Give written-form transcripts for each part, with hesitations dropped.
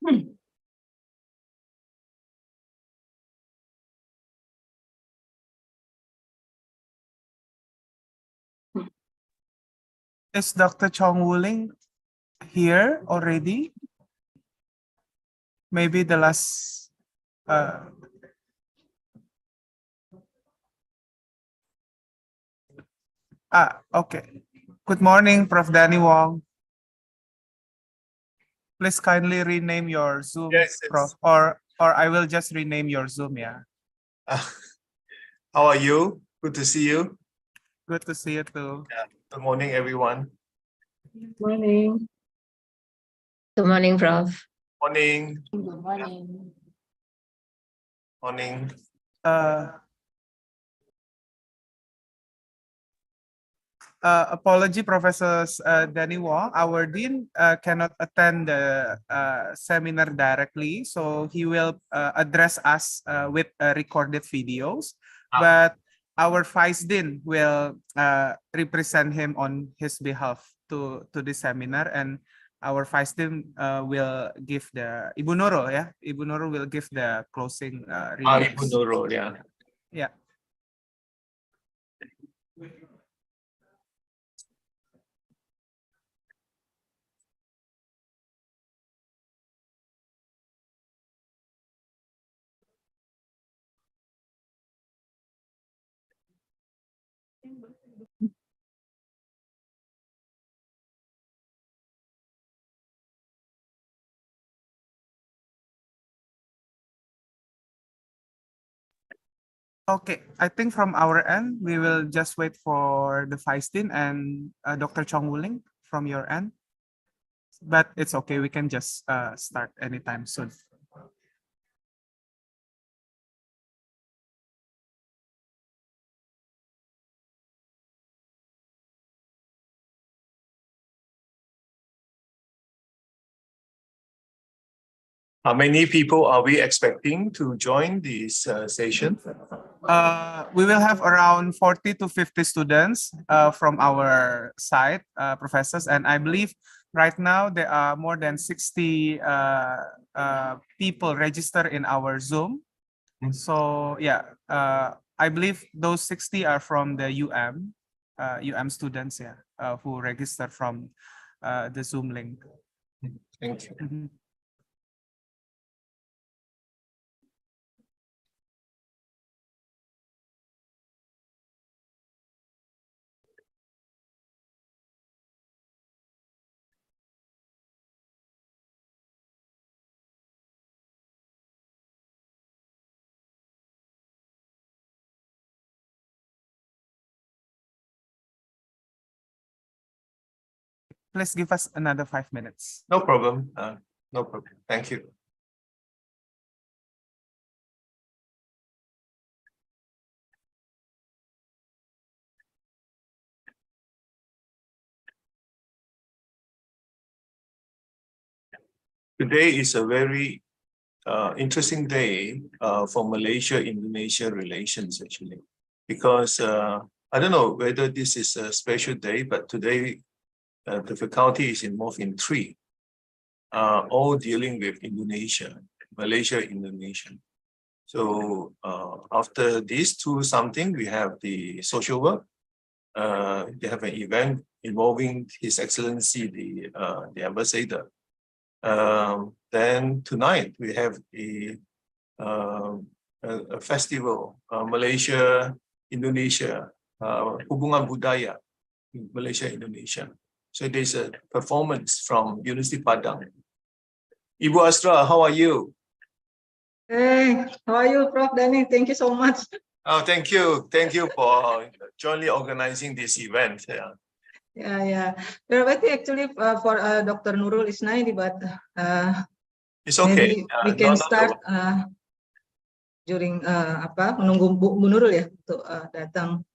Is Dr. Chong Wuling here already? Maybe the last. Okay. Good morning, Prof. Danny Wong. Please kindly rename your Zoom, Yes, Prof. Or I will just rename your Zoom, yeah. How are you? Good to see you. Good to see you too. Good morning, everyone. Morning. Good morning, Prof. Morning. Good morning. Morning. Apology, Professor Danny Wong. Our dean cannot attend the seminar directly, so he will address us with recorded videos. But our vice dean will represent him on his behalf to the seminar, and our vice dean will give the Ibu Nurul, yeah. Ibu Nurul will give the closing remarks. Ibu Nurul, yeah. Yeah. Okay, I think from our end, we will just wait for the vice dean and Dr. Chong Wuling from your end. But it's okay, we can just start anytime soon. How many people are we expecting to join this session? We will have around 40 to 50 students from our side, professors, and I believe right now there are more than 60 people registered in our Zoom. So yeah, I believe those 60 are from the UM students, yeah, who registered from the Zoom link. Thank you. Please give us another 5 minutes. No problem. No problem. Thank you. Today is a very interesting day for Malaysia-Indonesia relations, actually, because I don't know whether this is a special day, but today the faculty is involved in three, all dealing with Indonesia, Malaysia, Indonesia. So after these two something, we have the social work. They have an event involving His Excellency, the ambassador. Then tonight we have a festival, Malaysia, Indonesia, Hubungan Budaya, Malaysia, Indonesia. So there's a performance from University Padang. Ibu Astra, how are you? Hey, how are you, Prof. Danny? Thank you so much. Oh, thank you. Thank you for jointly organizing this event. Yeah. Yeah. We're waiting actually for Dr. Nurul Isnaidi, but It's okay. maybe we can start during menunggu Bu Nurul ya untuk datang.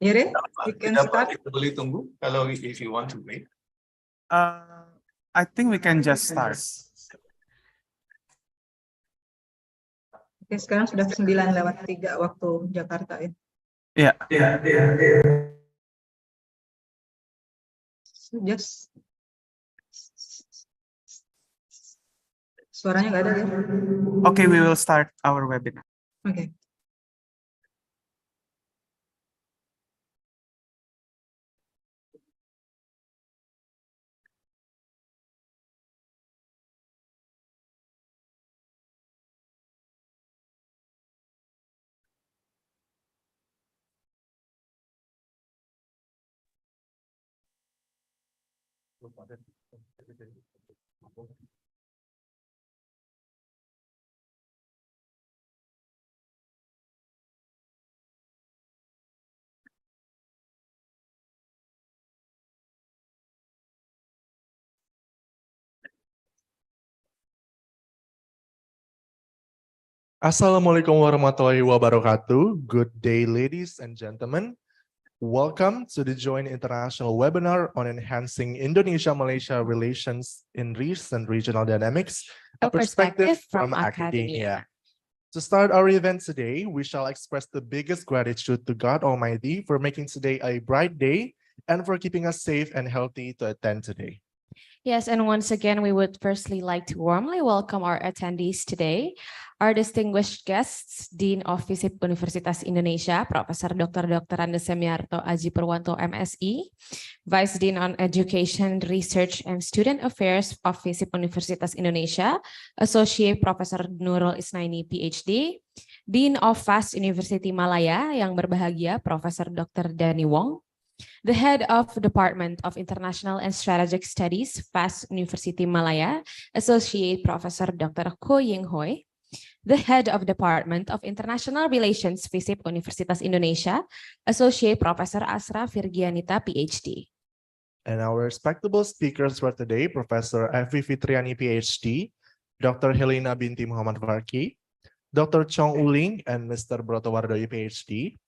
Ya, we can start. Kita boleh tunggu kalau if you want to wait. I think we can just start. Oke, sekarang sudah 9:03 waktu Jakarta ya. Yeah. So just Suaranya nggak ada ya? Okay, we will start our webinar. Oke. Assalamualaikum warahmatullahi wabarakatuh. Good day, ladies and gentlemen. Welcome to the joint international webinar on enhancing Indonesia-Malaysia relations in recent regional dynamics, a perspective from academia. To start our event today, we shall express the biggest gratitude to God Almighty for making today a bright day and for keeping us safe and healthy to attend today. Yes, and once again, we would firstly like to warmly welcome our attendees today, our distinguished guests, Dean of FISIP Universitas Indonesia, Professor Dr. Andes Semiarto Aji Purwanto, MSI, Vice Dean on Education, Research, and Student Affairs of FISIP Universitas Indonesia, Associate Professor Nurul Isnaini, PhD, Dean of FAST University Malaya, yang berbahagia, Professor Dr. Danny Wong, the head of Department of International and Strategic Studies, FAST University Malaya, Associate Professor Dr. Ko Ying Hoi, the head of Department of International Relations, FISIP Universitas Indonesia, Associate Professor Asra Virgianita, PhD. And our respectable speakers for today, Professor Evi Fitriani, PhD, Dr. Helena Binti Muhammad Farki, Dr. Chong Uling, and Mr. Broto Wardoyo, PhD,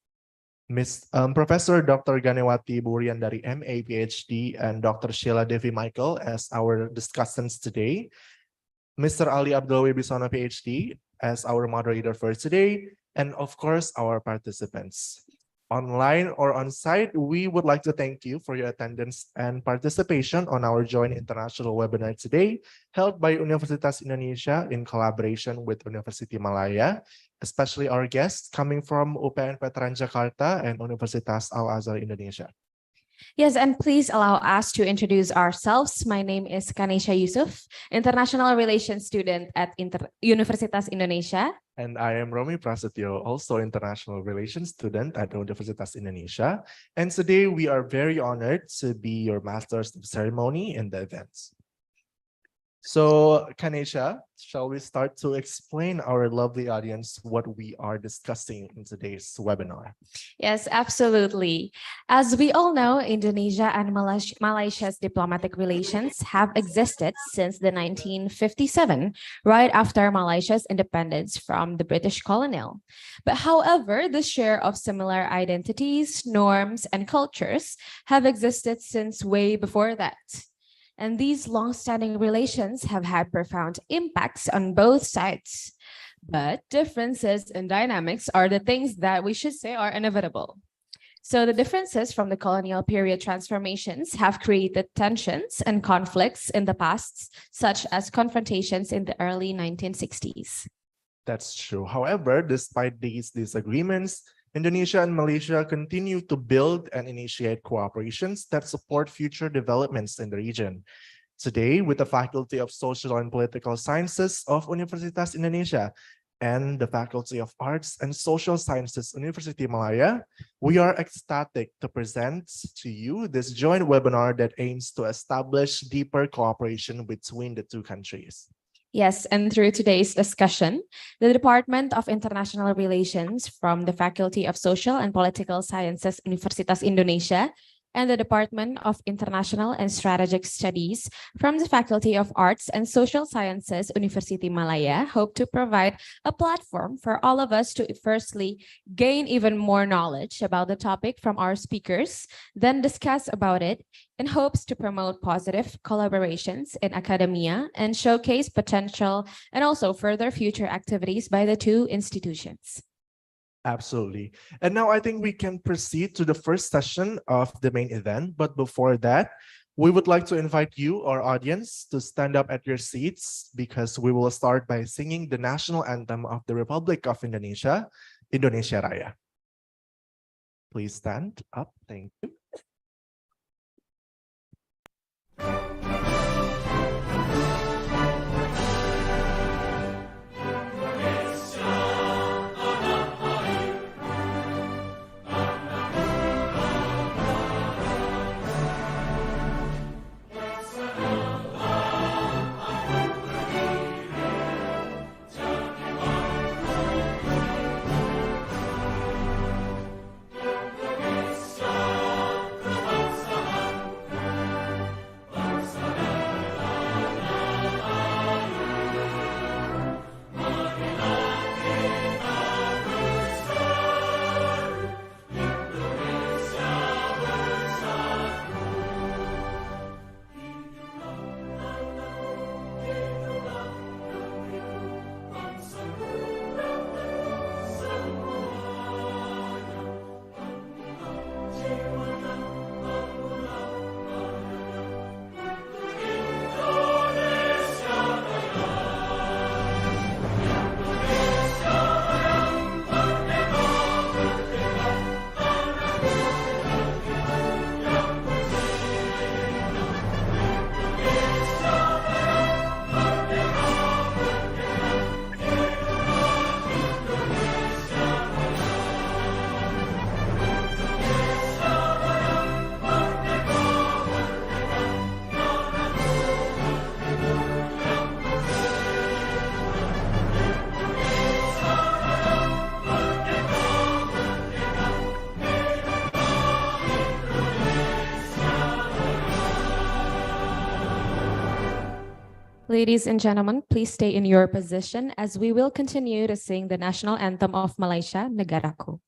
Professor Dr. Ganewati Buriandari, MA, PhD, and Dr. Sheila Devi Michael as our discussants today, Mr. Ali Abdul Wibisono, PhD, as our moderator for today, and of course, our participants. Online or on-site, we would like to thank you for your attendance and participation on our joint international webinar today, held by Universitas Indonesia in collaboration with University Malaya, especially our guests coming from UPN Veteran Jakarta and Universitas Al-Azhar Indonesia. Yes, and please allow us to introduce ourselves. My name is Kanisha Yusuf, International Relations student at Universitas Indonesia. And I am Romy Prasetyo, also International Relations student at Universitas Indonesia. And today we are very honored to be your Masters of Ceremony in the event. So, Kanisha, shall we start to explain our lovely audience what we are discussing in today's webinar? Yes, absolutely. As we all know, Indonesia and Malaysia's diplomatic relations have existed since the 1957, right after Malaysia's independence from the British colonial. But however, the share of similar identities, norms, and cultures have existed since way before that. And these long-standing relations have had profound impacts on both sides. But differences in dynamics are the things that we should say are inevitable. So the differences from the colonial period transformations have created tensions and conflicts in the past, such as confrontations in the early 1960s. That's true. However, despite these disagreements, Indonesia and Malaysia continue to build and initiate cooperations that support future developments in the region. Today, with the Faculty of Social and Political Sciences of Universitas Indonesia and the Faculty of Arts and Social Sciences, University Malaya, we are ecstatic to present to you this joint webinar that aims to establish deeper cooperation between the two countries. Yes, and through today's discussion, the Department of International Relations from the Faculty of Social and Political Sciences, Universitas Indonesia, and the Department of International and Strategic Studies from the Faculty of Arts and Social Sciences, University Malaya, hope to provide a platform for all of us to firstly gain even more knowledge about the topic from our speakers, then discuss about it in hopes to promote positive collaborations in academia and showcase potential and also further future activities by the two institutions. Absolutely. And now I think we can proceed to the first session of the main event. But before that, We would like to invite you, our audience, to stand up at your seats because we will start by singing the national anthem of the Republic of Indonesia, Indonesia Raya. Please stand up. Thank you. Ladies and gentlemen, please stay in your position as we will continue to sing the national anthem of Malaysia, Negaraku.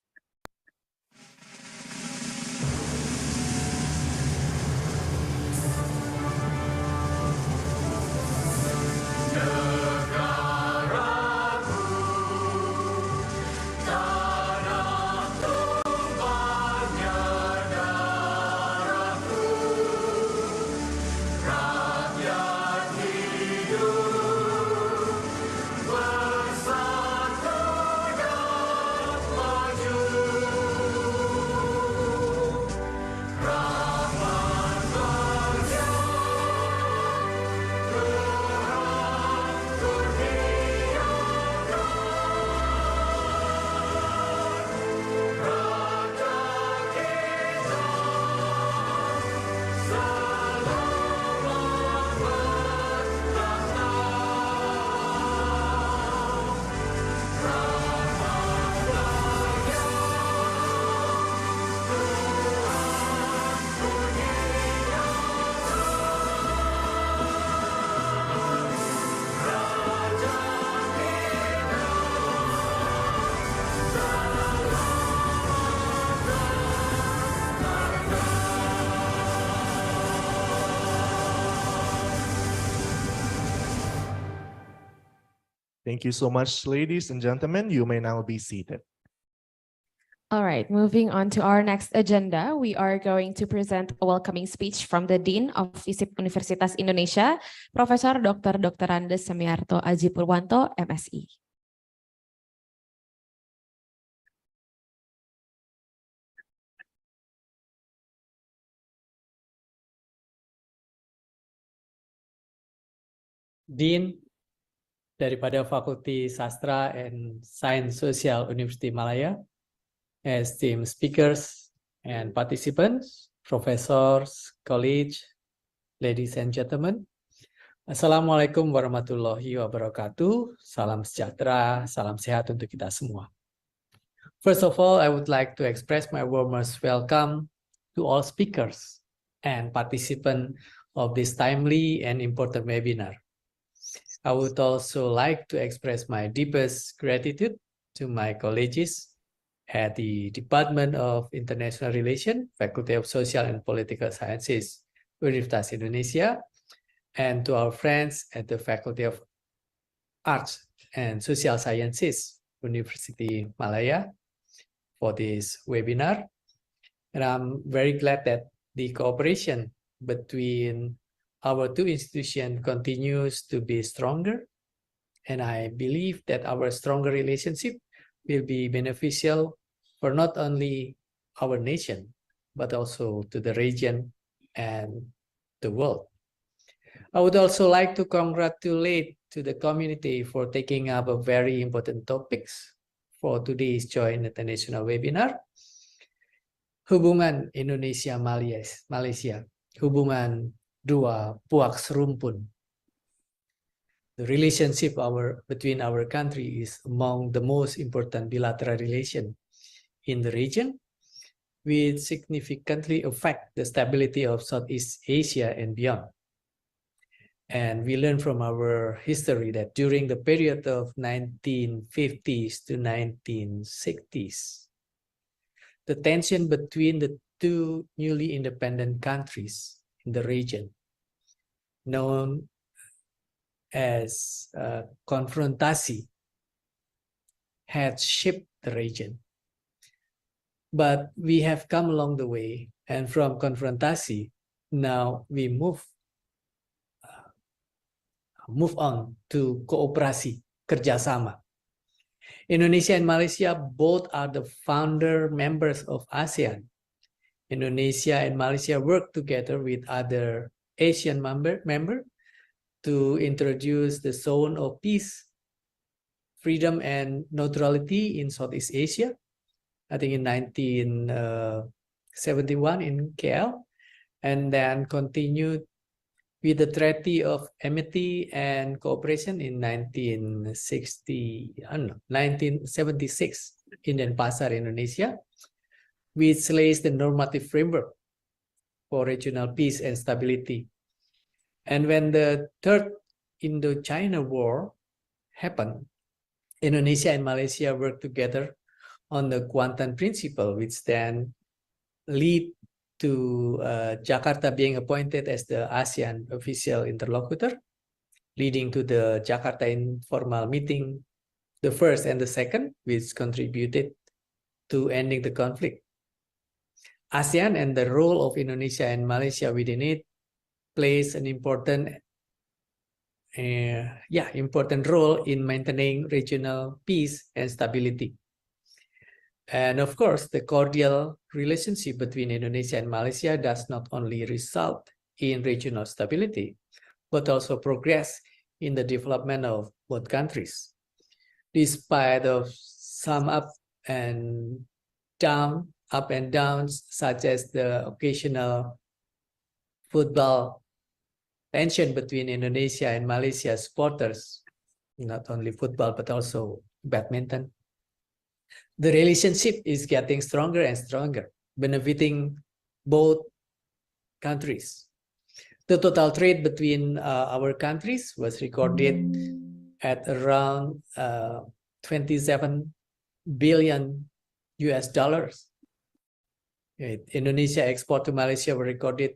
Thank you so much, ladies and gentlemen. You may now be seated. All right, moving on to our next agenda, we are going to present a welcoming speech from the Dean of FISIP Universitas Indonesia, Profesor Dr. Andes Semiarto Aji Purwanto, MSI. Dean daripada Fakulti Sastra and Sains Sosial Universiti Malaya, esteemed speakers and participants, professors, colleagues, ladies and gentlemen. Assalamualaikum warahmatullahi wabarakatuh. Salam sejahtera, salam sehat untuk kita semua. First of all, I would like to express my warmest welcome to all speakers and participants of this timely and important webinar. I would also like to express my deepest gratitude to my colleagues at the Department of International Relations, Faculty of Social and Political Sciences, Universitas Indonesia, and to our friends at the Faculty of Arts and Social Sciences, University Malaya, for this webinar. And I'm very glad that the cooperation between our two institutions continues to be stronger. And I believe that our stronger relationship will be beneficial for not only our nation, but also to the region and the world. I would also like to congratulate to the community for taking up a very important topics for today's joint international webinar. Hubungan Indonesia-Malaysia, hubungan dua puak serumpun. The relationship between our country is among the most important bilateral relation in the region, which significantly affect the stability of Southeast Asia and beyond. And we learn from our history that during the period of 1950s to 1960s, the tension between the two newly independent countries in the region, known as confrontasi, had shaped the region. But we have come along the way, and from confrontasi, now we move on to kooperasi, kerjasama. Indonesia and Malaysia both are the founder members of ASEAN. Indonesia and Malaysia work together with other Asian member to introduce the zone of peace, freedom, and neutrality in Southeast Asia, I think in 1971 in KL, and then continued with the Treaty of Amity and Cooperation in 1976 in Denpasar, Indonesia, which lays the normative framework for regional peace and stability. And when the Third Indochina War happened, Indonesia and Malaysia worked together on the Kuantan Principle, which then lead to Jakarta being appointed as the ASEAN official interlocutor, leading to the Jakarta informal meeting, the first and the second, which contributed to ending the conflict. ASEAN and the role of Indonesia and Malaysia within it plays an important role in maintaining regional peace and stability. And of course, the cordial relationship between Indonesia and Malaysia does not only result in regional stability, but also progress in the development of both countries. Despite of some up and downs, such as the occasional football tension between Indonesia and Malaysia supporters, not only football, but also badminton, the relationship is getting stronger and stronger, benefiting both countries. The total trade between our countries was recorded at around 27 billion US dollars. Indonesia export to Malaysia were recorded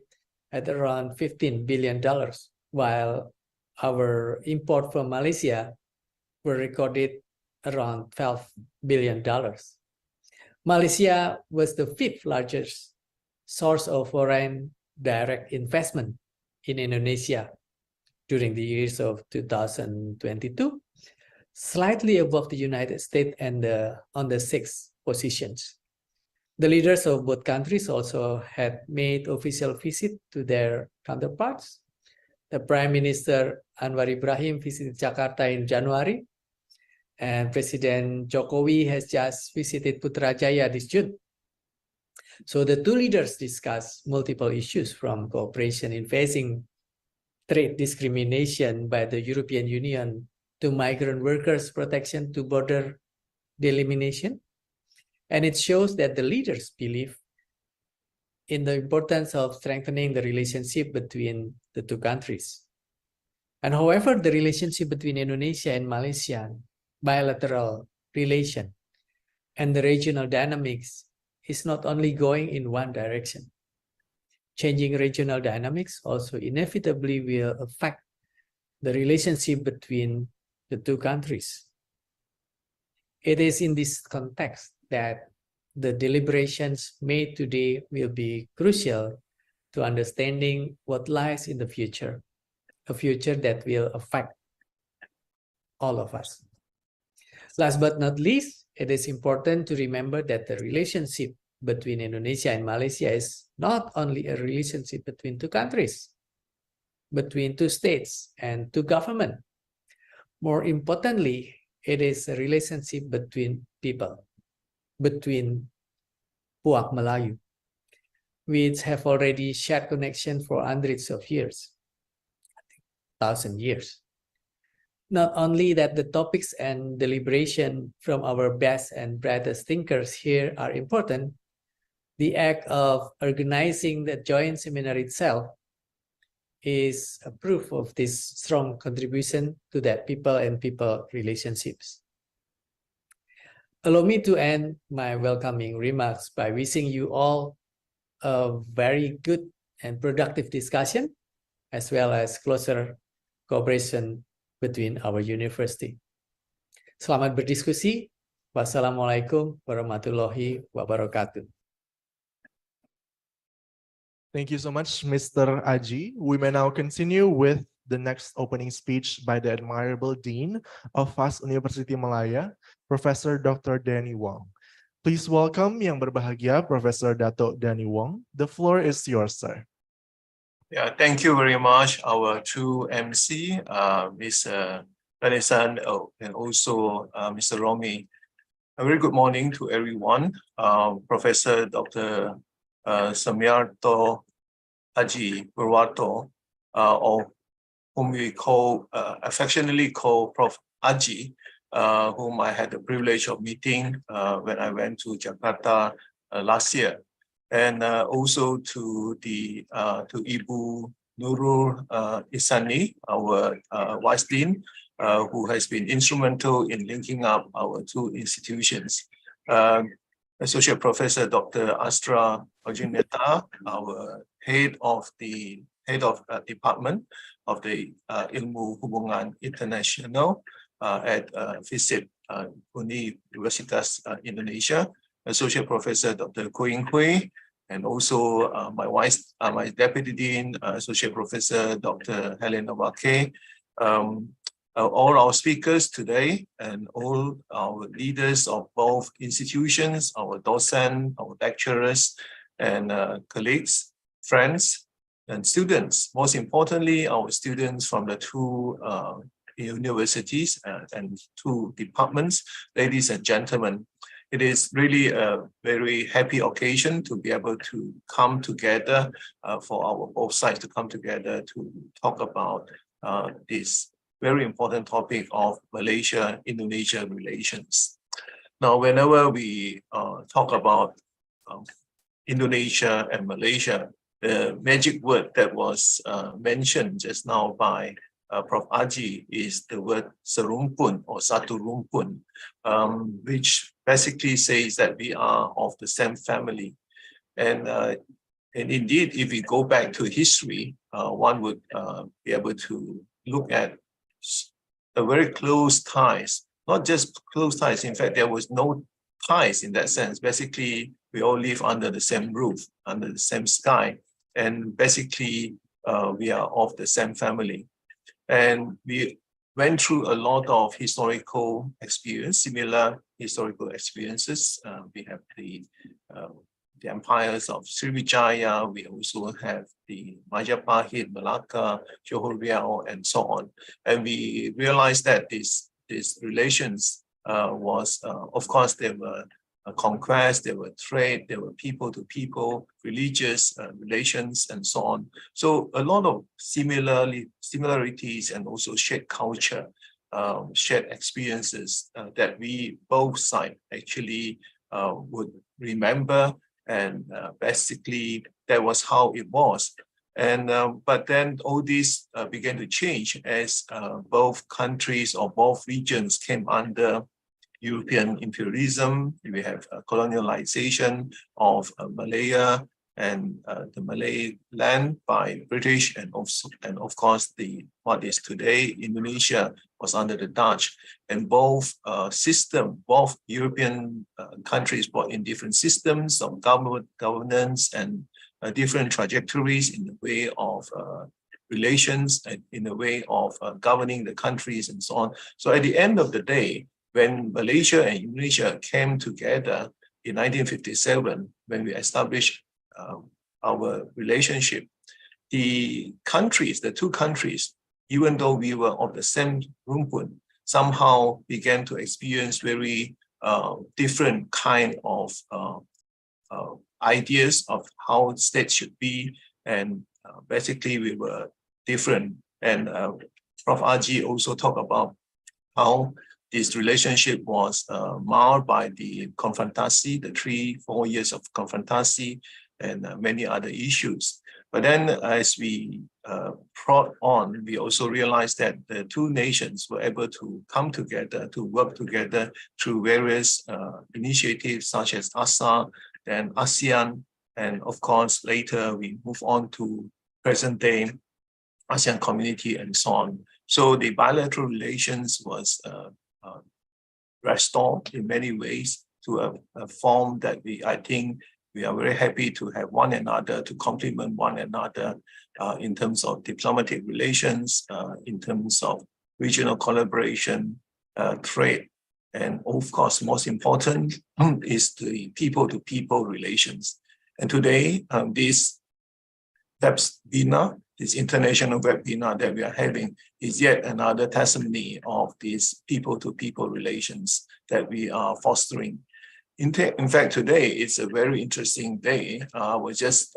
at around $15 billion, while our import from Malaysia were recorded around $12 billion. Malaysia was the fifth largest source of foreign direct investment in Indonesia during the years of 2022, slightly above the United States and on the sixth positions. The leaders of both countries also had made official visit to their counterparts. The Prime Minister Anwar Ibrahim visited Jakarta in January, and President Jokowi has just visited Putrajaya this June. So the two leaders discussed multiple issues, from cooperation in facing trade discrimination by the European Union to migrant workers' protection to border delimitation. And it shows that the leaders believe in the importance of strengthening the relationship between the two countries. And however, the relationship between Indonesia and Malaysia, bilateral relation, and the regional dynamics is not only going in one direction. Changing regional dynamics also inevitably will affect the relationship between the two countries. It is in this context that the deliberations made today will be crucial to understanding what lies in the future, a future that will affect all of us. Last but not least, it is important to remember that the relationship between Indonesia and Malaysia is not only a relationship between two countries, between two states and two governments. More importantly, it is a relationship between people, between Puak Melayu, which have already shared connection for hundreds of years, 1,000 years. Not only that the topics and deliberation from our best and brightest thinkers here are important, the act of organizing the joint seminar itself is a proof of this strong contribution to that people and people relationships. Allow me to end my welcoming remarks by wishing you all a very good and productive discussion, as well as closer cooperation between our university. Selamat berdiskusi. Wassalamualaikum warahmatullahi wabarakatuh. Thank you so much, Mr. Aji. We may now continue with the next opening speech by the admirable Dean of FAS University Malaya, Professor Dr. Danny Wong. Please welcome yang berbahagia, Professor Dato' Danny Wong. The floor is yours, sir. Yeah, thank you very much, our two MC, Ms. Renesan, and also Mr. Romi. A very good morning to everyone. Professor Dr. Semiarto Haji Purwato, or whom we affectionately call Prof. Haji, whom I had the privilege of meeting when I went to Jakarta last year, and also to Ibu Nurul Isani, our Vice Dean, who has been instrumental in linking up our two institutions. Associate Professor Dr. Astra Ojineta, our head of department of the Ilmu Hubungan International at FISIP, Universitas Indonesia. Associate Professor Dr. Koying Hui, and also my Deputy Dean, Associate Professor Dr. Helena Wake. All our speakers today and all our leaders of both institutions, our docents, our lecturers, and colleagues, friends, and students. Most importantly, our students from the two universities and two departments. Ladies and gentlemen, it is really a very happy occasion to be able to come together for our both sides to come together to talk about this very important topic of Malaysia-Indonesia relations. Now, whenever we talk about Indonesia and Malaysia, the magic word that was mentioned just now by Prof. Aji is the word serumpun or satu rumpun, which basically says that we are of the same family. And indeed, if we go back to history, one would be able to look at a very close ties, not just close ties. In fact, there was no ties in that sense. Basically, we all live under the same roof, under the same sky. And basically, we are of the same family. And we went through a lot of historical experience, similar historical experiences. We have the empires of Sriwijaya. We also have the Majapahit, Malacca, Johor Riau, and so on. And we realized that these relations was, of course, there were conquest, there were trade, there were people to people, religious relations, and so on. So a lot of similarities and also shared culture, shared experiences that we both sides actually would remember. And basically, that was how it was. And but then all this began to change as both countries or both regions came under European imperialism. We have colonialization of Malaya and the Malay land by British, and of course what is today Indonesia was under the Dutch. And both both European countries brought in different systems of governance and different trajectories in the way of relations and in the way of governing the countries and so on. So at the end of the day, when Malaysia and Indonesia came together in 1957, when we established our relationship, the two countries, even though we were of the same rumpun, somehow began to experience very different kind of ideas of how states should be, and basically we were different. And Prof. Aji also talked about how this relationship was marred by the confrontasi, the 3-4 years of confrontasi, and many other issues. But then as we prod on, we also realized that the two nations were able to come together, to work together through various initiatives such as ASA, then ASEAN, and of course, later we move on to present day ASEAN community and so on. So the bilateral relations was restored in many ways to a form that I think we are very happy to have one another, to complement one another in terms of diplomatic relations, in terms of regional collaboration, trade, and of course, most important is the people-to-people relations. And today, this webinar, this international webinar that we are having, is yet another testimony of these people-to-people relations that we are fostering. In fact, today it's a very interesting day. I was just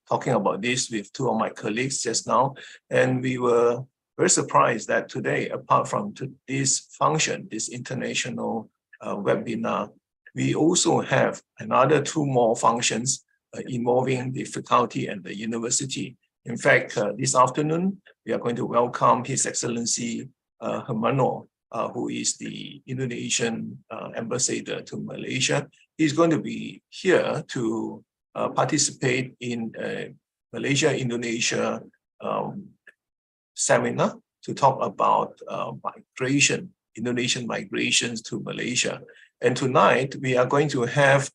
talking about this with two of my colleagues just now, and we were very surprised that today, apart from this function, this international webinar, we also have another 2 more functions involving the faculty and the university. In fact, this afternoon, we are going to welcome His Excellency Hermano, who is the Indonesian ambassador to Malaysia. He's going to be here to participate in a Malaysia-Indonesia seminar to talk about migration, Indonesian migrations to Malaysia. And tonight, we are going to have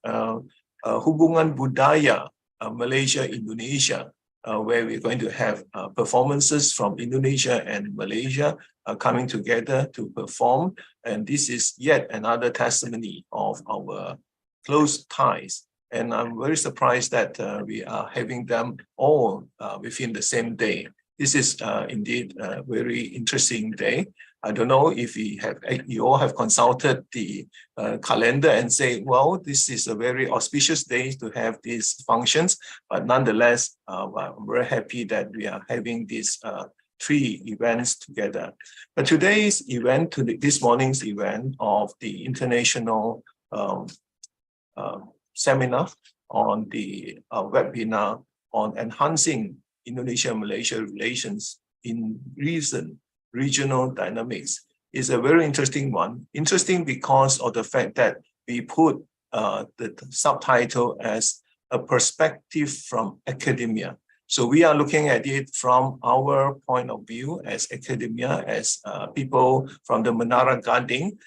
Hubungan Budaya Malaysia-Indonesia, where we're going to have performances from Indonesia and Malaysia coming together to perform. And this is yet another testimony of our close ties. And I'm very surprised that we are having them all within the same day. This is indeed a very interesting day. I don't know if you all have consulted the calendar and say, well, this is a very auspicious day to have these functions, but nonetheless, I'm very happy that we are having these 3 events together. But today's event, this morning's event of the international seminar on the webinar on enhancing Indonesia-Malaysia relations in regional dynamics is a very interesting one. Interesting because of the fact that we put the subtitle as a perspective from academia. So we are looking at it from our point of view as academia, as people from the Menara Gading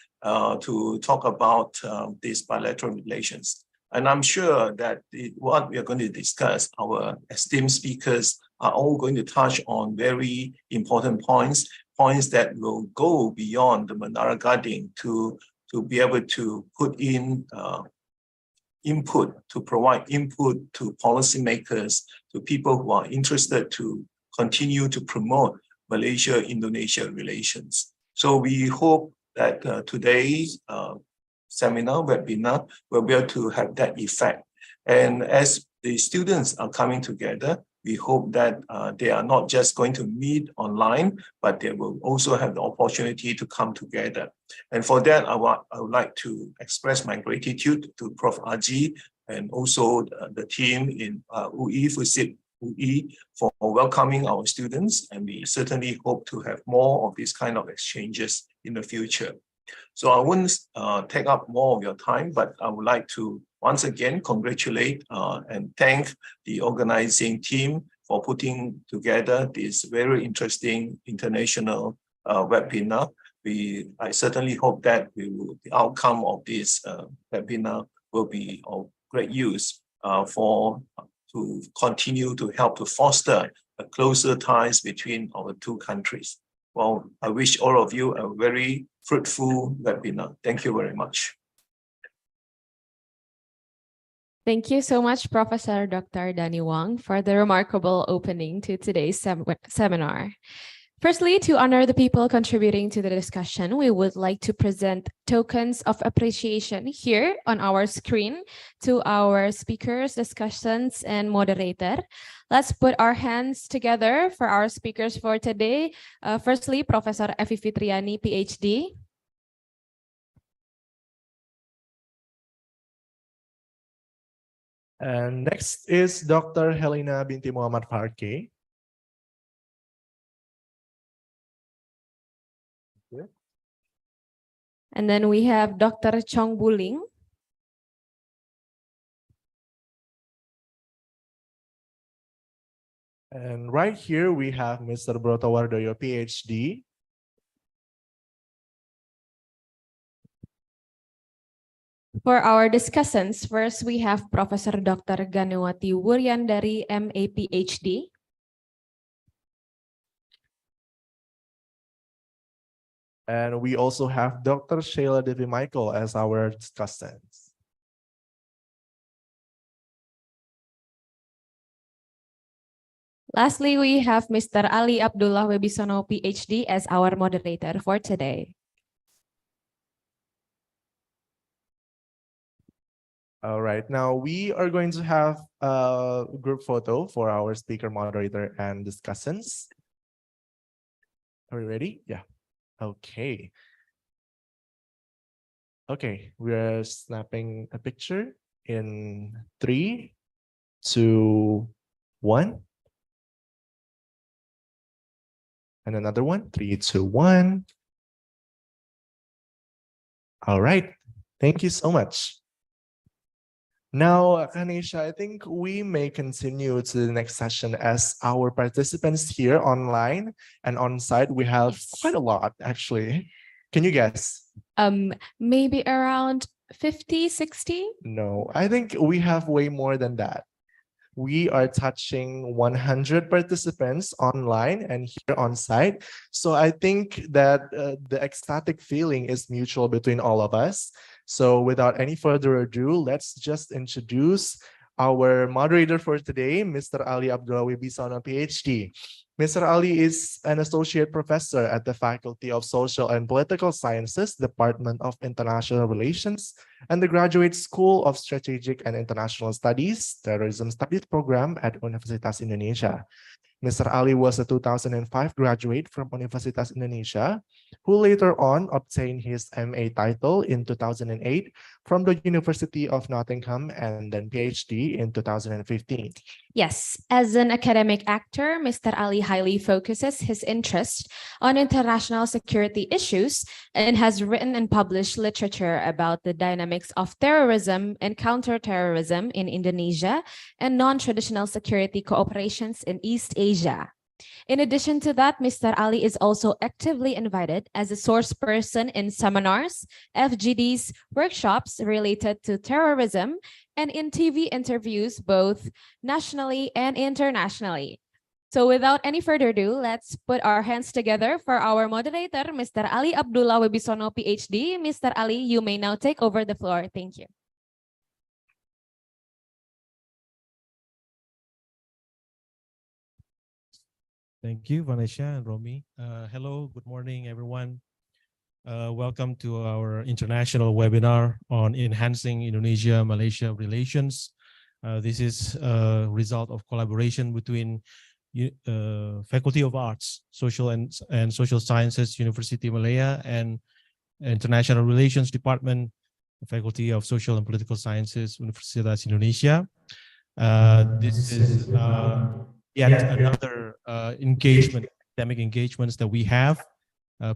to talk about these bilateral relations. And I'm sure that what we are going to discuss, our esteemed speakers are all going to touch on very important points that will go beyond the Menara Gading to be able to put in input, to provide input to policymakers, to people who are interested to continue to promote Malaysia-Indonesia relations. So we hope that today's seminar, webinar, will be able to have that effect. And as the students are coming together, we hope that they are not just going to meet online, but they will also have the opportunity to come together. And for that, I would like to express my gratitude to Prof. Aji and also the team in UI, FUSIP UI, for welcoming our students. And we certainly hope to have more of these kind of exchanges in the future. So I won't take up more of your time, but I would like to once again congratulate and thank the organizing team for putting together this very interesting international webinar. I certainly hope that the outcome of this webinar will be of great use for to continue to help to foster a closer ties between our two countries. Well, I wish all of you a very fruitful webinar. Thank you very much. Thank you so much, Professor Dr. Danny Wong, for the remarkable opening to today's seminar. Firstly, to honor the people contributing to the discussion, we would like to present tokens of appreciation here on our screen to our speakers, discussants, and moderator. Let's put our hands together for our speakers for today. Firstly, Professor Evi Fitriani, PhD. And next is Dr. Helena binti Muhammad Farke. And then we have Dr. Chong Buling. And right here we have Mr. Brotowardoyo, PhD. For our discussants, first we have Professor Dr. Ganewati Wuryandari, MA, PhD. And we also have Dr. Sheila Devi Michael as our discussants. Lastly, we have Mr. Ali Abdullah Webisono, PhD, as our moderator for today. All right, now we are going to have a group photo for our speaker, moderator, and discussants. Are we ready? Yeah. Okay. Okay, we are snapping a picture in 3, 2, 1. And another one, 3, 2, 1. All right, thank you so much. Now, Kanisha, I think we may continue to the next session as our participants here online and on site, we have quite a lot actually. Can you guess? Maybe around 50, 60? No, I think we have way more than that. We are touching 100 participants online and here on site. So I think that the ecstatic feeling is mutual between all of us. So without any further ado, let's just introduce our moderator for today, Mr. Ali Abdullah Wibisono, PhD. Mr. Ali is an associate professor at the Faculty of Social and Political Sciences, Department of International Relations, and the Graduate School of Strategic and International Studies, Terrorism Studies Program at Universitas Indonesia. Mr. Ali was a 2005 graduate from Universitas Indonesia, who later on obtained his MA title in 2008 from the University of Nottingham and then PhD in 2015. Yes, as an academic actor, Mr. Ali highly focuses his interest on international security issues and has written and published literature about the dynamics of terrorism and counterterrorism in Indonesia and non-traditional security cooperations in East Asia. In addition to that, Mr. Ali is also actively invited as a source person in seminars, FGDs, workshops related to terrorism, and in TV interviews both nationally and internationally. So without any further ado, let's put our hands together for our moderator, Mr. Ali Abdullah Wibisono, PhD. Mr. Ali, you may now take over the floor. Thank you. Thank you, Vanessa and Romy. Hello, good morning, everyone. Welcome to our international webinar on enhancing Indonesia-Malaysia relations. This is a result of collaboration between Faculty of Arts, Social and Social Sciences, University Malaya, and International Relations Department, Faculty of Social and Political Sciences, Universitas Indonesia. This is yet another engagement, academic engagements that we have.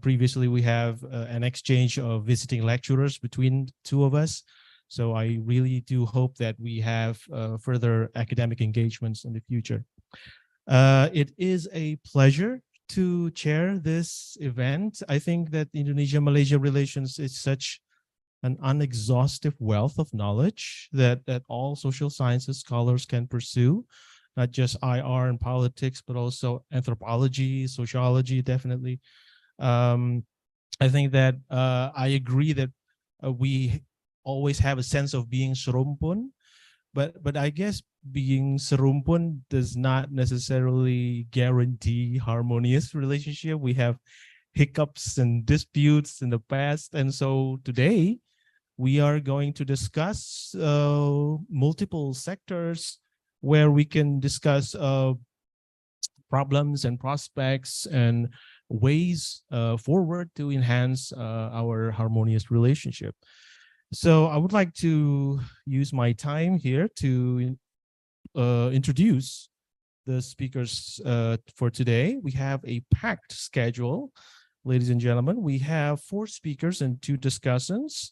Previously, we have an exchange of visiting lecturers between two of us. So I really do hope that we have further academic engagements in the future. It is a pleasure to chair this event. I think that Indonesia-Malaysia relations is such an unexhaustive wealth of knowledge that all social sciences scholars can pursue, not just IR and politics, but also anthropology, sociology, definitely. I think that I agree that we always have a sense of being serumpun, but I guess being serumpun does not necessarily guarantee harmonious relationship. We have hiccups and disputes in the past, and so today we are going to discuss multiple sectors where we can discuss problems and prospects and ways forward to enhance our harmonious relationship. So I would like to use my time here to introduce the speakers for today. We have a packed schedule, ladies and gentlemen. We have 4 speakers and 2 discussants.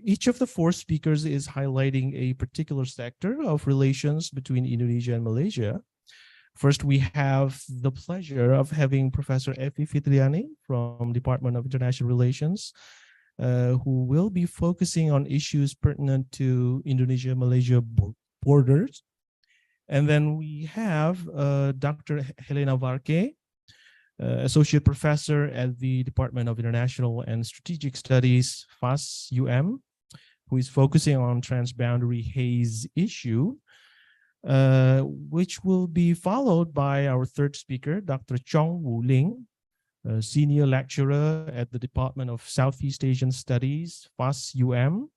Each of the 4 speakers is highlighting a particular sector of relations between Indonesia and Malaysia. First, we have the pleasure of having Professor Effie Fitriani from Department of International Relations, who will be focusing on issues pertinent to Indonesia-Malaysia borders. And then we have Dr. Helena Varke, Associate Professor at the Department of International and Strategic Studies, FAS-UM, who is focusing on transboundary haze issue, which will be followed by our third speaker, Dr. Chong Wu Ling, Senior Lecturer at the Department of Southeast Asian Studies, FAS-UM,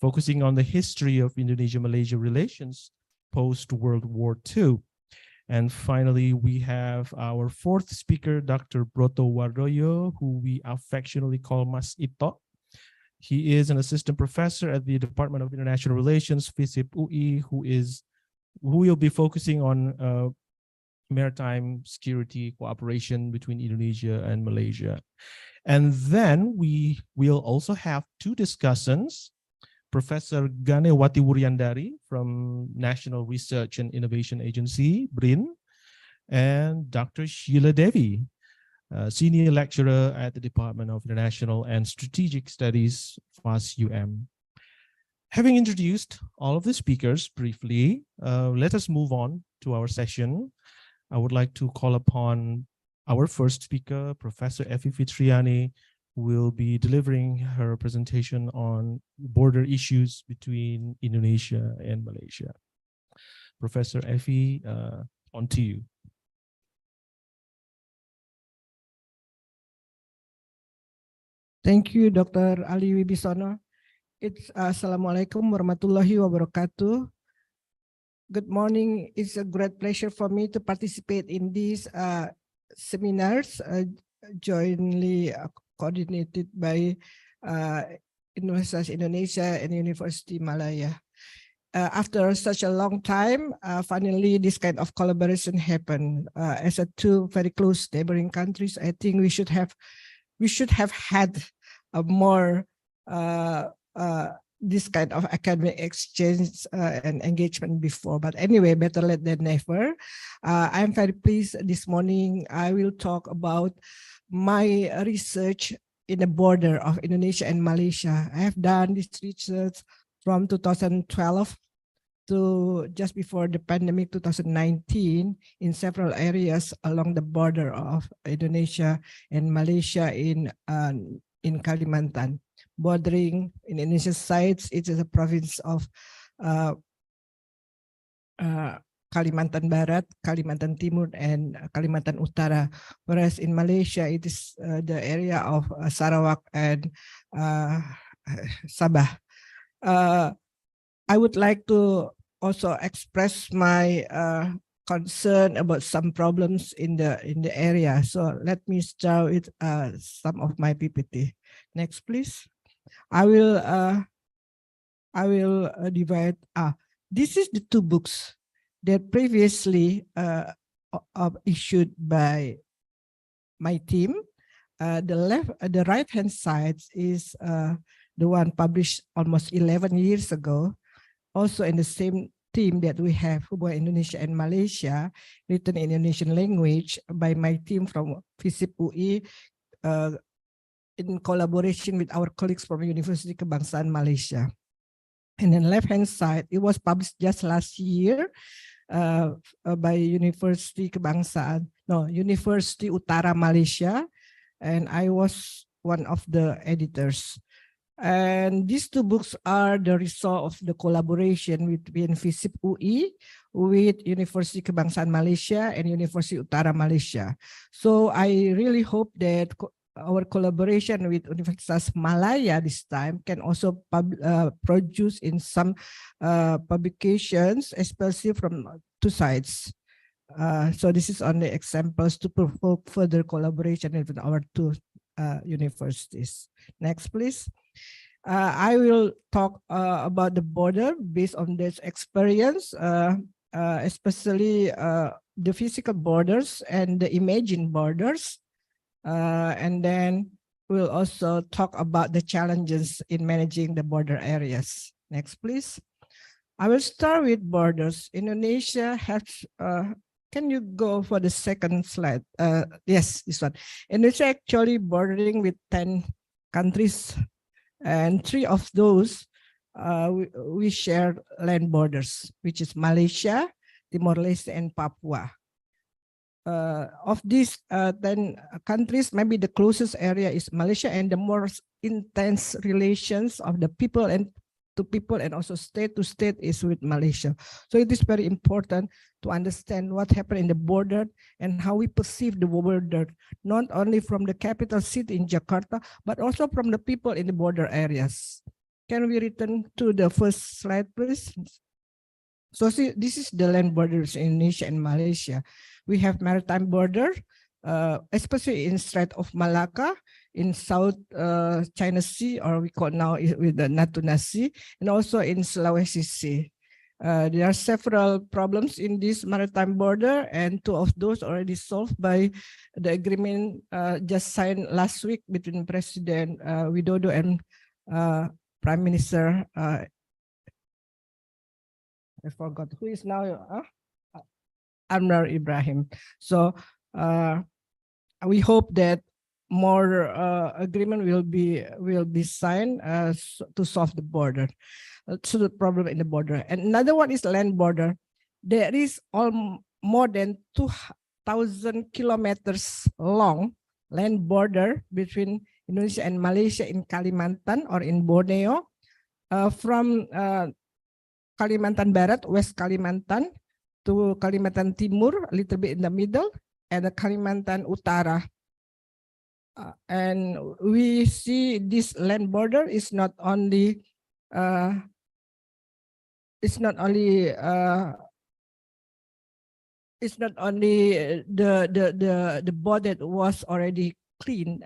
focusing on the history of Indonesia-Malaysia relations post-World War II. And finally, we have our fourth speaker, Dr. Broto Wardoyo, who we affectionately call Mas Ito. He is an assistant professor at the Department of International Relations, FISIP UI, who will be focusing on maritime security cooperation between Indonesia and Malaysia. And then we will also have 2 discussants, Professor Ganewati Wuryandari from National Research and Innovation Agency, BRIN, and Dr. Sheila Devi, Senior Lecturer at the Department of International and Strategic Studies, FAS-UM. Having introduced all of the speakers briefly, let us move on to our session. I would like to call upon our first speaker, Professor Effie Fitriani, who will be delivering her presentation on border issues between Indonesia and Malaysia. Professor Effie, on to you. Thank you, Dr. Ali Wibisono. It's Assalamualaikum warahmatullahi wabarakatuh. Good morning. It's a great pleasure for me to participate in these seminars jointly coordinated by Universitas Indonesia and University Malaya. After such a long time, finally this kind of collaboration happened. As a 2 very close neighboring countries, I think we should have had a more this kind of academic exchange and engagement before. But anyway, better late than never. I'm very pleased this morning. I will talk about my research in the border of Indonesia and Malaysia. I have done this research from 2012 to just before the pandemic, 2019, in several areas along the border of Indonesia and Malaysia in Kalimantan. Bordering Indonesian sides, it is a province of Kalimantan Barat, Kalimantan Timur, and Kalimantan Utara. Whereas in Malaysia, it is the area of Sarawak and Sabah. I would like to also express my concern about some problems in the area. So let me start with some of my PPT. Next, please. I will divide. This is the 2 books that previously issued by my team. The right-hand side is the one published almost 11 years ago, also in the same team that we have, Hubungan Indonesia and Malaysia, written in Indonesian language by my team from FISIP UI, in collaboration with our colleagues from University Kebangsaan Malaysia. And then left-hand side, it was published just last year by University Utara Malaysia, and I was one of the editors. And these two books are the result of the collaboration between FISIP UI with University Kebangsaan Malaysia and University Utara Malaysia. So I really hope that our collaboration with Universitas Malaya this time can also produce in some publications, especially from two sides. So this is only examples to provoke further collaboration with our two universities. Next, please. I will talk about the border based on this experience, especially the physical borders and the imagined borders. And then we'll also talk about the challenges in managing the border areas. Next, please. I will start with borders. Indonesia has, can you go for the second slide? Yes, this one. Indonesia actually bordering with 10 countries, and 3 of those we share land borders, which is Malaysia, Timor-Leste, and Papua. Of these 10 countries, maybe the closest area is Malaysia, and the more intense relations of the people and to people and also state to state is with Malaysia. So it is very important to understand what happened in the border and how we perceive the border, not only from the capital city in Jakarta, but also from the people in the border areas. Can we return to the first slide, please? So see, this is the land borders in Indonesia and Malaysia. We have maritime border, especially in Strait of Malacca, in South China Sea, or we call now with the Natuna Sea, and also in Sulawesi Sea. There are several problems in this maritime border, and 2 of those already solved by the agreement just signed last week between President Widodo and Prime Minister, I forgot who is now, Anwar Ibrahim. So we hope that more agreement will be signed to solve the border, so the problem in the border. And another one is land border. There is more than 2,000 kilometers long land border between Indonesia and Malaysia in Kalimantan or in Borneo, from Kalimantan Barat, West Kalimantan, to Kalimantan Timur, a little bit in the middle, and the Kalimantan Utara. And we see this land border is not only the border was already clean,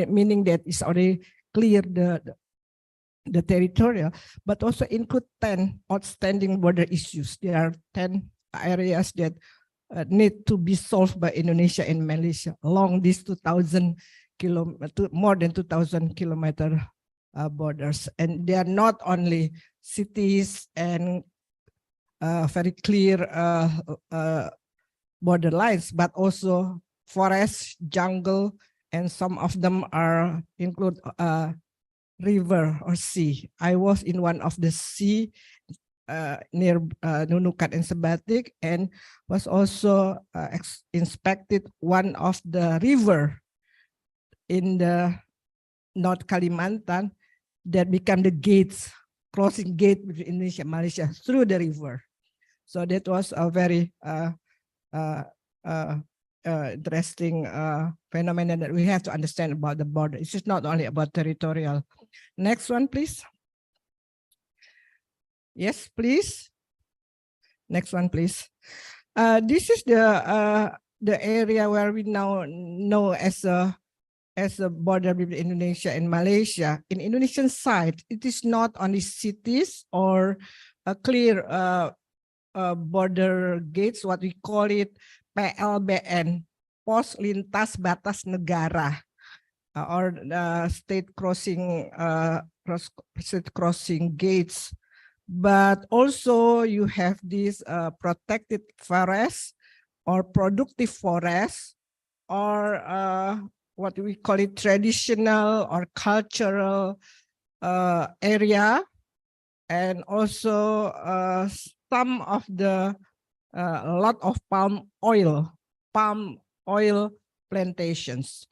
meaning that it's already clear the territorial, but also include 10 outstanding border issues. There are 10 areas that need to be solved by Indonesia and Malaysia along these more than 2,000 kilometer borders. And they are not only cities and very clear border lines, but also forest, jungle, and some of them are include river or sea. I was in one of the sea near Nunukan and Sebatik, and was also inspected one of the river in the North Kalimantan that become the gates, crossing gate between Indonesia and Malaysia through the river. So that was a very interesting phenomenon that we have to understand about the border. It's just not only about territorial. Next one, please. Yes, please. Next one, please. This is the area where we now know as a border between Indonesia and Malaysia. In Indonesian side, it is not only cities or a clear border gates, what we call it PLBN, Pos Lintas Batas Negara, or state crossing gates. But also you have this protected forest or productive forest, or what we call it traditional or cultural area, and also some of the a lot of palm oil plantations.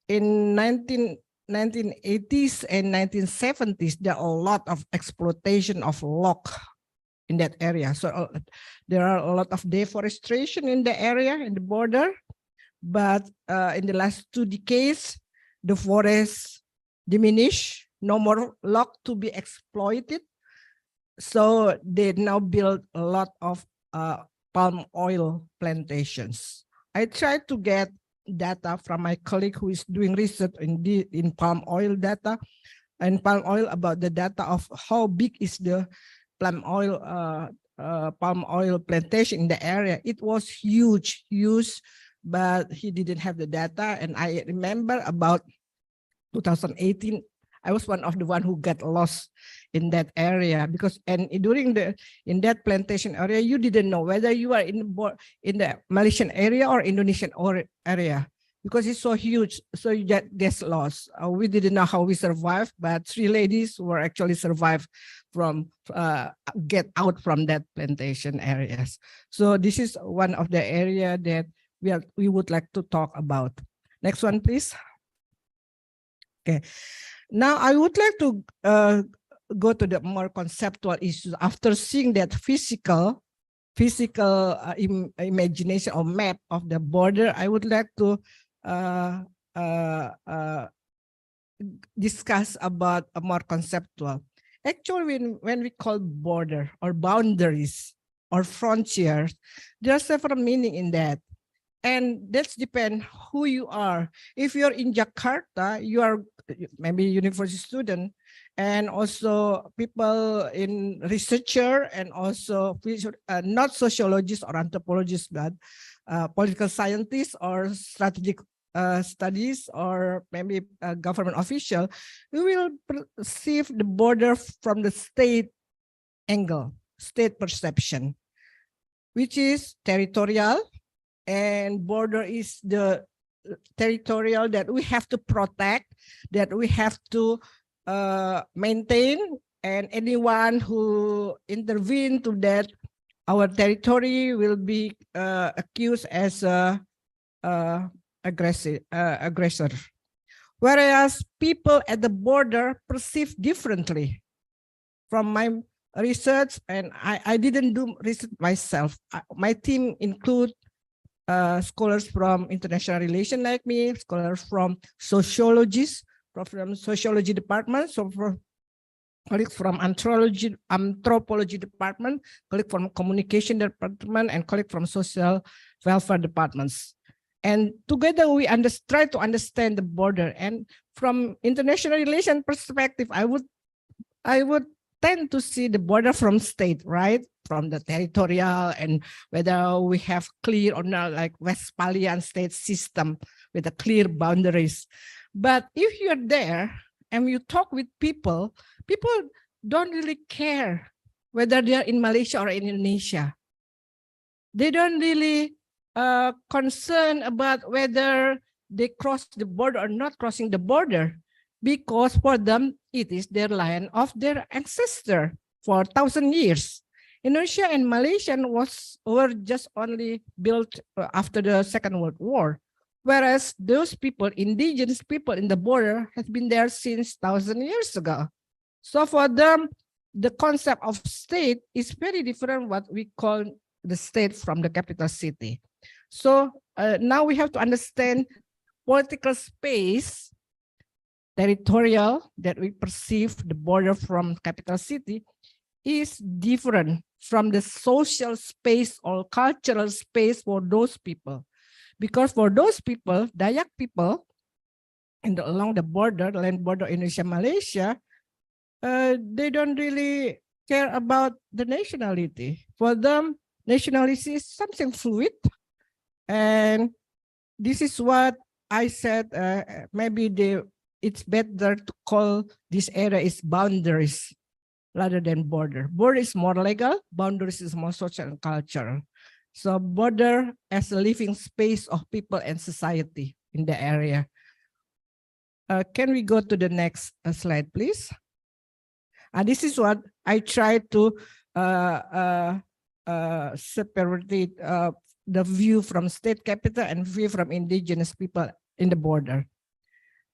In 1980s and 1970s, there are a lot of exploitation of log in that area. So there are a lot of deforestation in the area, in the border. But in the last 2 decades, the forests diminish, no more log to be exploited. So they now build a lot of palm oil plantations. I tried to get data from my colleague who is doing research in palm oil data and palm oil about the data of how big is the palm oil plantation in the area. It was huge, but he didn't have the data. And I remember about 2018, I was one of the one who got lost in that area because in that plantation area, you didn't know whether you are in the Malaysian area or Indonesian area because it's so huge. So you get lost. We didn't know how we survived, but 3 ladies were actually survived from get out from that plantation areas. So this is one of the area that we would like to talk about. Next one, please. Okay. Now I would like to go to the more conceptual issues after seeing that physical imagination or map of the border. I would like to discuss about a more conceptual. Actually, when we call border or boundaries or frontiers, there are several meaning in that. And that's depend who you are. If you're in Jakarta, you are maybe university student, and also people in researcher, and also not sociologists or anthropologists, but political scientists or strategic studies, or maybe a government official, we will perceive the border from the state angle, state perception, which is territorial. And border is the territorial that we have to protect, that we have to maintain, and anyone who intervene to that, our territory will be accused as aggressor. Whereas people at the border perceive differently. From my research, and I didn't do research myself, my team include scholars from international relations like me, scholars from sociologists, from sociology department, so for colleagues from anthropology department, colleagues from communication department, and colleagues from social welfare departments. And together we try to understand the border. And from international relations perspective, I would tend to see the border from state, right? From the territorial, and whether we have clear or not, like Westphalian state system with the clear boundaries. But if you're there and you talk with people, people don't really care whether they're in Malaysia or in Indonesia. They don't really concerned about whether they cross the border or not crossing the border, because for them, it is their land of their ancestor for 1,000 years. Indonesia and Malaysia were just only built after the Second World War, whereas those people, indigenous people in the border, has been there since 1,000 years ago. So for them, the concept of state is very different what we call the state from the capital city. So now we have to understand political space, territorial, that we perceive the border from capital city is different from the social space or cultural space for those people. Because for those people, Dayak people, along the border, land border Indonesia-Malaysia, they don't really care about the nationality. For them, nationality is something fluid. And this is what I said, maybe it's better to call this area is boundaries rather than border. Border is more legal, boundaries is more social and cultural. So border as a living space of people and society in the area. Can we go to the next slide, please? This is what I try to separate the view from state capital and view from indigenous people in the border.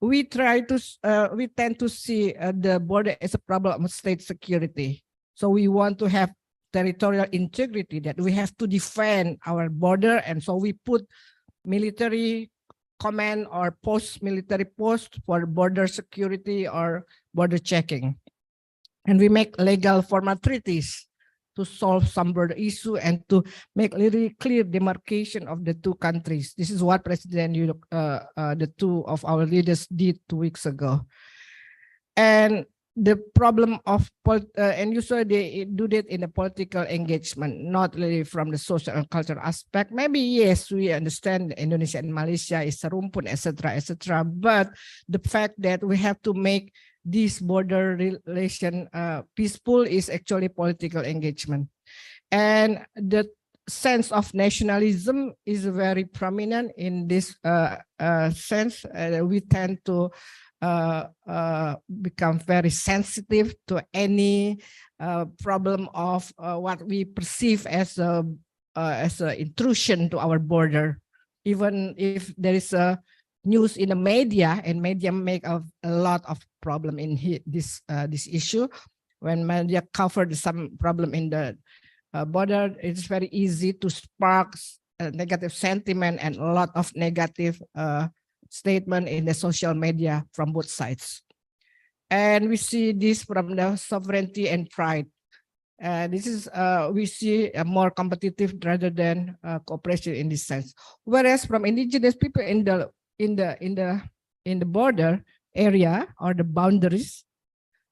We tend to see the border as a problem of state security. So we want to have territorial integrity, that we have to defend our border, and so we put military command or military post for border security or border checking. And we make legal formal treaties to solve some border issue and to make really clear demarcation of the two countries. This is what the two of our leaders did 2 weeks ago. And the problem of, and usually they do that in a political engagement, not really from the social and cultural aspect. Maybe, yes, we understand Indonesia and Malaysia is a rumpun, etc. But the fact that we have to make this border relation peaceful is actually political engagement. And the sense of nationalism is very prominent in this sense. We tend to become very sensitive to any problem of what we perceive as a intrusion to our border. Even if there is a news in the media, and media make a lot of problem in this issue. When media covered some problem in the border, it's very easy to spark negative sentiment and a lot of negative statement in the social media from both sides. And we see this from the sovereignty and pride. This is we see a more competitive rather than cooperation in this sense. Whereas from indigenous people in the border area or the boundaries,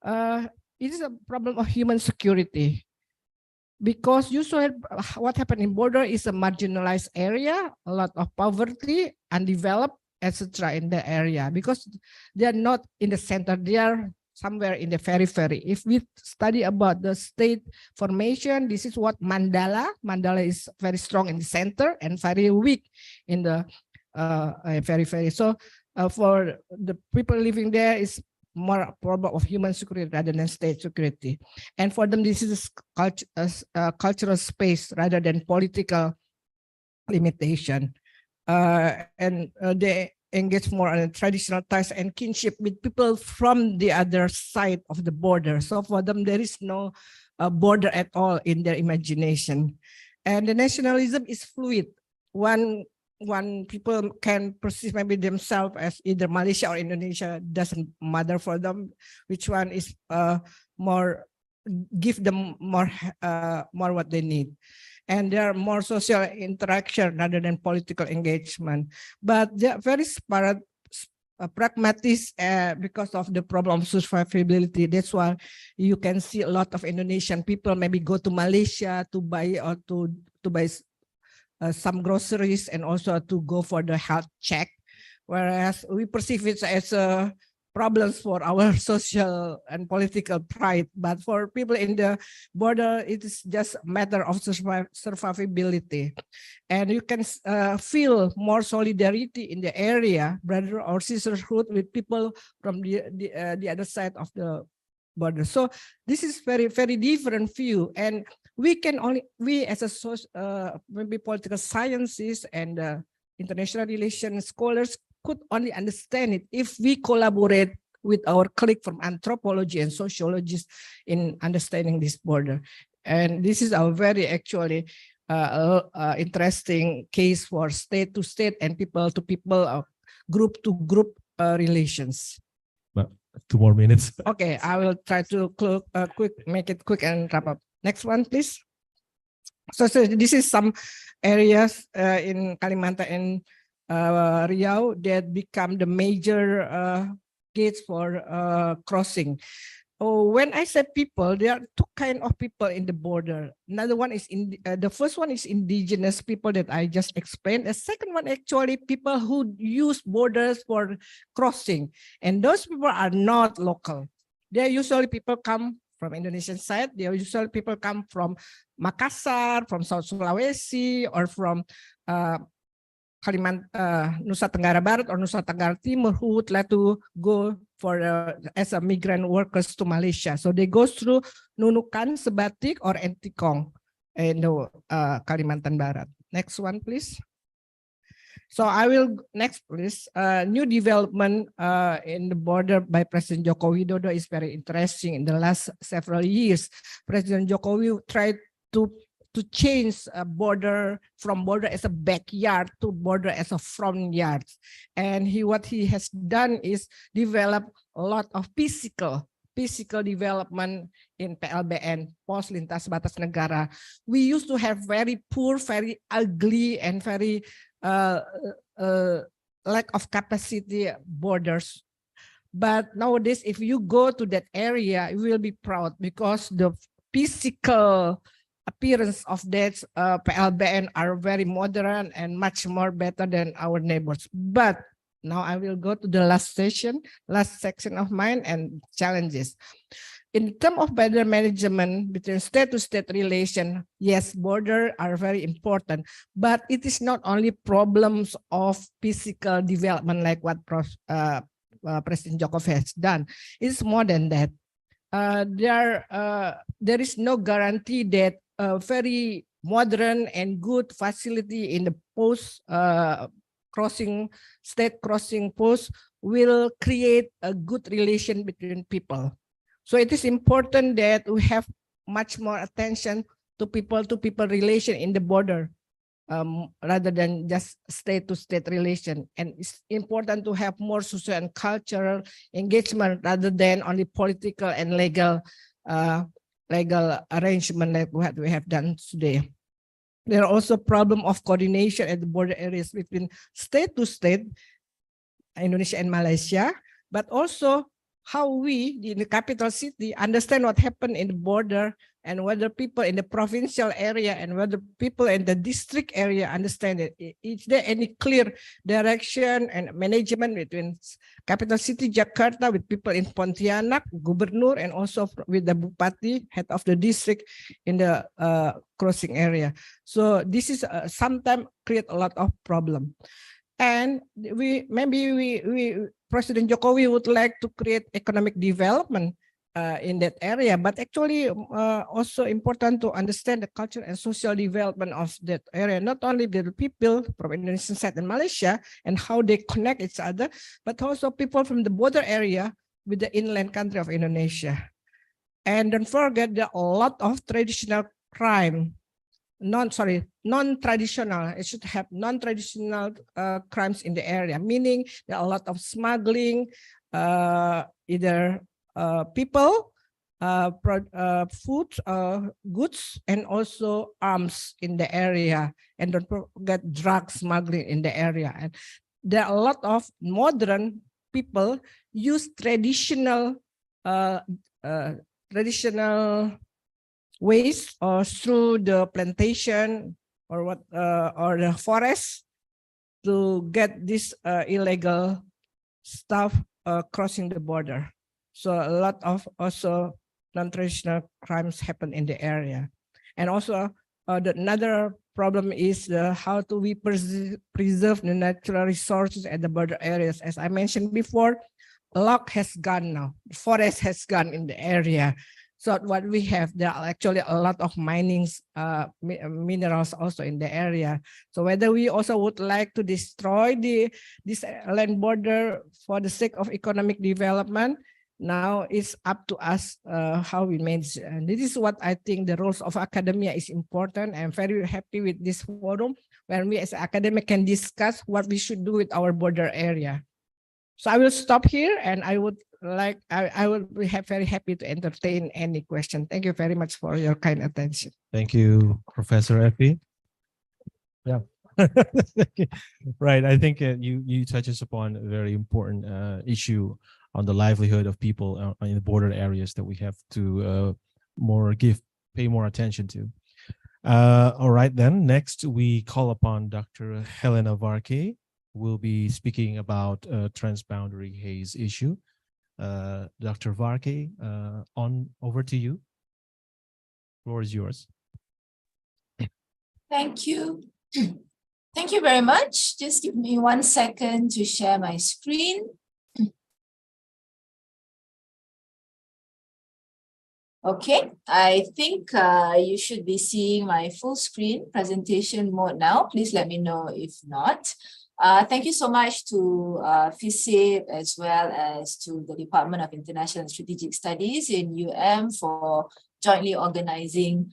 it is a problem of human security. Because usually what happened in border is a marginalized area, a lot of poverty, undeveloped, etc. in the area, because they are not in the center, they are somewhere in the periphery. If we study about the state formation, this is what Mandala is very strong in the center and very weak in the periphery. So for the people living there is more problem of human security rather than state security. And for them, this is cultural space rather than political limitation. And they engage more on traditional ties and kinship with people from the other side of the border. So for them, there is no border at all in their imagination. And the nationalism is fluid. One people can perceive maybe themselves as either Malaysia or Indonesia, doesn't matter for them which one is more, give them more what they need. And there are more social interaction rather than political engagement. But they are very pragmatic because of the problem of survivability. That's why you can see a lot of Indonesian people maybe go to Malaysia to buy or to buy some groceries and also to go for the health check, whereas we perceive it as a problems for our social and political pride. But for people in the border, it is just a matter of survivability. And you can feel more solidarity in the area, brother or sisterhood with people from the other side of the border. So this is very, very different view. And we as a maybe political sciences and international relations scholars could only understand it if we collaborate with our colleague from anthropology and sociologists in understanding this border. And this is a very actually interesting case for state to state and people to people, group to group relations. 2 more minutes. Okay, I will try to make it quick and wrap up. Next one, please. So this is some areas in Kalimantan and Riau that become the major gates for crossing. When I said people, there are 2 kinds of people in the border. Another one is the first one is indigenous people that I just explained. The second one actually people who use borders for crossing, and those people are not local. They are usually people come from Indonesian side. They are usually people come from Makassar, from South Sulawesi, or from Nusa Tenggara Barat or Nusa Tenggara Timur who would like to go for as a migrant workers to Malaysia. So they go through Nunukan, Sebatik, or Entikong in Kalimantan Barat. Next one, please. So I will next, please. New development in the border by President Joko Widodo is very interesting. In the last several years, President Jokowi tried to change a border from border as a backyard to border as a front yard. And what he has done is develop a lot of physical development in PLBN, Pos Lintas Batas Negara. We used to have very poor, very ugly, and very lack of capacity borders. But nowadays, if you go to that area, you will be proud because the physical appearance of that PLBN are very modern and much more better than our neighbors. But now I will go to the last section of mine and challenges. In terms of better management between state-to-state relation, yes, borders are very important, but it is not only problems of physical development like what President Jokowi has done. It's more than that. There is no guarantee that a very modern and good facility in the post state crossing post will create a good relation between people. So it is important that we have much more attention to people-to-people relation in the border rather than just state-to-state relation. And it's important to have more social and cultural engagement rather than only political and legal arrangement like what we have done today. There are also problem of coordination at the border areas between state to state, Indonesia and Malaysia, but also how we in the capital city understand what happened in the border and whether people in the provincial area and whether people in the district area understand it. Is there any clear direction and management between capital city Jakarta with people in Pontianak, Gubernur, and also with the Bupati, head of the district in the crossing area? So this is sometimes create a lot of problem. And President Jokowi would like to create economic development in that area, but actually also important to understand the culture and social development of that area, not only the people from Indonesian side and Malaysia and how they connect each other, but also people from the border area with the inland country of Indonesia. And don't forget there are a lot of traditional crime, non-traditional, it should have non-traditional crimes in the area, meaning there are a lot of smuggling, either people, food, goods, and also arms in the area. And don't forget drug smuggling in the area. And there are a lot of modern people use traditional ways or through the plantation or or the forest to get this illegal stuff crossing the border. So a lot of also non-traditional crimes happen in the area. And also another problem is how do we preserve the natural resources at the border areas. As I mentioned before, log has gone now, forest has gone in the area. So what we have, there are actually a lot of mining minerals also in the area. So whether we also would like to destroy this land border for the sake of economic development, now it's up to us how we manage. And this is what I think the roles of academia is important. I'm very happy with this forum when we as academic can discuss what we should do with our border area. So I will stop here and I will be very happy to entertain any question. Thank you very much for your kind attention. Thank you, Professor Effie. Yeah. Right. I think you touches upon a very important issue on the livelihood of people in the border areas that we have to pay more attention to. All right, then next we call upon Dr. Helena Varkey, who will be speaking about transboundary haze issue. Dr. Varkey, over to you. The floor is yours. Thank you. Thank you very much. Just give me 1 second to share my screen. Okay, I think you should be seeing my full screen presentation mode now. Please let me know if not. Thank you so much to FISIP as well as to the Department of International and Strategic Studies in for jointly organizing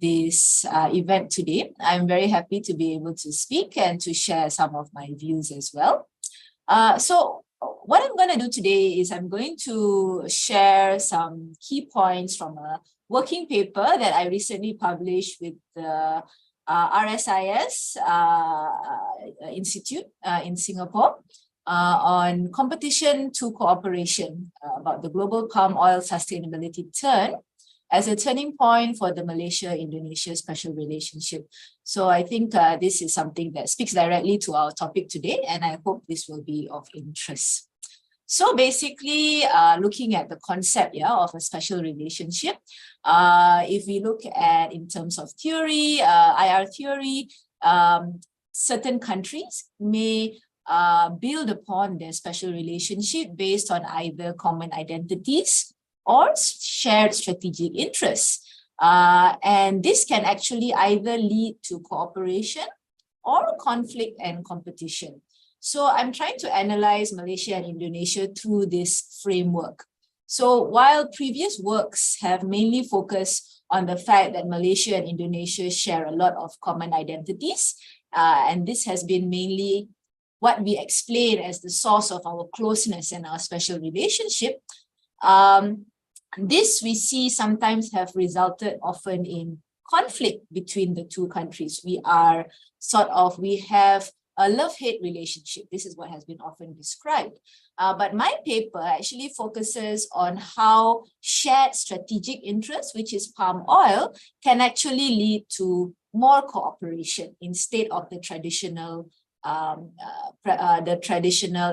this event today. I'm very happy to be able to speak and to share some of my views as well. So what I'm going to do today is I'm going to share some key points from a working paper that I recently published with the RSIS Institute in Singapore on competition to cooperation about the global palm oil sustainability turn as a turning point for the Malaysia-Indonesia special relationship. So I think this is something that speaks directly to our topic today, and I hope this will be of interest. So basically, looking at the concept of a special relationship, if we look at in terms of theory, IR theory, certain countries may build upon their special relationship based on either common identities or shared strategic interests. And this can actually either lead to cooperation or conflict and competition. So I'm trying to analyze Malaysia and Indonesia through this framework. So while previous works have mainly focused on the fact that Malaysia and Indonesia share a lot of common identities, and this has been mainly what we explain as the source of our closeness and our special relationship, this we see sometimes have resulted often in conflict between the two countries. We have a love-hate relationship. This is what has been often described. But my paper actually focuses on how shared strategic interests, which is palm oil, can actually lead to more cooperation instead of the traditional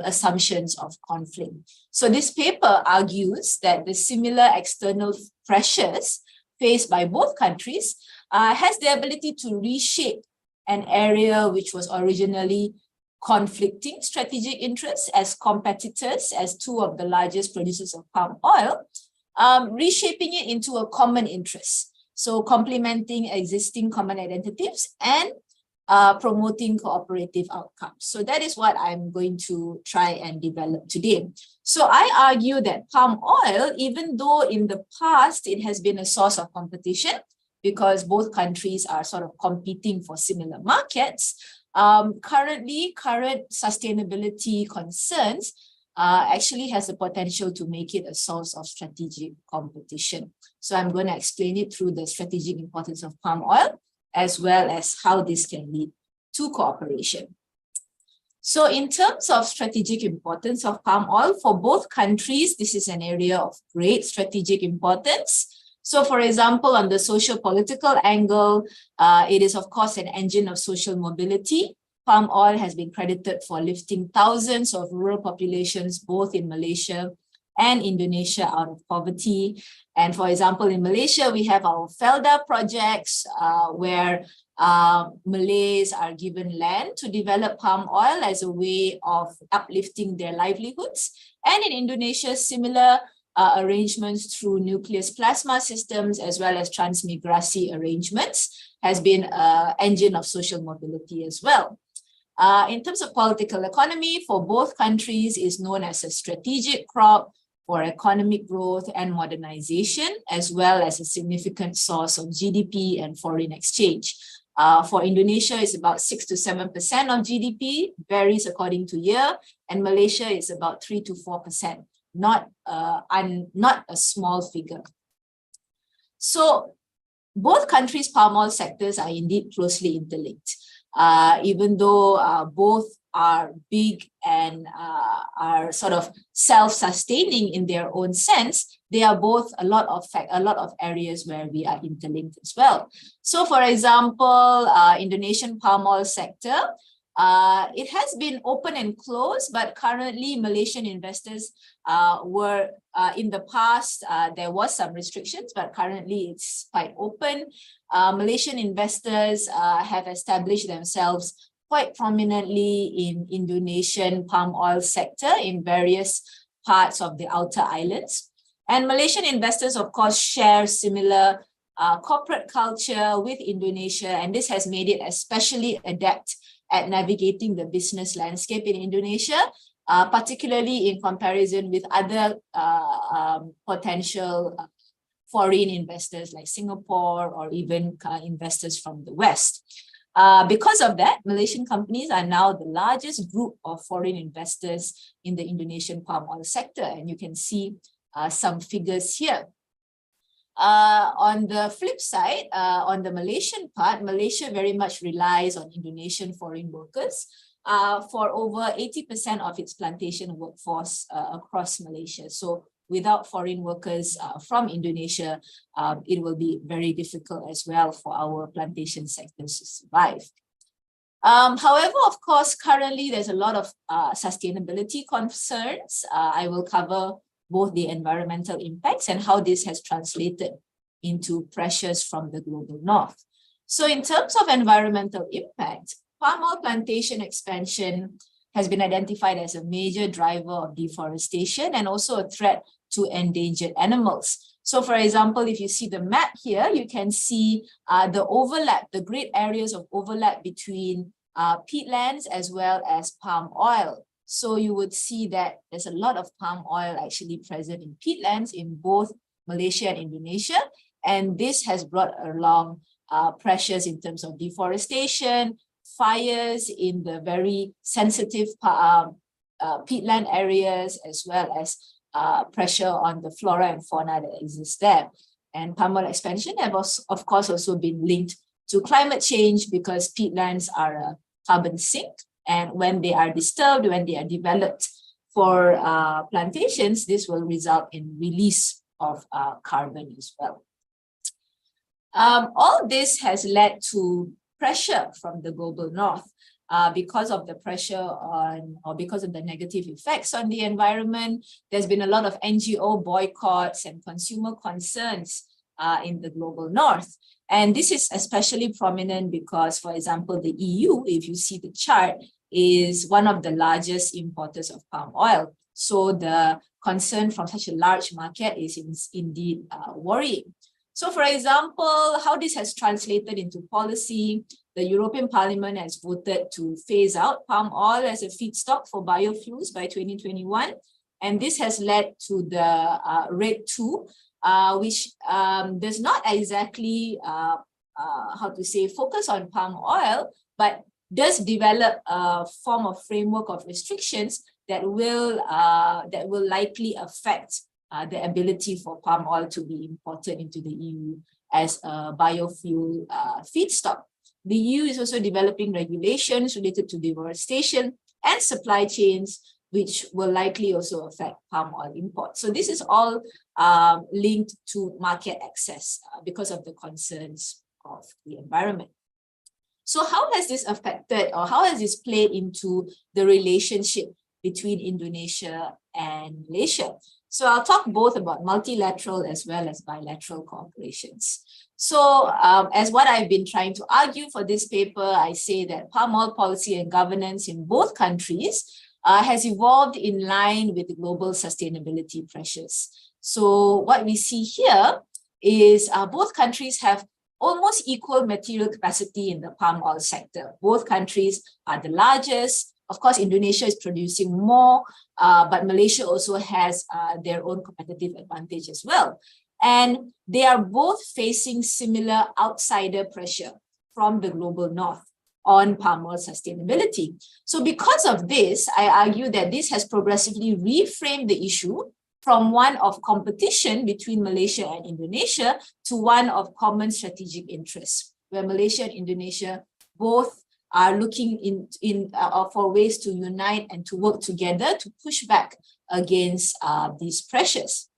assumptions of conflict. So this paper argues that the similar external pressures faced by both countries has the ability to reshape an area which was originally conflicting strategic interests as competitors, as two of the largest producers of palm oil, reshaping it into a common interest. So complementing existing common identities and promoting cooperative outcomes. So that is what I'm going to try and develop today. So I argue that palm oil, even though in the past it has been a source of competition because both countries are sort of competing for similar markets, current sustainability concerns actually has the potential to make it a source of strategic competition. So I'm going to explain it through the strategic importance of palm oil, as well as how this can lead to cooperation. So in terms of strategic importance of palm oil for both countries, this is an area of great strategic importance. So for example, on the social-political angle, it is of course an engine of social mobility. Palm oil has been credited for lifting thousands of rural populations, both in Malaysia and Indonesia, out of poverty. And for example, in Malaysia, we have our Felda projects where Malays are given land to develop palm oil as a way of uplifting their livelihoods. And in Indonesia, similar arrangements through nucleus plasma systems as well as transmigrasi arrangements has been an engine of social mobility as well. In terms of political economy, for both countries is known as a strategic crop for economic growth and modernization, as well as a significant source of GDP and foreign exchange. For Indonesia, it's about 6 to 7% of GDP, varies according to year, and Malaysia is about 3 to 4%, not a small figure. So both countries' palm oil sectors are indeed closely interlinked. Even though both are big and are sort of self-sustaining in their own sense, they are both a lot of areas where we are interlinked as well. So for example, Indonesian palm oil sector It has been open and closed, but currently Malaysian investors were in the past, there was some restrictions, but currently it's quite open. Malaysian investors have established themselves quite prominently in Indonesian palm oil sector in various parts of the outer islands. And Malaysian investors, of course, share similar corporate culture with Indonesia, and this has made it especially adept at navigating the business landscape in Indonesia, particularly in comparison with other potential foreign investors like Singapore or even investors from the West. Because of that, Malaysian companies are now the largest group of foreign investors in the Indonesian palm oil sector, and you can see some figures here. On the flip side, on the Malaysian part, Malaysia very much relies on Indonesian foreign workers for over 80% of its plantation workforce across Malaysia. So without foreign workers from Indonesia, it will be very difficult as well for our plantation sectors to survive. However, of course, currently there's a lot of sustainability concerns. I will cover both the environmental impacts and how this has translated into pressures from the global north. So in terms of environmental impact, palm oil plantation expansion has been identified as a major driver of deforestation and also a threat to endangered animals. So for example, if you see the map here, you can see the overlap, the great areas of overlap between peatlands as well as palm oil. So you would see that there's a lot of palm oil actually present in peatlands in both Malaysia and Indonesia. And this has brought along pressures in terms of deforestation, fires in the very sensitive peatland areas, as well as pressure on the flora and fauna that exists there. And palm oil expansion have of course also been linked to climate change because peatlands are a carbon sink. And when they are disturbed, when they are developed for plantations, this will result in release of carbon as well. All this has led to pressure from the global north because of the pressure on, or because of the negative effects on the environment. There's been a lot of NGO boycotts and consumer concerns in the global north. And this is especially prominent because, for example, the EU, if you see the chart, is one of the largest importers of palm oil. So the concern from such a large market is indeed worrying. So for example, how this has translated into policy, the European Parliament has voted to phase out palm oil as a feedstock for biofuels by 2021. And this has led to the RED II, which does not exactly, focus on palm oil, but does develop a form of framework of restrictions that will likely affect the ability for palm oil to be imported into the EU as a biofuel feedstock. The EU is also developing regulations related to deforestation and supply chains, which will likely also affect palm oil imports. So this is all linked to market access because of the concerns of the environment. So how has this affected, or how has this played into the relationship between Indonesia and Malaysia? So I'll talk both about multilateral as well as bilateral cooperations. So as what I've been trying to argue for this paper, I say that palm oil policy and governance in both countries has evolved in line with the global sustainability pressures. So what we see here is both countries have almost equal material capacity in the palm oil sector. Both countries are the largest. Of course, Indonesia is producing more, but Malaysia also has their own competitive advantage as well. And they are both facing similar outsider pressure from the global north on palm oil sustainability. So because of this, I argue that this has progressively reframed the issue from one of competition between Malaysia and Indonesia to one of common strategic interests, where Malaysia and Indonesia both are looking for ways to unite and to work together to push back against these pressures.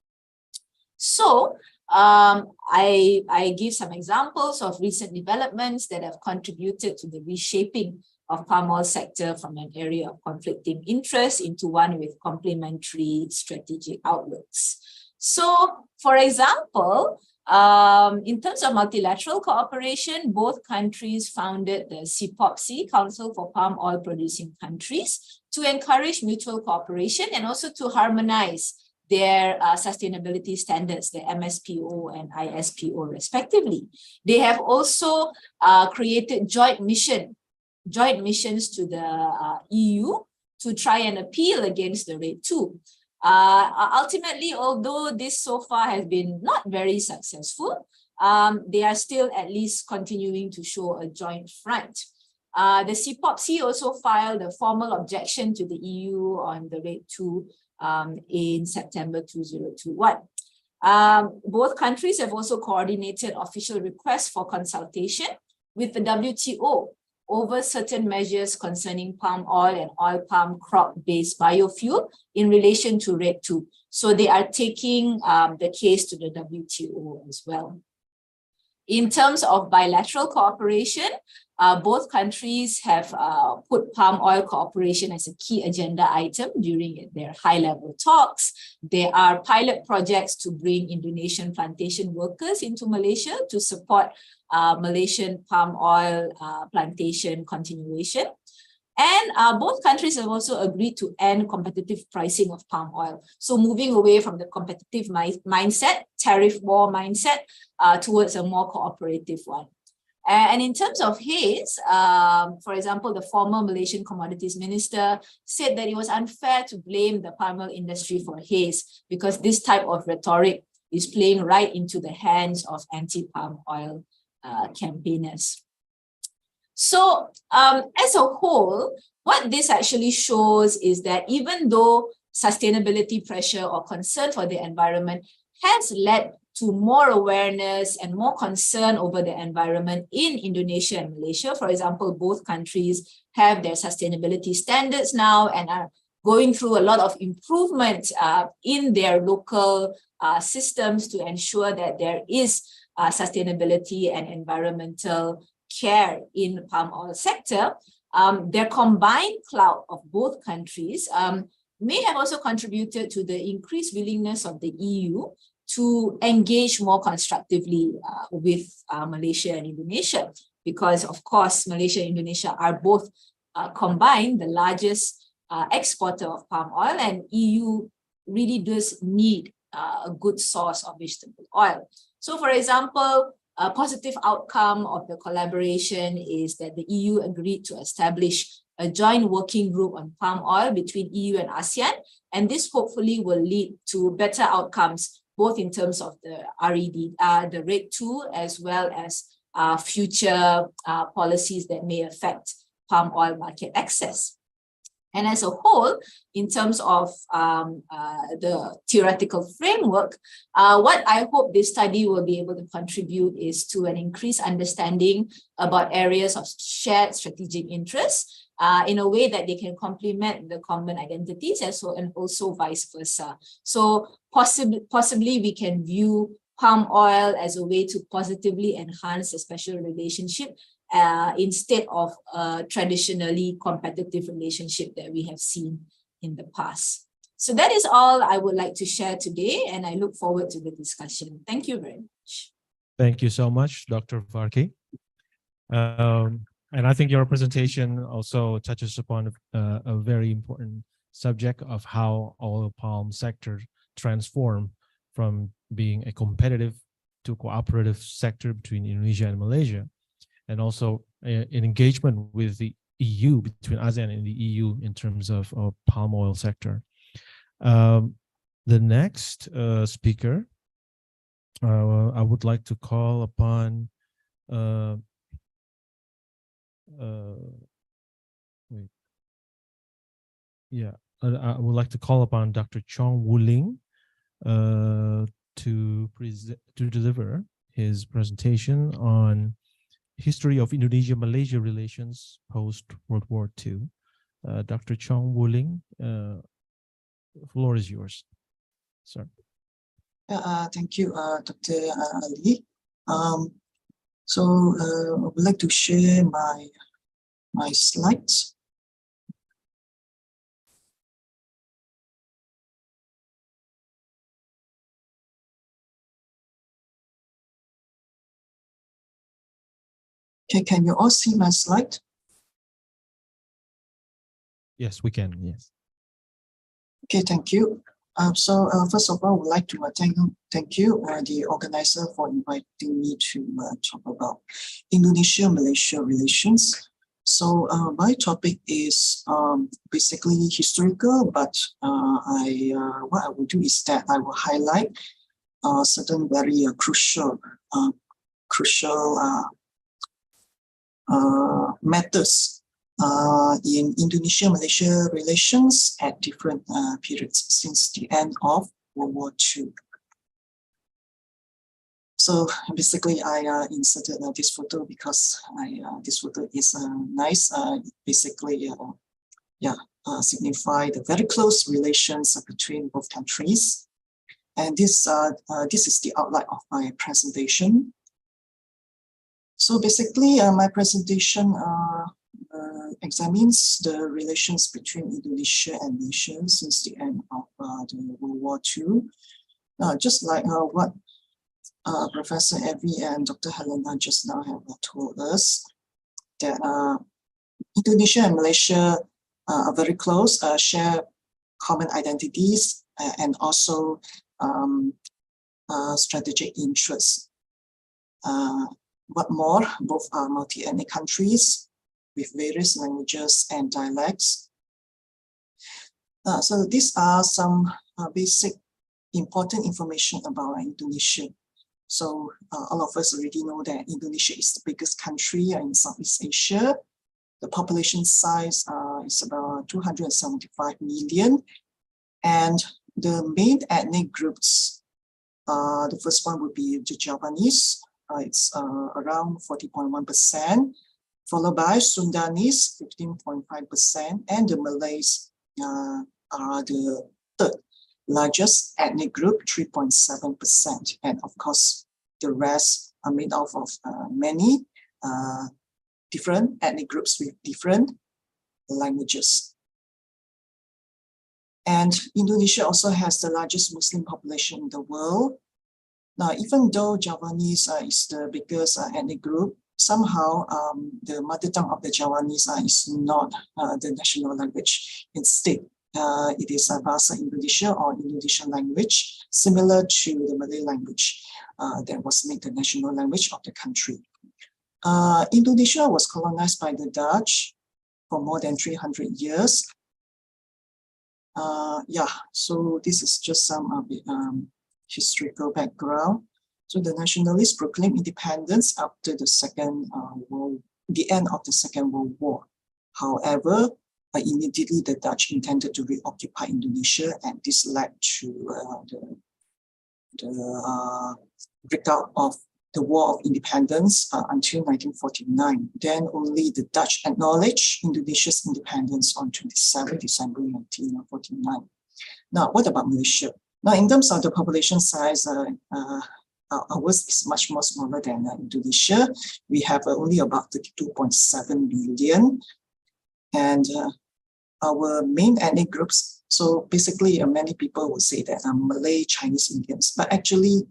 So I give some examples of recent developments that have contributed to the reshaping of palm oil sector from an area of conflicting interest into one with complementary strategic outlooks. So, for example, in terms of multilateral cooperation, both countries founded the CPOPC, Council for Palm Oil Producing Countries, to encourage mutual cooperation and also to harmonize their sustainability standards, the MSPO and ISPO respectively. They have also created joint missions to the EU to try and appeal against the RED II. Ultimately, although this so far has been not very successful, they are still at least continuing to show a joint front. The CPOPC also filed a formal objection to the EU on the RED II in September 2021. Both countries have also coordinated official requests for consultation with the WTO over certain measures concerning palm oil and oil palm crop-based biofuel in relation to RED II. So they are taking the case to the WTO as well. In terms of bilateral cooperation, both countries have put palm oil cooperation as a key agenda item during their high-level talks. There are pilot projects to bring Indonesian plantation workers into Malaysia to support Malaysian palm oil plantation continuation. And both countries have also agreed to end competitive pricing of palm oil. So moving away from the competitive mindset, tariff war mindset, towards a more cooperative one. And in terms of haze, for example, the former Malaysian Commodities Minister said that it was unfair to blame the palm oil industry for haze because this type of rhetoric is playing right into the hands of anti-palm oil campaigners. So as a whole, what this actually shows is that even though sustainability pressure or concern for the environment has led to more awareness and more concern over the environment in Indonesia and Malaysia, for example, both countries have their sustainability standards now and are going through a lot of improvement in their local systems to ensure that there is sustainability and environmental care in the palm oil sector. Their combined clout of both countries may have also contributed to the increased willingness of the EU to engage more constructively with Malaysia and Indonesia, because of course, Malaysia and Indonesia are both combined the largest exporter of palm oil, and EU really does need a good source of vegetable oil. So for example, a positive outcome of the collaboration is that the EU agreed to establish a joint working group on palm oil between EU and ASEAN, and this hopefully will lead to better outcomes both in terms of the RED II, as well as future policies that may affect palm oil market access. And as a whole, in terms of the theoretical framework, what I hope this study will be able to contribute is to an increased understanding about areas of shared strategic interest in a way that they can complement the common identities and also vice versa. So possibly we can view palm oil as a way to positively enhance a special relationship instead of a traditionally competitive relationship that we have seen in the past. So that is all I would like to share today, and I look forward to the discussion. Thank you very much. Thank you so much, Dr. Varkey. And I think your presentation also touches upon a very important subject of how oil palm sector transform from being a competitive to cooperative sector between Indonesia and Malaysia, and also an engagement with the EU, between ASEAN and the EU in terms of palm oil sector. The next speaker, I would like to call upon I would like to call upon Dr. Chong Wu-Ling to deliver his presentation on history of Indonesia-Malaysia relations post-World War II. Dr. Chong Wu-Ling, the floor is yours, sir. Thank you, Dr. Ali. I would like to share my my slides. Okay, can you all see my slide? Yes, we can. Yes. Okay, thank you. First of all, I would like to thank you, the organizer, for inviting me to talk about Indonesia-Malaysia relations. So my topic is basically historical, but what I will do is that I will highlight certain very crucial matters in Indonesia-Malaysia relations at different periods since the end of World War II. So basically, I inserted this photo because this photo is nice. Basically, signify the very close relations between both countries. And this is the outline of my presentation. So basically, my presentation examines the relations between Indonesia and Malaysia since the end of the World War II. Just like what Professor Evie and Dr. Helena just now have told us, that Indonesia and Malaysia are very close, share common identities, and also strategic interests. What more, both are multi-ethnic countries with various languages and dialects. So these are some basic important information about Indonesia. So all of us already know that Indonesia is the biggest country in Southeast Asia. The population size is about 275 million. And the main ethnic groups, the first one would be the Javanese. It's around 40.1%, followed by Sundanese, 15.5%, and the Malays are the third largest ethnic group, 3.7%. And of course, the rest are made up of many different ethnic groups with different languages. And Indonesia also has the largest Muslim population in the world. Now, even though Javanese is the biggest ethnic group, somehow the mother tongue of the Javanese is not the national language. Instead, it is Bahasa Indonesia or Indonesian language, similar to the Malay language that was made the national language of the country. Indonesia was colonized by the Dutch for more than 300 years. So this is just some of the historical background. So the nationalists proclaimed independence after the end of the Second World War. However, immediately the Dutch intended to reoccupy Indonesia, and this led to the breakout of the War of Independence until 1949. Then only the Dutch acknowledged Indonesia's independence on 27 December 1949. Now, what about Malaysia? Now, in terms of the population size, ours is much more smaller than Indonesia. We have only about 32.7 million. And our main ethnic groups, so basically many people would say that Malay, Chinese, Indians, but actually,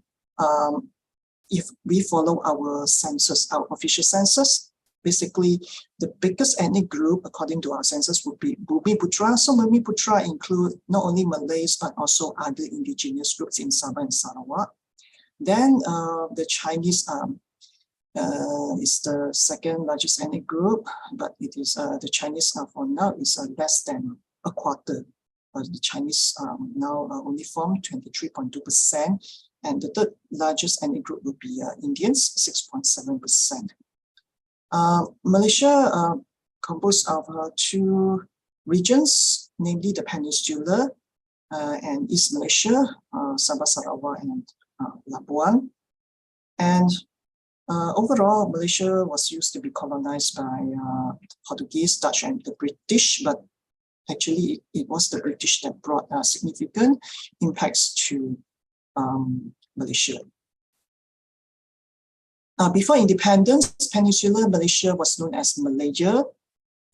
if we follow our census, our official census, basically the biggest ethnic group according to our census would be Bumiputra. So Bumiputra include not only Malays, but also other indigenous groups in Sabah and Sarawak. Then the Chinese is the second largest ethnic group, but it is the Chinese for now is less than a quarter. The Chinese now only form 23.2%, and the third largest ethnic group would be Indians, 6.7%. Malaysia composed of two regions, namely the Peninsula and East Malaysia, Sabah, Sarawak, and Labuan. And overall, Malaysia was used to be colonized by Portuguese, Dutch, and the British, but actually it was the British that brought significant impacts to Malaysia. Before independence, Peninsular Malaysia was known as Malaysia,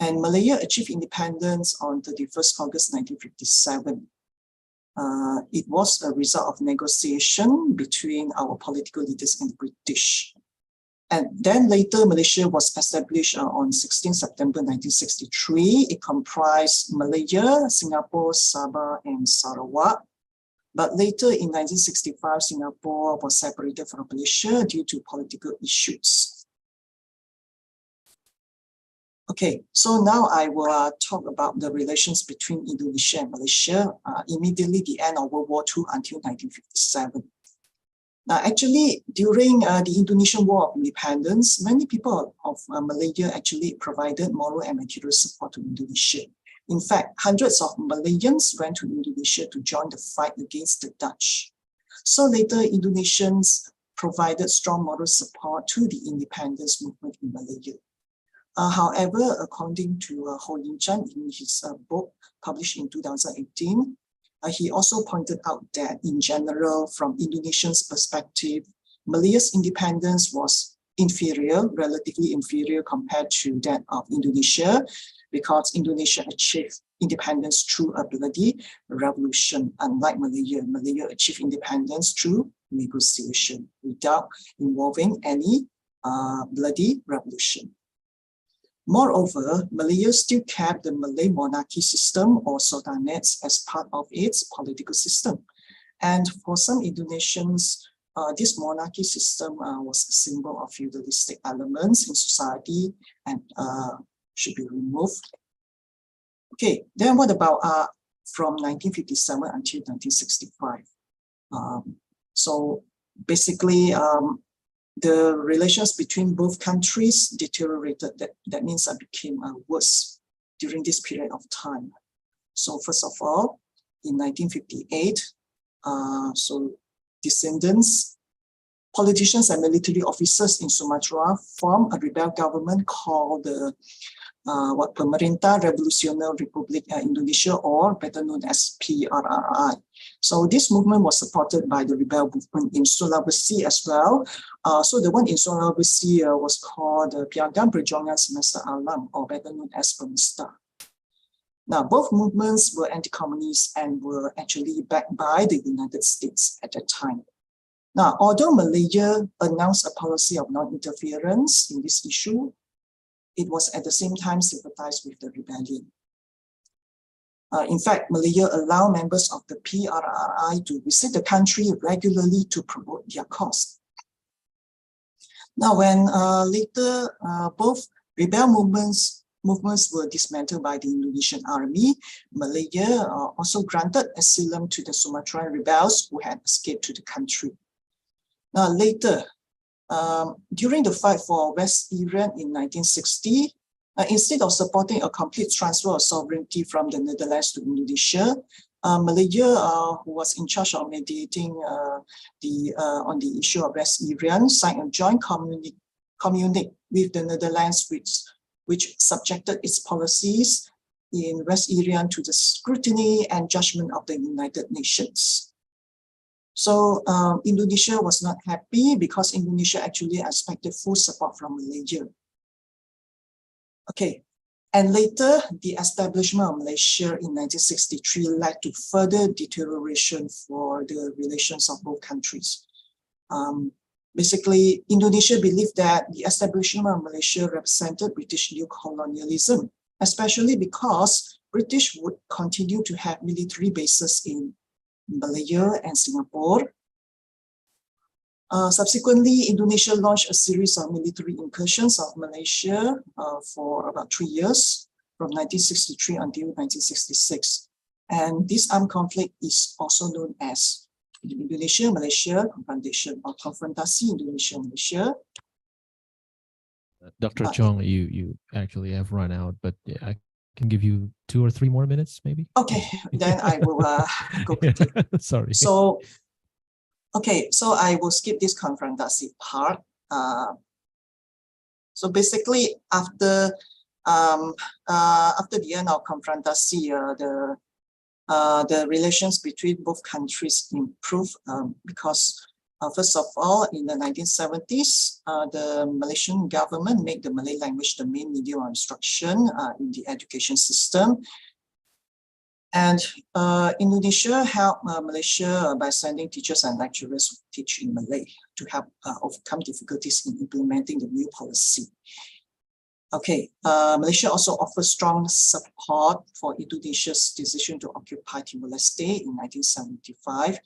And Malaya achieved independence on 31st August 1957. It was a result of negotiation between our political leaders and the British. And then later, Malaysia was established on 16 September 1963. It comprised Malaya, Singapore, Sabah, and Sarawak. But later in 1965, Singapore was separated from Malaysia due to political issues. Okay, so now I will talk about the relations between Indonesia and Malaysia immediately the end of World War II until 1957. Now, actually, during the Indonesian War of Independence, many people of Malaysia actually provided moral and material support to Indonesia. In fact, hundreds of Malayans went to Indonesia to join the fight against the Dutch. So later, Indonesians provided strong moral support to the independence movement in Malaysia. However, according to Ho Yin Chan in his book published in 2018, he also pointed out that in general, from Indonesians' perspective, Malaya's independence was inferior, relatively inferior compared to that of Indonesia, because Indonesia achieved independence through a bloody revolution. Unlike Malaya, Malaya achieved independence through negotiation without involving any bloody revolution. Moreover, Malaya still kept the Malay monarchy system or sultanates as part of its political system. And for some Indonesians, this monarchy system was a symbol of feudalistic elements in society and should be removed. Okay, then what about from 1957 until 1965? So basically, the relations between both countries deteriorated. That means it became worse during this period of time. So first of all, in 1958, so descendants, politicians and military officers in Sumatra formed a rebel government called the Pemerintah Revolusioner Republik Indonesia, or better known as PRRI. So this movement was supported by the rebel movement in Sulawesi as well. So the one in Sulawesi was called Piagam Perjuangan Semesta Alam, or better known as PEMSTA. Now, both movements were anti-communist and were actually backed by the United States at that time. Now, although Malaysia announced a policy of non-interference in this issue, it was at the same time sympathized with the rebellion. In fact, Malaysia allowed members of the PRRI to visit the country regularly to promote their cause. Now, when later both rebel movements were dismantled by the Indonesian army, Malaysia also granted asylum to the Sumatran rebels who had escaped to the country. Now, later, during the fight for West Irian in 1960, instead of supporting a complete transfer of sovereignty from the Netherlands to Indonesia, Malaysia, who was in charge of mediating on the issue of West Irian, signed a joint communique with the Netherlands, which subjected its policies in West Irian to the scrutiny and judgment of the United Nations. So Indonesia was not happy because Indonesia actually expected full support from Malaysia. Okay, and later the establishment of Malaysia in 1963 led to further deterioration for the relations of both countries. Basically, Indonesia believed that the establishment of Malaysia represented British new colonialism, especially because British would continue to have military bases in Malaya and Singapore. Subsequently, Indonesia launched a series of military incursions of Malaysia for about 3 years, from 1963 until 1966. And this armed conflict is also known as the Indonesia-Malaysia confrontation, or Konfrontasi Indonesia-Malaysia. Dr. Chong, you actually have run out, but I can give you 2 or 3 more minutes, maybe. Okay, then I will go quickly. Sorry. So, okay, so I will skip this confrontasi part. So basically, after the end of confrontasi, the relations between both countries improved because First of all, in the 1970s, the Malaysian government made the Malay language the main medium of instruction in the education system. And Indonesia helped Malaysia by sending teachers and lecturers who teach in Malay to help overcome difficulties in implementing the new policy. Okay, Malaysia also offers strong support for Indonesia's decision to occupy Timor-Leste in 1975.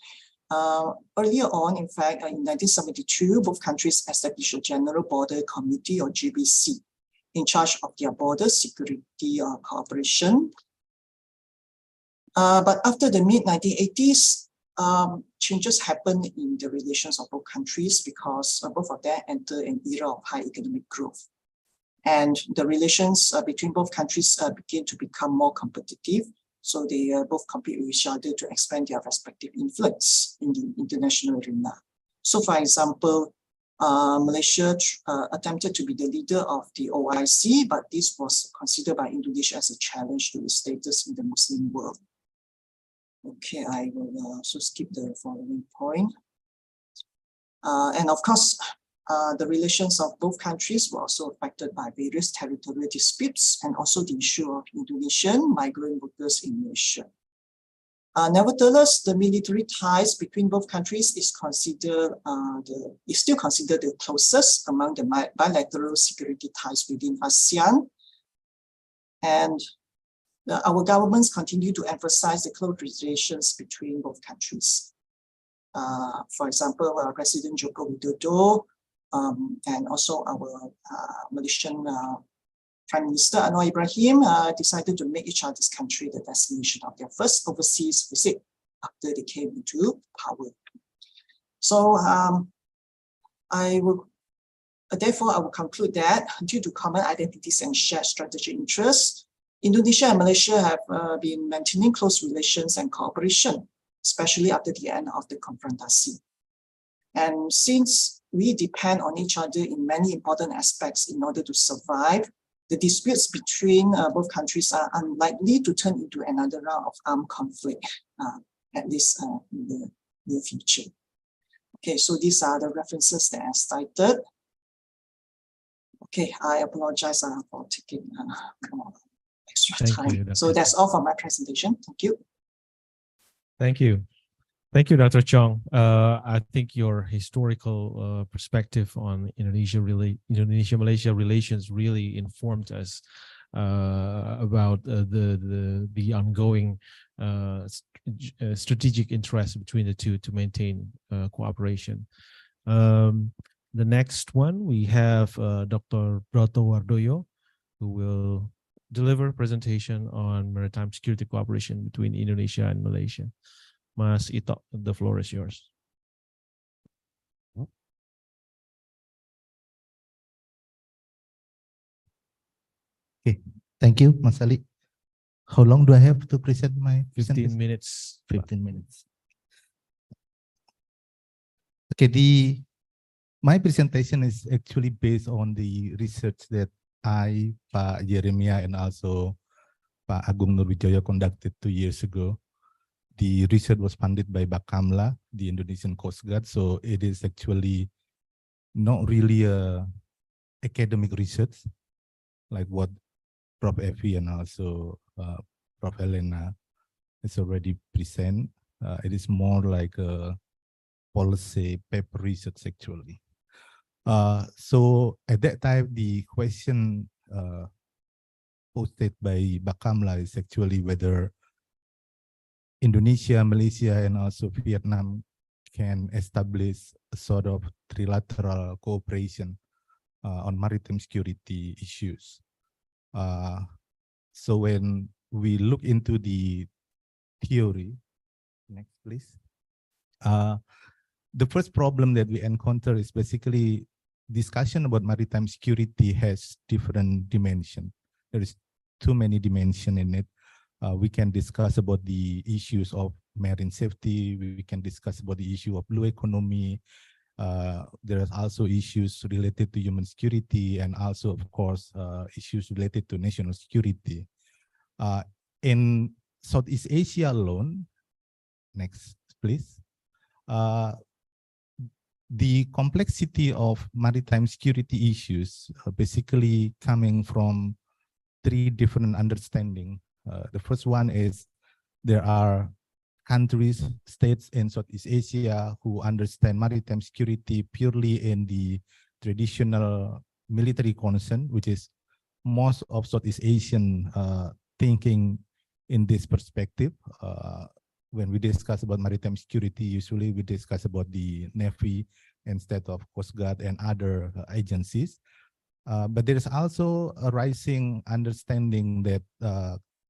Earlier on, in fact, in 1972, both countries established a General Border Committee, or GBC, in charge of their border security cooperation. But after the mid-1980s, changes happened in the relations of both countries because both of them entered an era of high economic growth. And the relations between both countries began to become more competitive. So they both compete with each other to expand their respective influence in the international arena. So for example, Malaysia attempted to be the leader of the OIC, but this was considered by Indonesia as a challenge to its status in the Muslim world. Okay, I will also skip the following point. And of course, the relations of both countries were also affected by various territorial disputes and also the issue of Indonesian migrant workers in Malaysia. Nevertheless, the military ties between both countries is still considered the closest among the bilateral security ties within ASEAN. And our governments continue to emphasize the close relations between both countries. For example, President Joko Widodo and also our Malaysian Prime Minister Anwar Ibrahim decided to make each other's country the destination of their first overseas visit after they came into power. So therefore, I will conclude that due to common identities and shared strategic interests, Indonesia and Malaysia have been maintaining close relations and cooperation, especially after the end of the confrontasi. And since we depend on each other in many important aspects in order to survive, the disputes between both countries are unlikely to turn into another round of armed conflict, at least in the near future. Okay, so these are the references that I cited. Okay, I apologize for taking extra time. So that's all for my presentation. Thank you. Thank you. Thank you, Dr. Chong. I think your historical perspective on Indonesia-Malaysia relations really informed us about the ongoing strategic interest between the two to maintain cooperation. The next one, we have Dr. Broto Wardoyo, who will deliver a presentation on maritime security cooperation between Indonesia and Malaysia. Mas Ito, the floor is yours. Okay, thank you, Mas Ali. How long do I have to present my 15 minutes. 15 minutes. Okay, my presentation is actually based on the research that I, Pak Jeremiah, and also Pak Agung Nurwijoyo conducted 2 years ago. The research was funded by Bakamla, the Indonesian Coast Guard. So it is actually not really a academic research like what Prof. Effie and also Prof. Helena has already present. It is more like a policy paper research actually. So at that time, the question posted by Bakamla is actually whether Indonesia, Malaysia, and also Vietnam can establish a sort of trilateral cooperation on maritime security issues. So when we look into the theory, next please. The first problem that we encounter is basically discussion about maritime security has different dimensions. There is too many dimensions in it. We can discuss about the issues of marine safety. We can discuss about the issue of blue economy. There are also issues related to human security and also, of course, issues related to national security. In Southeast Asia alone, next please, the complexity of maritime security issues basically coming from three different understanding. The first one is there are countries, states in Southeast Asia who understand maritime security purely in the traditional military concern, which is most of Southeast Asian thinking in this perspective. When we discuss about maritime security, usually we discuss about the Navy instead of Coast Guard and other agencies. But there is also a rising understanding that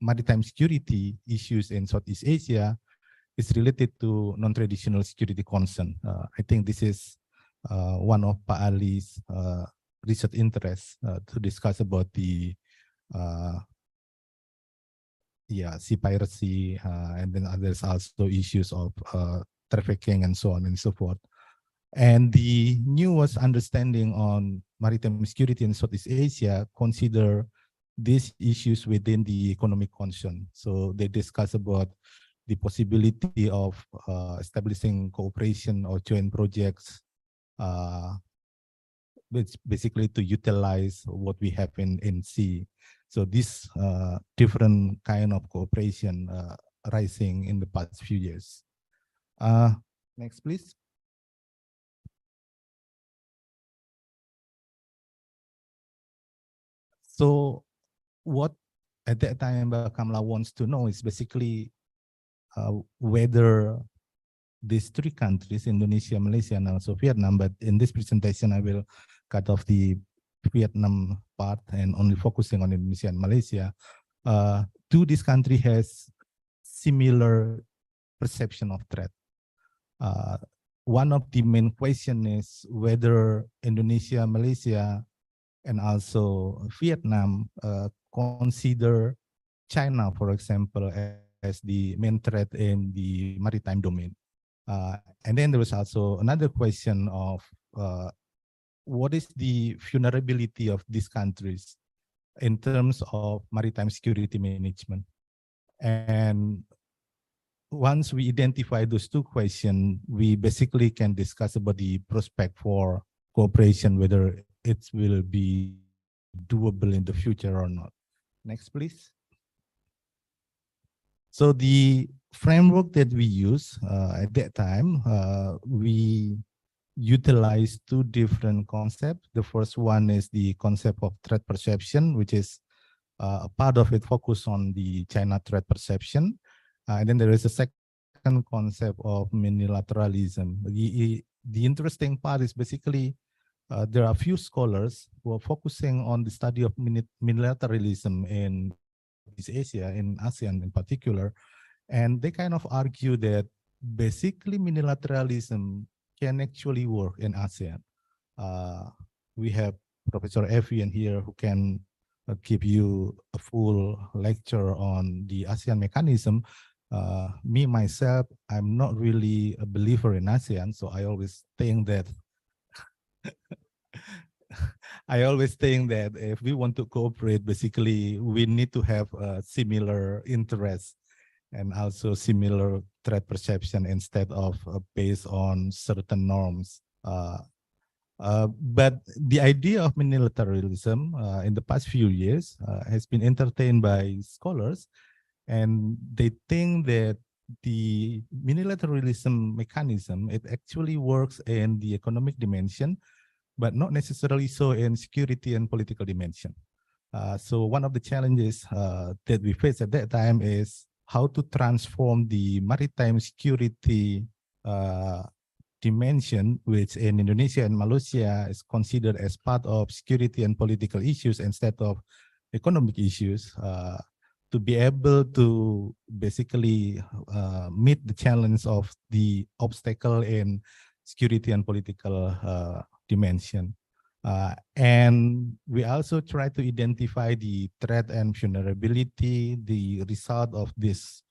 maritime security issues in Southeast Asia is related to non-traditional security concern. I think this is one of Pak Ali's research interests to discuss about the sea piracy, and then there's also issues of trafficking and so on and so forth. And the newest understanding on maritime security in Southeast Asia consider these issues within the economic concern. So they discuss about the possibility of establishing cooperation or joint projects, which basically to utilize what we have in sea. So this different kind of cooperation rising in the past few years. Next, please. So what at that time Kamla wants to know is basically whether these three countries, Indonesia, Malaysia, and also Vietnam, but in this presentation, I will cut off the Vietnam part and only focusing on Indonesia and Malaysia. Do this country has similar perception of threat? One of the main question is whether Indonesia, Malaysia, and also Vietnam consider China, for example, as the main threat in the maritime domain. And then there was also another question of what is the vulnerability of these countries in terms of maritime security management. And once we identify those two questions, we basically can discuss about the prospect for cooperation, whether it will be doable in the future or not. Next, please. So the framework that we use at that time, we utilize two different concepts. The first one is the concept of threat perception, which is a part of it focus on the China threat perception. And then there is a second concept of multilateralism. The interesting part is basically there are a few scholars who are focusing on the study of multilateralism in East Asia, in ASEAN in particular, and they kind of argue that basically multilateralism can actually work in ASEAN. We have Professor Evian here who can give you a full lecture on the ASEAN mechanism. Me, myself, I'm not really a believer in ASEAN, so I always think that if we want to cooperate, basically we need to have a similar interests and also similar threat perception instead of based on certain norms. But the idea of multilateralism in the past few years has been entertained by scholars, and they think that the multilateralism mechanism, it actually works in the economic dimension, but not necessarily so in security and political dimension. So one of the challenges that we faced at that time is how to transform the maritime security dimension, which in Indonesia and Malaysia is considered as part of security and political issues instead of economic issues, to be able to basically meet the challenge of the obstacle in security and political dimension. And we also try to identify the threat and vulnerability. The result of this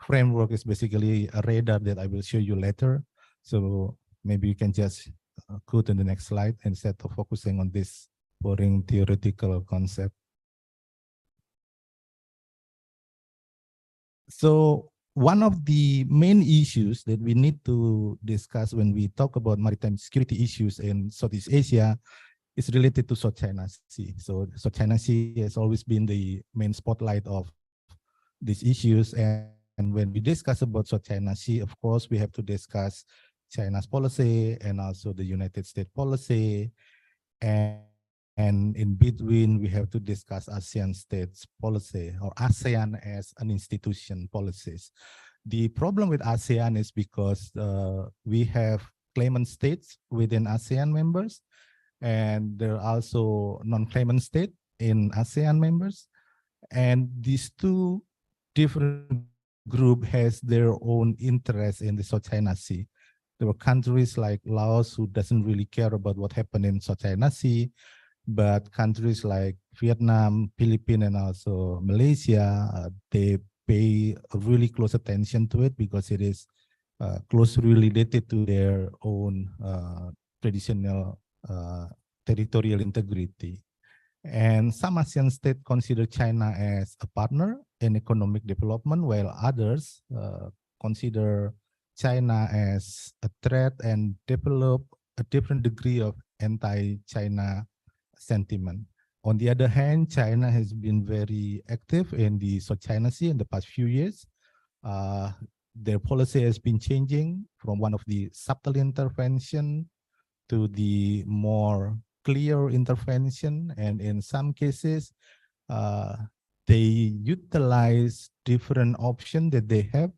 framework is basically a radar that I will show you later. So maybe you can just go to the next slide instead of focusing on this boring theoretical concept. So one of the main issues that we need to discuss when we talk about maritime security issues in Southeast Asia is related to South China Sea. So South China Sea has always been the main spotlight of these issues. And when we discuss about South China Sea, of course, we have to discuss China's policy and also the United States policy. And in between, we have to discuss ASEAN states policy or ASEAN as an institution policies. The problem with ASEAN is because we have claimant states within ASEAN members, and there are also non-claimant state in ASEAN members. And these two different group has their own interest in the South China Sea. There were countries like Laos who doesn't really care about what happened in South China Sea, but countries like Vietnam, Philippines, and also Malaysia, they pay really close attention to it because it is closely related to their own traditional territorial integrity. And some ASEAN states consider China as a partner in economic development, while others consider China as a threat and develop a different degree of anti-China sentiment. On the other hand, China has been very active in the South China Sea in the past few years. Their policy has been changing from one of the subtle intervention to the more clear intervention, and in some cases, they utilize different options that they have,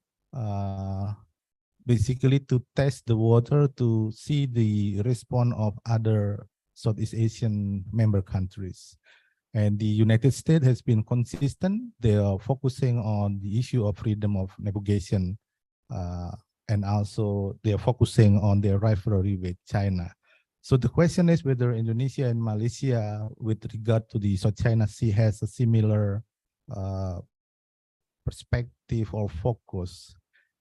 basically to test the water to see the response of other Southeast Asian member countries. And the United States has been consistent. They are focusing on the issue of freedom of navigation, and also they are focusing on their rivalry with China. So the question is whether Indonesia and Malaysia, with regard to the South China Sea, has a similar perspective or focus.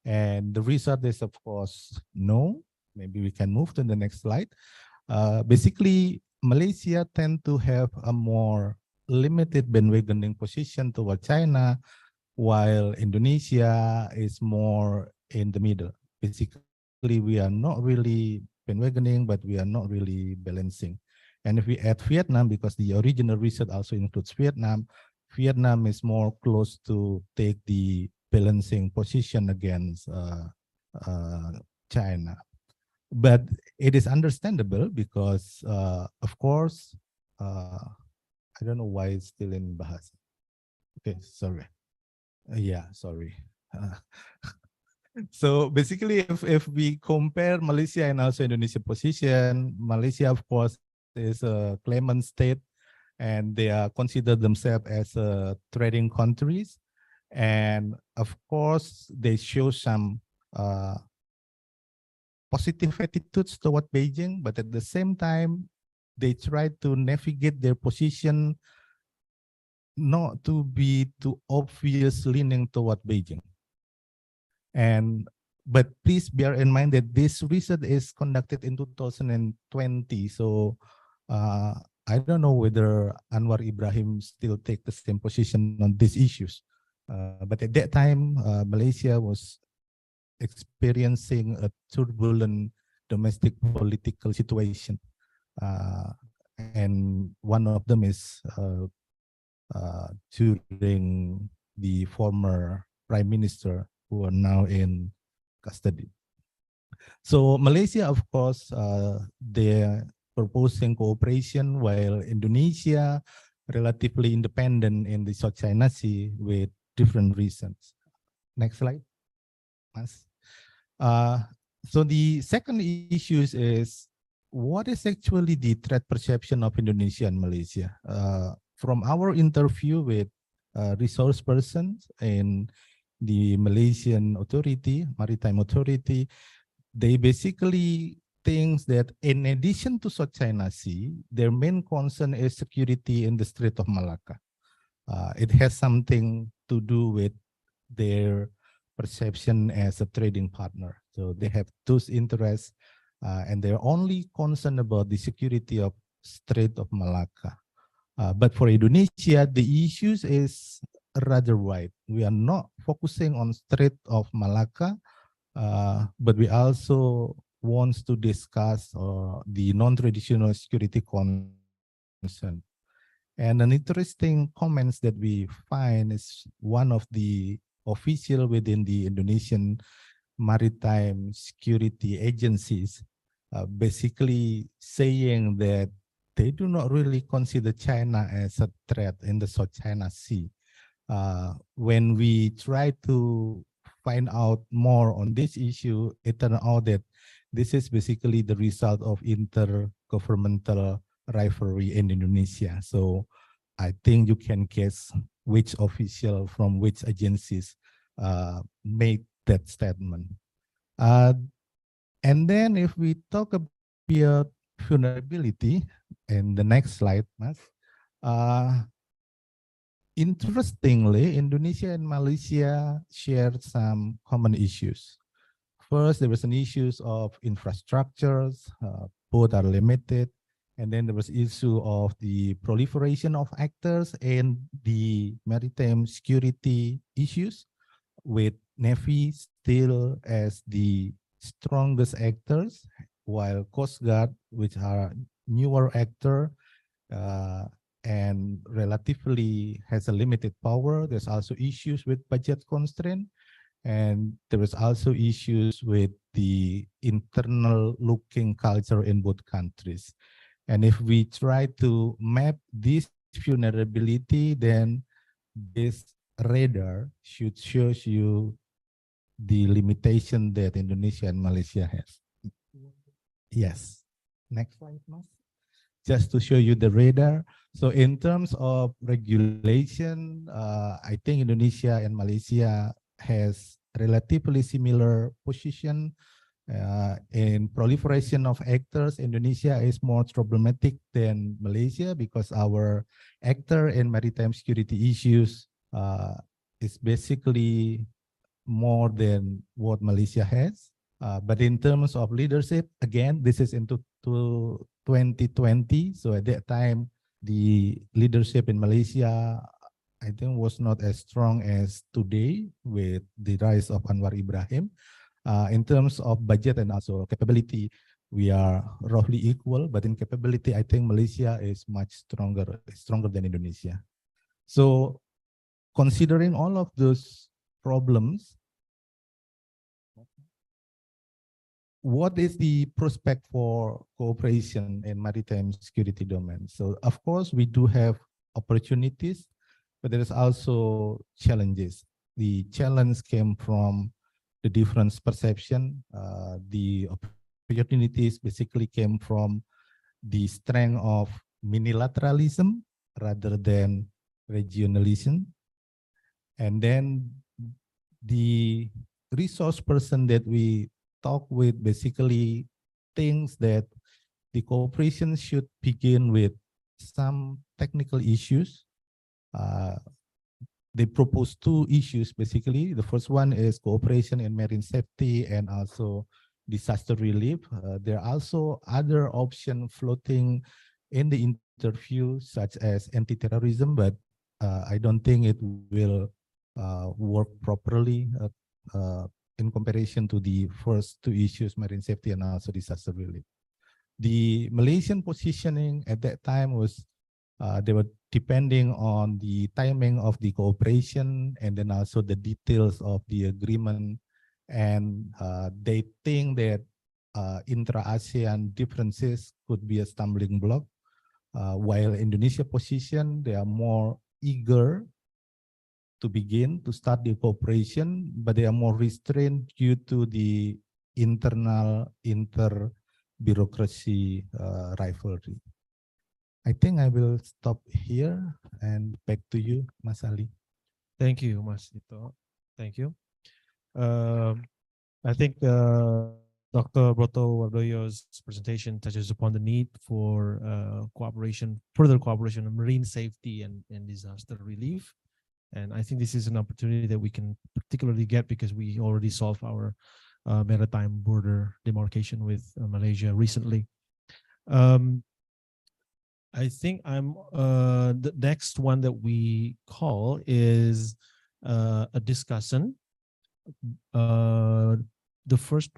And the result is, of course, no. Maybe we can move to the next slide. Basically, Malaysia tend to have a more limited bandwagoning position toward China, while Indonesia is more in the middle. Basically, we are not really bandwagoning, but we are not really balancing. And if we add Vietnam, because the original research also includes Vietnam, Vietnam is more close to take the balancing position against China. But it is understandable because, of course, I don't know why it's still in Bahasa. Okay, sorry. Yeah, sorry. So basically, if we compare Malaysia and also Indonesia position, Malaysia, of course, is a claimant state, and they are considered themselves as trading countries. And of course, they show some positive attitudes toward Beijing, but at the same time, they try to navigate their position not to be too obvious leaning toward Beijing. But please bear in mind that this research is conducted in 2020. So I don't know whether Anwar Ibrahim still take the same position on these issues. But at that time, Malaysia was experiencing a turbulent domestic political situation. And one of them is during the former prime minister who are now in custody. So Malaysia, of course, they're proposing cooperation, while Indonesia relatively independent in the South China Sea with different reasons. Next slide. So the second issue is, what is actually the threat perception of Indonesia and Malaysia? From our interview with resource persons in the Malaysian authority, maritime authority, they basically think that in addition to South China Sea, their main concern is security in the Strait of Malacca. It has something to do with their perception as a trading partner. So they have those interests, and they're only concerned about the security of Strait of Malacca. But for Indonesia, the issues is rather wide. We are not focusing on Strait of Malacca, but we also want to discuss the non-traditional security concern. And an interesting comments that we find is one of the official within the Indonesian maritime security agencies, basically saying that they do not really consider China as a threat in the South China Sea. When we try to find out more on this issue, it turned out that this is basically the result of intergovernmental rivalry in Indonesia. So I think you can guess which official from which agencies made that statement. And then if we talk about vulnerability, in the next slide, Mas, interestingly, Indonesia and Malaysia shared some common issues. First, there was an issues of infrastructures, both are limited. And then there was issue of the proliferation of actors and the maritime security issues, with Navy still as the strongest actors, while Coast Guard, which are newer actor and relatively has a limited power. There's also issues with budget constraint. And there was also issues with the internal looking culture in both countries. And if we try to map this vulnerability, then this radar should show you the limitation that Indonesia and Malaysia has. Yes. Next slide, Mas. Just to show you the radar. So in terms of regulation, I think Indonesia and Malaysia has relatively similar position. In proliferation of actors, Indonesia is more problematic than Malaysia because our actor in maritime security issues is basically more than what Malaysia has. But in terms of leadership, again, this is into 2020. So at that time, the leadership in Malaysia, I think, was not as strong as today with the rise of Anwar Ibrahim. In terms of budget and also capability, we are roughly equal, but in capability, I think Malaysia is much stronger than Indonesia. So considering all of those problems, what is the prospect for cooperation in maritime security domain? So of course, we do have opportunities, but there is also challenges. The challenge came from the different perception. The opportunities basically came from the strength of unilateralism rather than regionalism. And then the resource person that we talk with basically thinks that the cooperation should begin with some technical issues. They propose two issues basically. The first one is cooperation in marine safety and also disaster relief. There are also other options floating in the interview, such as anti-terrorism, but I don't think it will work properly in comparison to the first two issues, marine safety and also disaster relief. The Malaysian positioning at that time was they were depending on the timing of the cooperation and then also the details of the agreement. And they think that intra-ASEAN differences could be a stumbling block. While Indonesia position, they are more eager to begin to start the cooperation, but they are more restrained due to the internal inter-bureaucracy rivalry. I think I will stop here and back to you, Mas Ali. Thank you, Mas Ito. Thank you. I think Dr. Broto Wardoyo's presentation touches upon the need for further cooperation on marine safety and disaster relief. And I think this is an opportunity that we can particularly get because we already solved our maritime border demarcation with Malaysia recently. I think I'm the next one that we call is a discussion. The first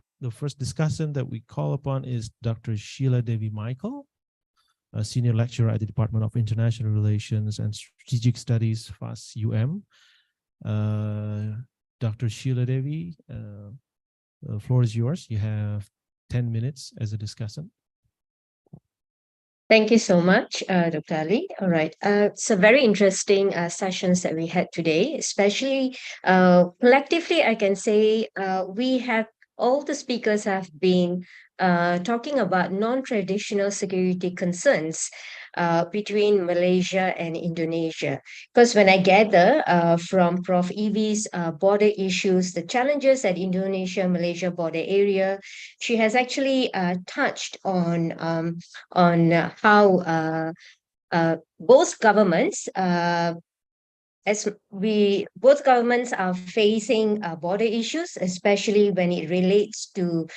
discussant that we call upon is Dr. Sheila Devi Michael, a senior lecturer at the Department of International Relations and Strategic Studies, FAS UM. Dr. Sheila Devi, the floor is yours. You have 10 minutes as a discussant. Thank you so much, Dr. Ali. All right. It's a very interesting sessions that we had today, especially collectively, I can say all the speakers have been talking about non-traditional security concerns between Malaysia and Indonesia. Because when I gather from Prof. Evie's border issues, the challenges at Indonesia-Malaysia border area, she has actually touched on how both governments both governments are facing border issues, especially when it relates to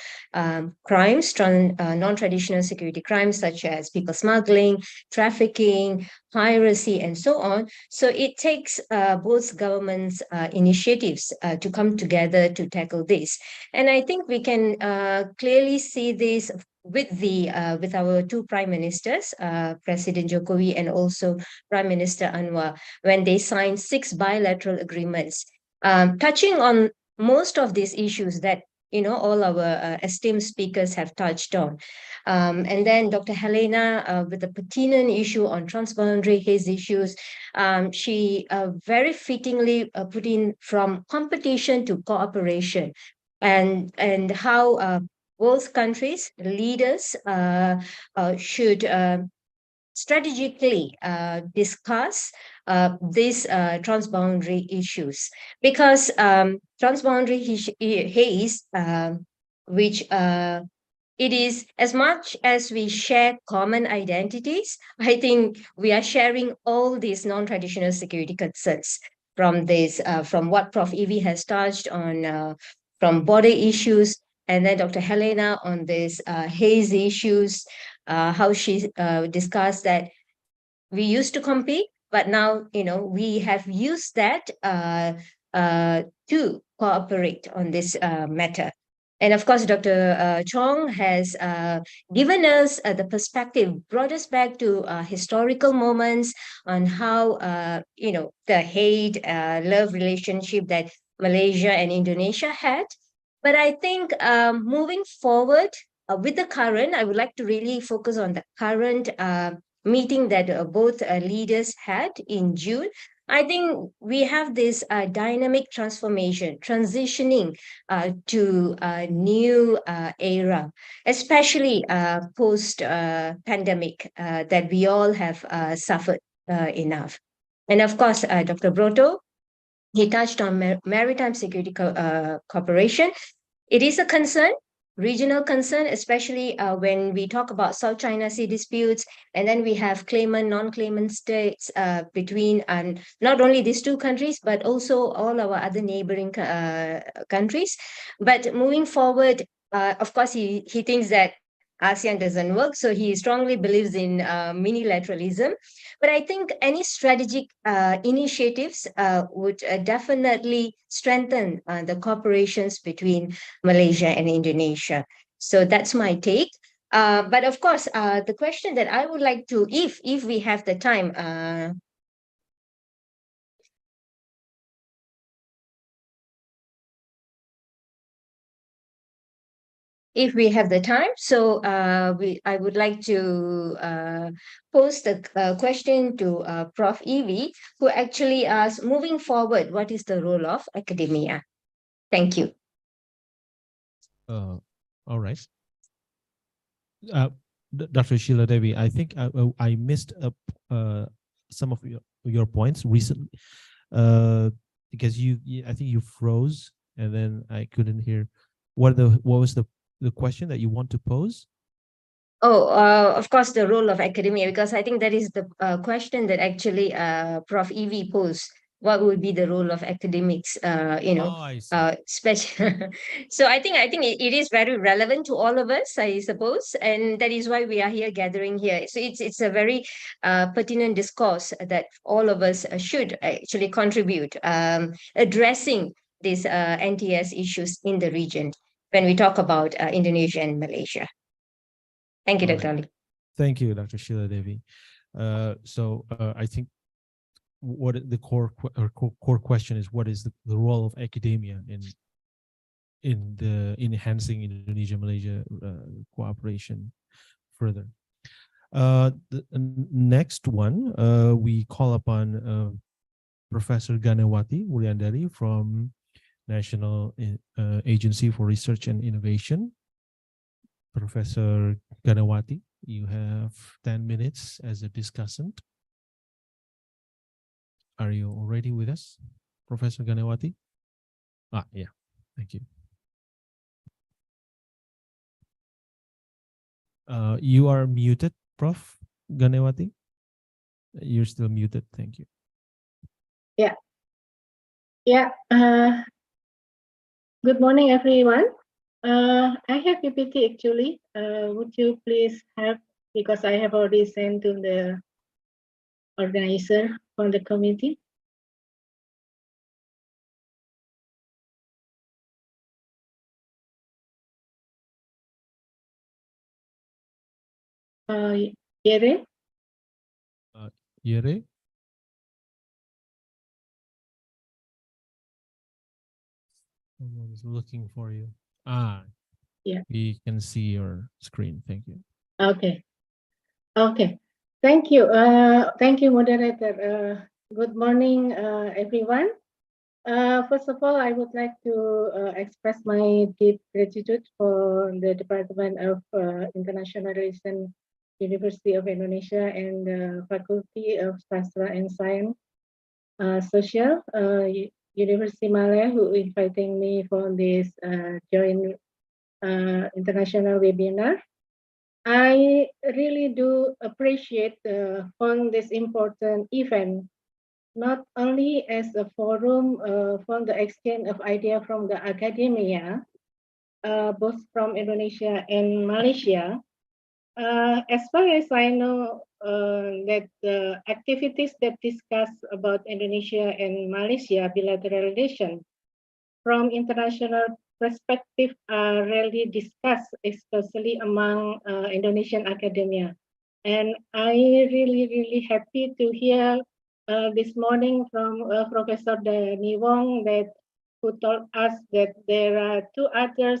crimes, non-traditional security crimes such as people smuggling, trafficking, piracy, and so on. So it takes both governments' initiatives to come together to tackle this. And I think we can clearly see this with our two prime ministers, President Jokowi and also Prime Minister Anwar, when they signed 6 bilateral agreements, touching on most of these issues that all our esteemed speakers have touched on. And then Dr. Helena, with the pertinent issue on transboundary haze issues, she very fittingly put in from competition to cooperation, and how both countries, leaders should strategically discuss these transboundary issues, because transboundary haze, which it is, as much as we share common identities, I think we are sharing all these non-traditional security concerns from what Prof. Evie has touched on, from border issues, and then Dr. Helena on this haze issues, how she discussed that we used to compete, but now we have used that to cooperate on this matter. And of course, Dr. Chong has given us the perspective, brought us back to historical moments on how the hate-love relationship that Malaysia and Indonesia had. But I think moving forward with the current, I would like to really focus on the current meeting that both leaders had in June. I think we have this dynamic transformation, transitioning to a new era, especially post-pandemic that we all have suffered enough. And of course, Dr. Broto, he touched on maritime security cooperation. It is a concern, regional concern, especially when we talk about South China Sea disputes, and then we have claimant, non-claimant states between not only these two countries, but also all our other neighboring countries. But moving forward, of course, he thinks that ASEAN doesn't work, so he strongly believes in minilateralism. But I think any strategic initiatives would definitely strengthen the cooperations between Malaysia and Indonesia. So that's my take. But of course, the question that I would like to, if we have the time, if we have the time. So I would like to pose the question to Prof. Evie, who actually asks, moving forward, what is the role of academia? Thank you. All right. Dr. Sheila Devi, I think I missed some of your points recently because I think you froze and then I couldn't hear. What was the question that you want to pose? Oh, of course, the role of academia, because I think that is the question that actually Prof. Evie posed, what would be the role of academics, Oh, I see. special. So I think it is very relevant to all of us, I suppose, and that is why we are here gathering here. So it's a very pertinent discourse that all of us should actually contribute, addressing these NTS issues in the region when we talk about Indonesia and Malaysia. Thank you, All Dr. right. Ali. Thank you, Dr. Sheila Devi. So I think what the core question is, what is the role of academia in enhancing Indonesia-Malaysia cooperation further? The next one, we call upon Professor Ganewati Wulandari from National Agency for Research and Innovation. Professor Ganewati, you have 10 minutes as a discussant. Are you already with us, Professor Ganewati? Yeah, thank you. You are muted, Prof. Ganewati. You're still muted, thank you. Yeah. Good morning, everyone. I have PPT actually. Would you please have, because I have already sent to the organizer for the committee. Yere? Yere? Someone is looking for you. Yeah. We can see your screen. Thank you. Okay. Thank you. Thank you, moderator. Good morning, everyone. First of all, I would like to express my deep gratitude for the Department of International Relations, University of Indonesia, and the Faculty of Sastra and Science, Social, University Malaya, who inviting me for this joint international webinar. I really do appreciate for this important event, not only as a forum for the exchange of ideas from the academia, both from Indonesia and Malaysia. As far as I know, that the activities that discuss about Indonesia and Malaysia bilateral relations from international perspective are rarely discussed, especially among Indonesian academia. And I really happy to hear this morning from Professor Danny Wong who told us that there are two others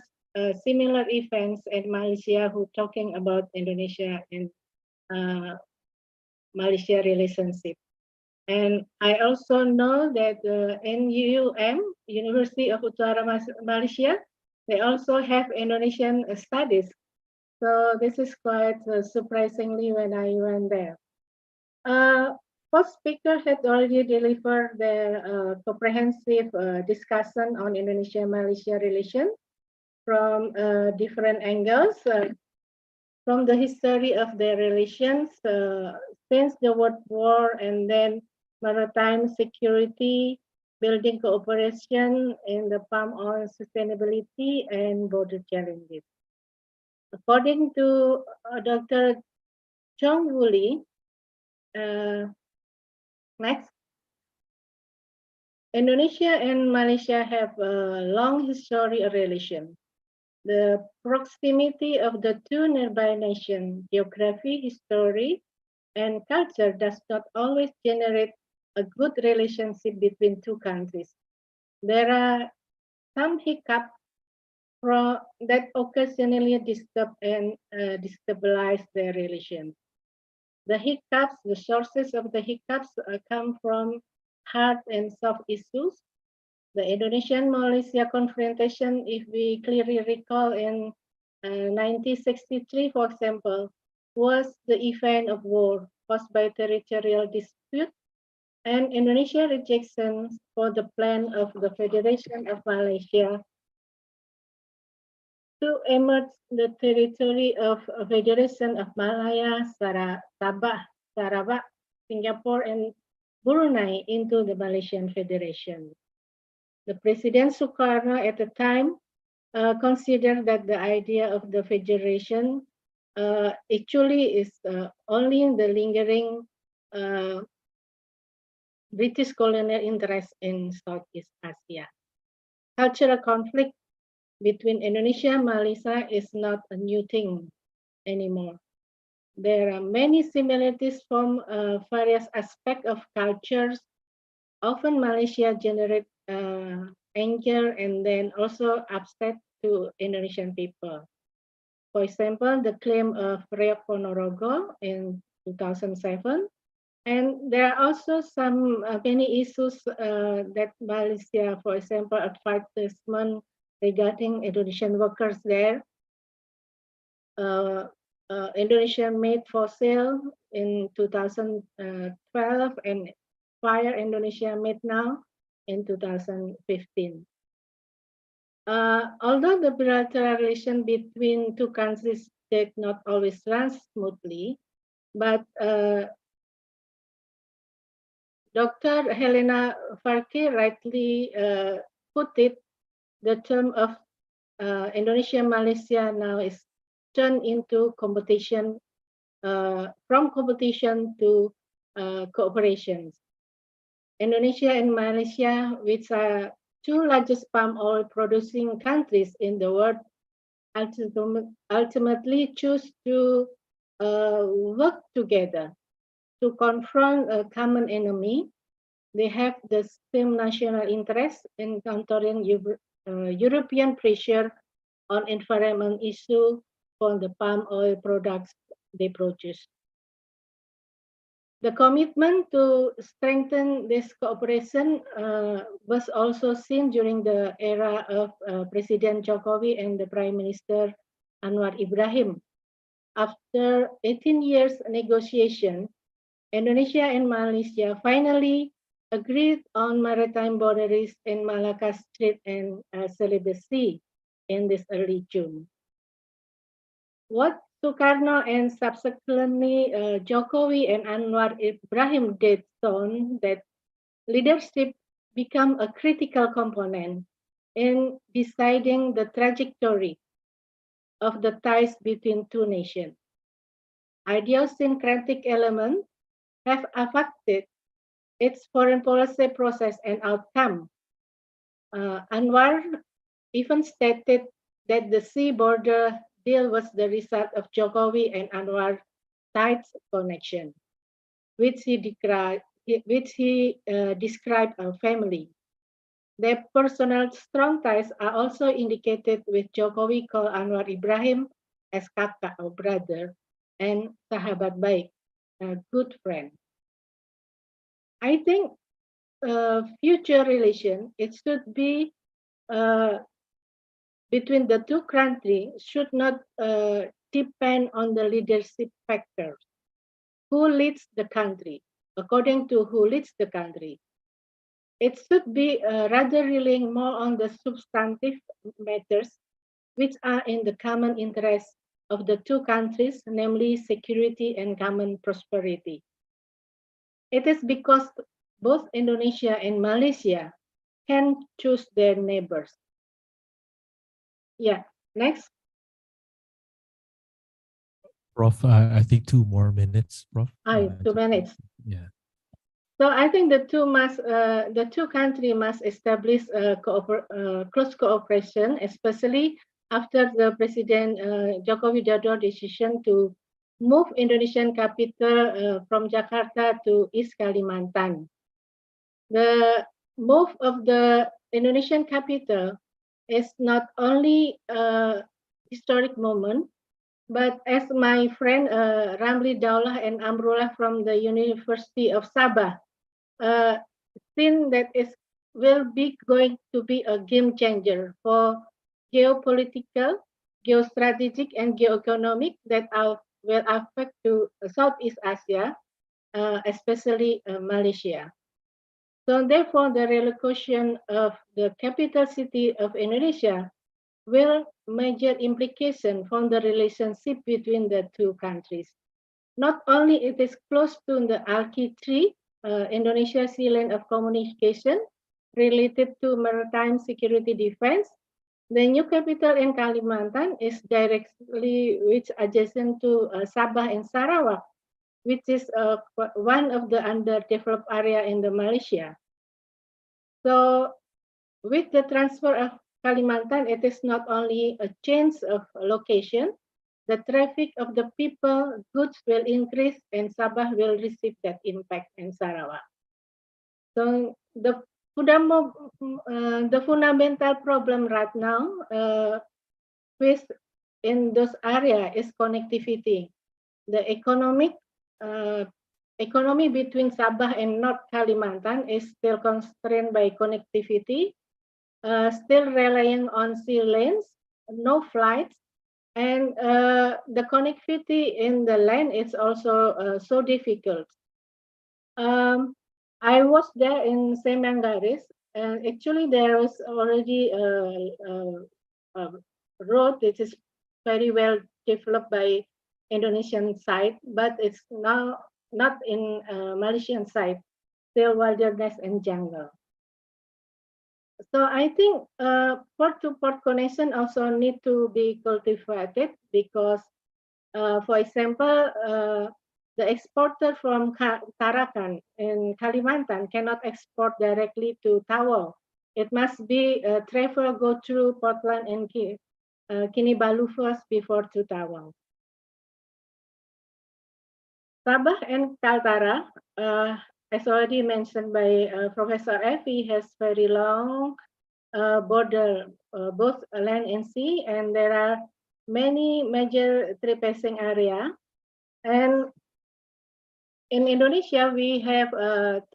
similar events in Malaysia who talking about Indonesia and Malaysia relationship. And I also know that NUUM, University of Utara Malaysia, they also have Indonesian studies. So this is quite surprisingly when I went there. First speaker had already delivered the comprehensive discussion on Indonesia-Malaysia relations from different angles, from the history of their relations since the World War, and then maritime security, building cooperation in the palm oil sustainability and border challenges. According to Dr. Chong Wuli, next. Indonesia and Malaysia have a long history of relation. The proximity of the two nearby nations, geography, history, and culture does not always generate a good relationship between two countries. There are some hiccups that occasionally disturb and destabilize their relations. The hiccups, the sources of the hiccups come from hard and soft issues. The Indonesian-Malaysia confrontation, if we clearly recall in 1963, for example, was the event of war caused by territorial dispute and Indonesia rejection for the plan of the Federation of Malaysia to emerge the territory of Federation of Malaya, Sabah, Singapore, and Brunei into the Malaysian Federation. The President Sukarno at the time considered that the idea of the federation actually is only the lingering British colonial interest in Southeast Asia. Cultural conflict between Indonesia and Malaysia is not a new thing anymore. There are many similarities from various aspects of cultures. Often Malaysia generates anger and then also upset to Indonesian people. For example, the claim of Reok Ponorogo in 2007. And there are also some many issues that Malaysia, for example, advertisement regarding Indonesian workers there. Indonesia made for sale in 2012 and Fire Indonesia made now in 2015. Although the bilateral relation between two countries did not always run smoothly, but Dr. Helena Farke rightly put it, the term of Indonesia-Malaysia now is turned into competition, from competition to cooperation. Indonesia and Malaysia, which are two largest palm oil producing countries in the world, ultimately choose to work together to confront a common enemy. They have the same national interest in countering European pressure on environment issue for the palm oil products they produce. The commitment to strengthen this cooperation was also seen during the era of President Jokowi and the Prime Minister Anwar Ibrahim. After 18 years negotiation, Indonesia and Malaysia finally agreed on maritime boundaries in Malacca Strait and Celebes Sea in this early June. What Sukarno and subsequently Jokowi and Anwar Ibrahim did shown that leadership become a critical component in deciding the trajectory of the ties between two nations. Idiosyncratic elements have affected its foreign policy process and outcome. Anwar even stated that the sea border deal was the result of Jokowi and Anwar tight connection, which he described a family. Their personal strong ties are also indicated with Jokowi called Anwar Ibrahim as kakak or brother and sahabat baik, a good friend. I think future relation, it should be between the two countries should not depend on the leadership factors. Who leads the country? According to who leads the country. It should be rather relying more on the substantive matters which are in the common interest of the two countries, namely security and common prosperity. It is because both Indonesia and Malaysia can choose their neighbors. Yeah, next. Prof, I think 2 more minutes, Prof. 2 minutes. Yeah. So I think the two countries must establish close cooperation, especially after the President Joko Widodo decision to move Indonesian capital from Jakarta to East Kalimantan. The move of the Indonesian capital is not only a historic moment, but as my friend Ramli Daulah and Amrullah from the University of Sabah think that it will be going to be a game changer for geopolitical, geostrategic, and geoeconomic that will affect to Southeast Asia, especially Malaysia. So therefore, the relocation of the capital city of Indonesia will major implication for the relationship between the two countries. Not only it is close to the Alki tree, Indonesia Sea Lane of Communication related to maritime security defense. The new capital in Kalimantan is directly adjacent to Sabah and Sarawak, which is one of the underdeveloped area in the Malaysia. So with the transfer of Kalimantan, it is not only a change of location, the traffic of the people, goods will increase and Sabah will receive that impact in Sarawak. So the fundamental problem right now faced in those areas is connectivity. The economy between Sabah and North Kalimantan is still constrained by connectivity, still relying on sea lanes, no flights, and the connectivity in the land is also so difficult. I was there in Semanggaris, and actually there was already a road that is very well developed by Indonesian side, but it's now not in Malaysian side, still wilderness and jungle. So I think port-to-port connection also need to be cultivated because, for example, the exporter from Tarakan in Kalimantan cannot export directly to Tawau. It must be travel go through Portland and Kinabalu first before to Tawau. Sabah and Kaltara, as already mentioned by Professor Effie, has very long border, both land and sea, and there are many major trade-passing area. And in Indonesia, we have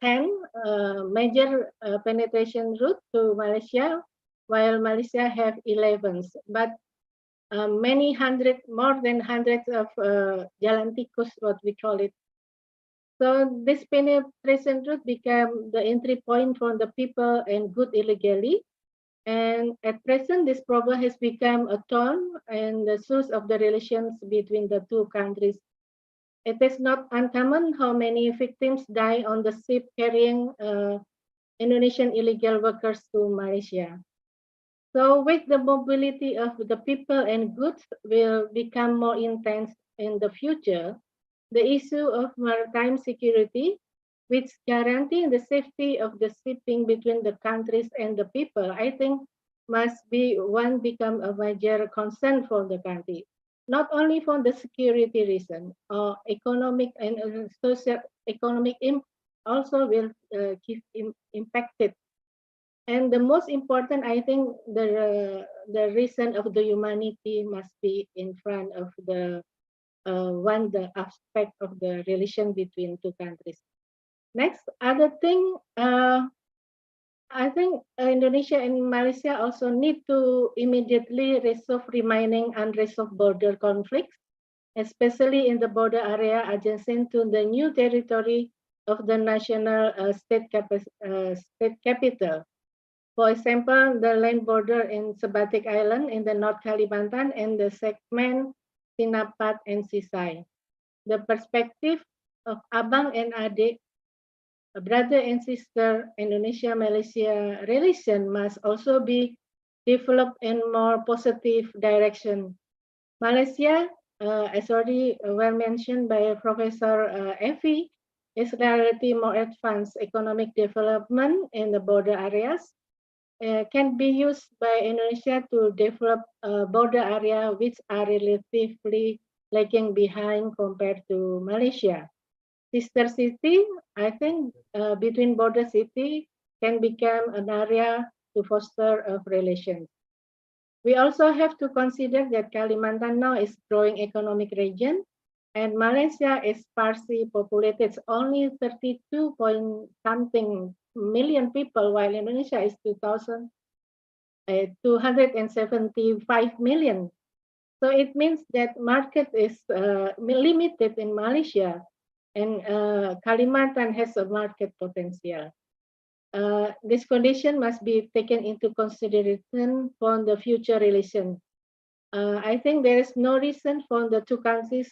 10 major penetration route to Malaysia, while Malaysia have 11. But more than hundreds of jalan tikus, what we call it. So this penetration route became the entry point for the people and goods illegally. And at present, this problem has become a thorn and the source of the relations between the two countries. It is not uncommon how many victims die on the ship carrying Indonesian illegal workers to Malaysia. So with the mobility of the people and goods will become more intense in the future, the issue of maritime security, which guarantee the safety of the shipping between the countries and the people, I think must become a major concern for the country, not only for the security reason, or economic and social economic also will keep impacted. And the most important, I think, the reason of the humanity must be in front of the the aspect of the relation between two countries. Next, other thing, I think Indonesia and Malaysia also need to immediately resolve remaining unresolved border conflicts, especially in the border area adjacent to the new territory of the national state capital. For example, the land border in Sebatik Island in the North Kalimantan and the segment Sinapat and Sisai. The perspective of Abang and Adik, a brother and sister Indonesia-Malaysia relation must also be developed in more positive direction. Malaysia, as already well mentioned by Professor Effie, is relatively more advanced economic development in the border areas. Can be used by Indonesia to develop border area which are relatively lagging behind compared to Malaysia. Sister city, I think between border city can become an area to foster relations. We also have to consider that Kalimantan now is growing economic region and Malaysia is sparsely populated, only 32 point something million people, while Indonesia is 275 million. So it means that market is limited in Malaysia, and Kalimantan has a market potential. This condition must be taken into consideration for the future relation. I think there is no reason for the two countries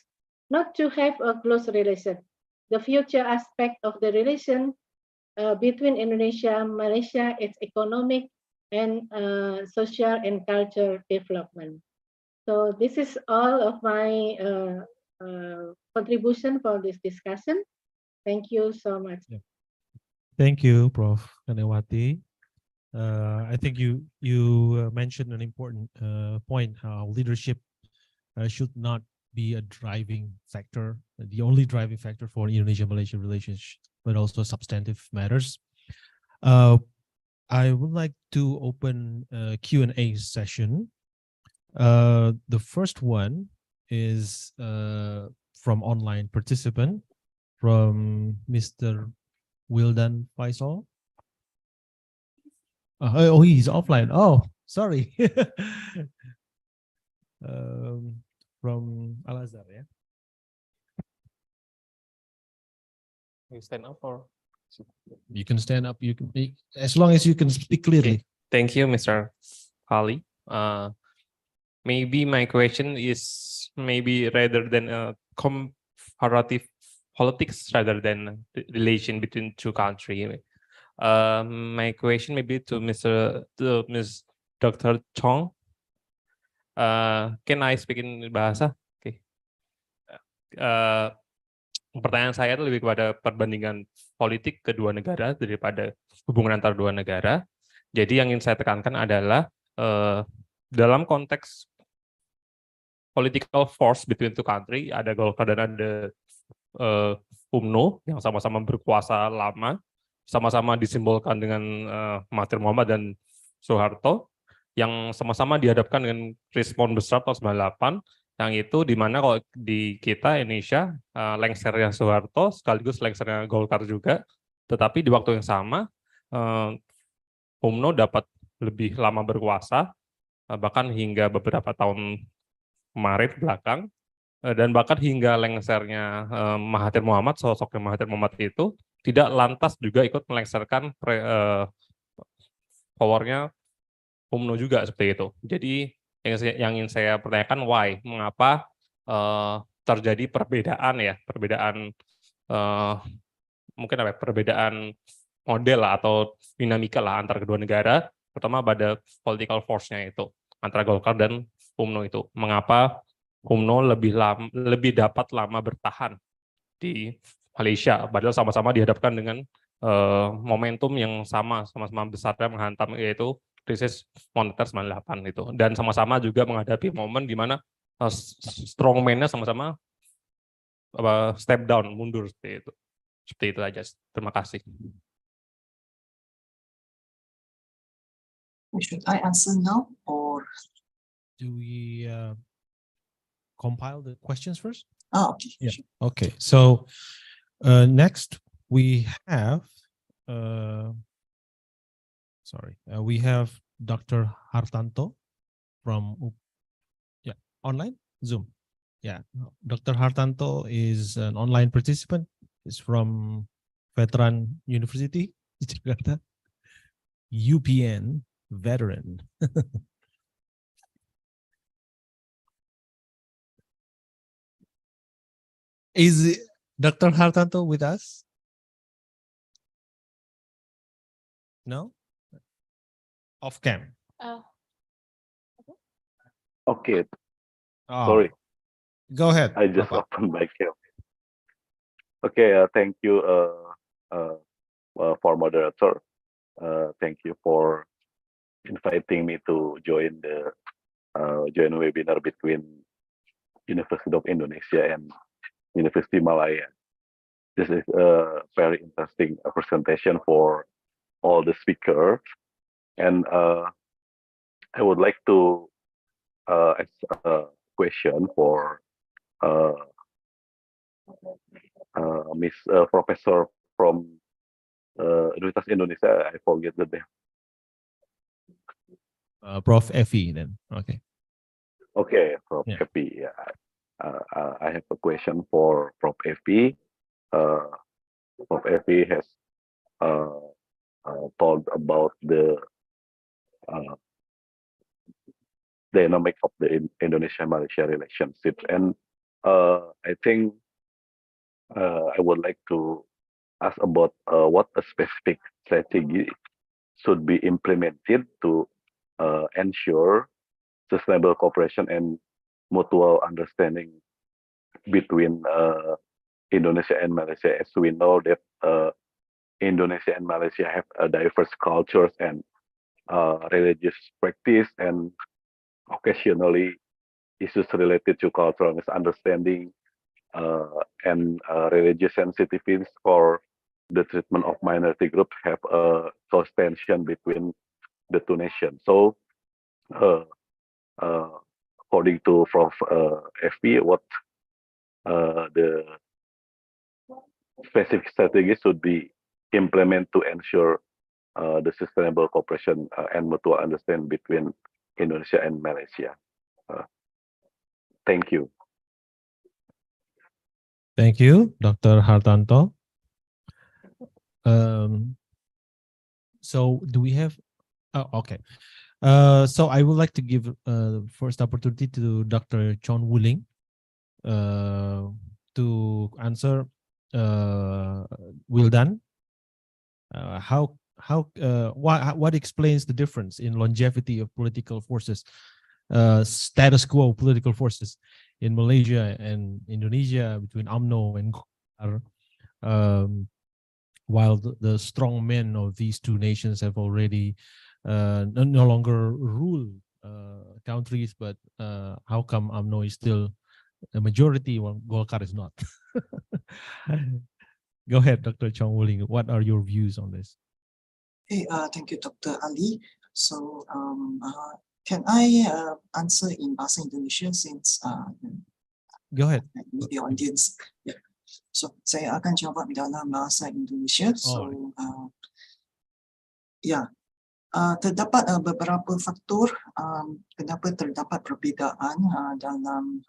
not to have a close relation. the future aspect of the relation between Indonesia and Malaysia, its economic and social and cultural development. So this is all of my contribution for this discussion. Thank you so much. Yeah. Thank you, Prof. Kanewati. I think you mentioned an important point, how leadership should not be a driving factor, the only driving factor for Indonesia-Malaysia relations, but also substantive matters. I would like to open a Q&A session. The first one is from online participant, from Mr. Wildan Faisal. Oh, he's offline. Oh, sorry. From Al-Azhar, yeah. You stand up or you can stand up. You can be, as long as you can speak clearly. Thank you, Mr. Ali. Maybe my question is maybe rather than a comparative politics rather than the relation between two countries. My question maybe to Ms. Dr. Chong. Can I speak in bahasa? Okay. Pertanyaan saya itu lebih kepada perbandingan politik kedua negara daripada hubungan antara dua negara. Jadi yang ingin saya tekankan adalah dalam konteks political force between two country, ada Golkar dan ada UMNO yang sama-sama berkuasa lama, sama-sama disimbolkan dengan Mahathir Muhammad dan Soeharto, yang sama-sama dihadapkan dengan respon besar tahun 98, yang itu di mana kalau di kita Indonesia lengsernya Soeharto sekaligus lengsernya Golkar juga, tetapi di waktu yang sama UMNO dapat lebih lama berkuasa, bahkan hingga beberapa tahun kemarin belakang, dan bahkan hingga lengsernya Mahathir Muhammad, sosoknya Mahathir Muhammad itu tidak lantas juga ikut melengserkan powernya UMNO juga seperti itu. Jadi yang ingin saya pertanyakan, why, mengapa terjadi perbedaan ya, mungkin apa, perbedaan model lah, atau dinamika lah antara kedua negara, terutama pada political force-nya itu antara Golkar dan UMNO itu. Mengapa UMNO lebih dapat lama bertahan di Malaysia, padahal sama-sama dihadapkan dengan momentum yang sama-sama besarnya menghantam, yaitu krisis moneter 98 itu, dan sama-sama juga menghadapi momen di mana strongman-nya sama-sama step down, mundur seperti itu. Seperti itu aja. Terima kasih. Should I answer now or do we compile the questions first? Oh, okay. Yeah. Okay. So next we have we have Dr. Hartanto from online Zoom. Yeah, Dr. Hartanto is an online participant. Is from Veteran University, Jakarta. UPN veteran. Is Dr. Hartanto with us? No? Off cam. Okay. Oh, Sorry. Go ahead. I just Papa. opened my cam. Okay. Thank you for moderator. Thank you for inviting me to join the join webinar between University of Indonesia and University Malaya. This is a very interesting presentation for all the speakers, and I would like to ask a question for Miss Professor from Universitas Indonesia. I forget the name. Prof. Effie then. Okay. Okay, Prof. Yeah. Effie. Yeah. I have a question for Prof. Effie. Prof. Effie has talked about the dynamic of the Indonesia-Malaysia relationship, and I think I would like to ask about what a specific strategy should be implemented to ensure sustainable cooperation and mutual understanding between Indonesia and Malaysia, as we know that Indonesia and Malaysia have diverse cultures and religious practice, and occasionally issues related to cultural misunderstanding and religious sensitivities or the treatment of minority groups have caused tension between the two nations. So, according to Prof. FP, what the specific strategies should be implemented to ensure the sustainable cooperation and mutual understanding between Indonesia and Malaysia. Thank you. Thank you, Dr. Hartanto. So do we have, oh, okay. So I would like to give first opportunity to Dr. Chon Wuling to answer Wildan. What explains the difference in longevity of political forces, status quo political forces in Malaysia and Indonesia between UMNO and Golkar, while the strong men of these two nations have already no longer rule countries, but how come UMNO is still a majority while Golkar is not? Go ahead, Dr. Chong Wuling. What are your views on this? Hey, thank you, Dr. Ali. So, can I answer in Bahasa Indonesia since go ahead, media audience? Yeah. So, saya akan jawab dalam Bahasa Indonesia. So, ya, terdapat beberapa faktor kenapa terdapat perbezaan dalam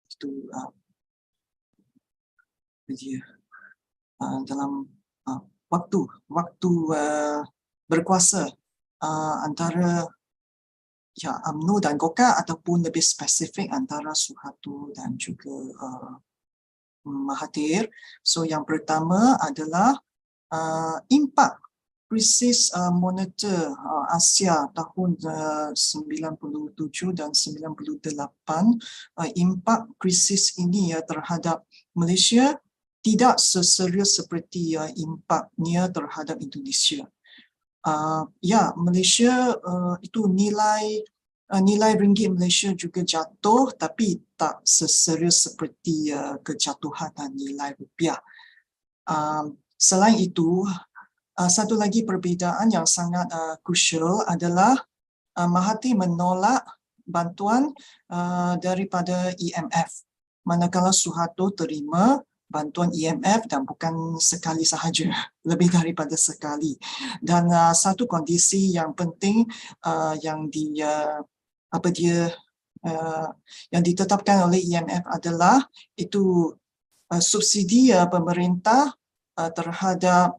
itu dalam waktu berkuasa antara UMNO dan Golkar, ataupun lebih spesifik antara Suharto dan juga Mahathir. So yang pertama adalah impak krisis moneter Asia tahun 97 dan 98. Impak krisis ini terhadap Malaysia tidak seserius seperti impaknya terhadap Indonesia. Malaysia itu nilai ringgit Malaysia juga jatuh, tapi tak seserius seperti kejatuhan nilai rupiah. Selain itu, satu lagi perbezaan yang sangat krusial adalah Mahathir menolak bantuan daripada IMF, manakala Suharto terima bantuan IMF dan bukan sekali sahaja, lebih daripada sekali. Dan satu kondisi yang penting yang ditetapkan oleh IMF adalah itu subsidi pemerintah terhadap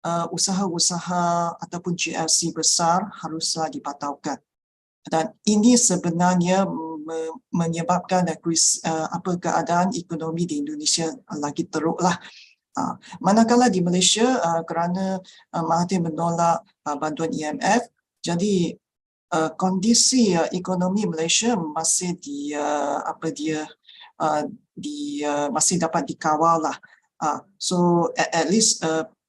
usaha-usaha ataupun GLC besar haruslah dibatalkan. Dan ini sebenarnya menyebabkan keadaan ekonomi di Indonesia lagi teruklah. Manakala di Malaysia, kerana Mahathir menolak bantuan IMF, jadi kondisi ekonomi Malaysia masih masih dapat dikawal lah. So at least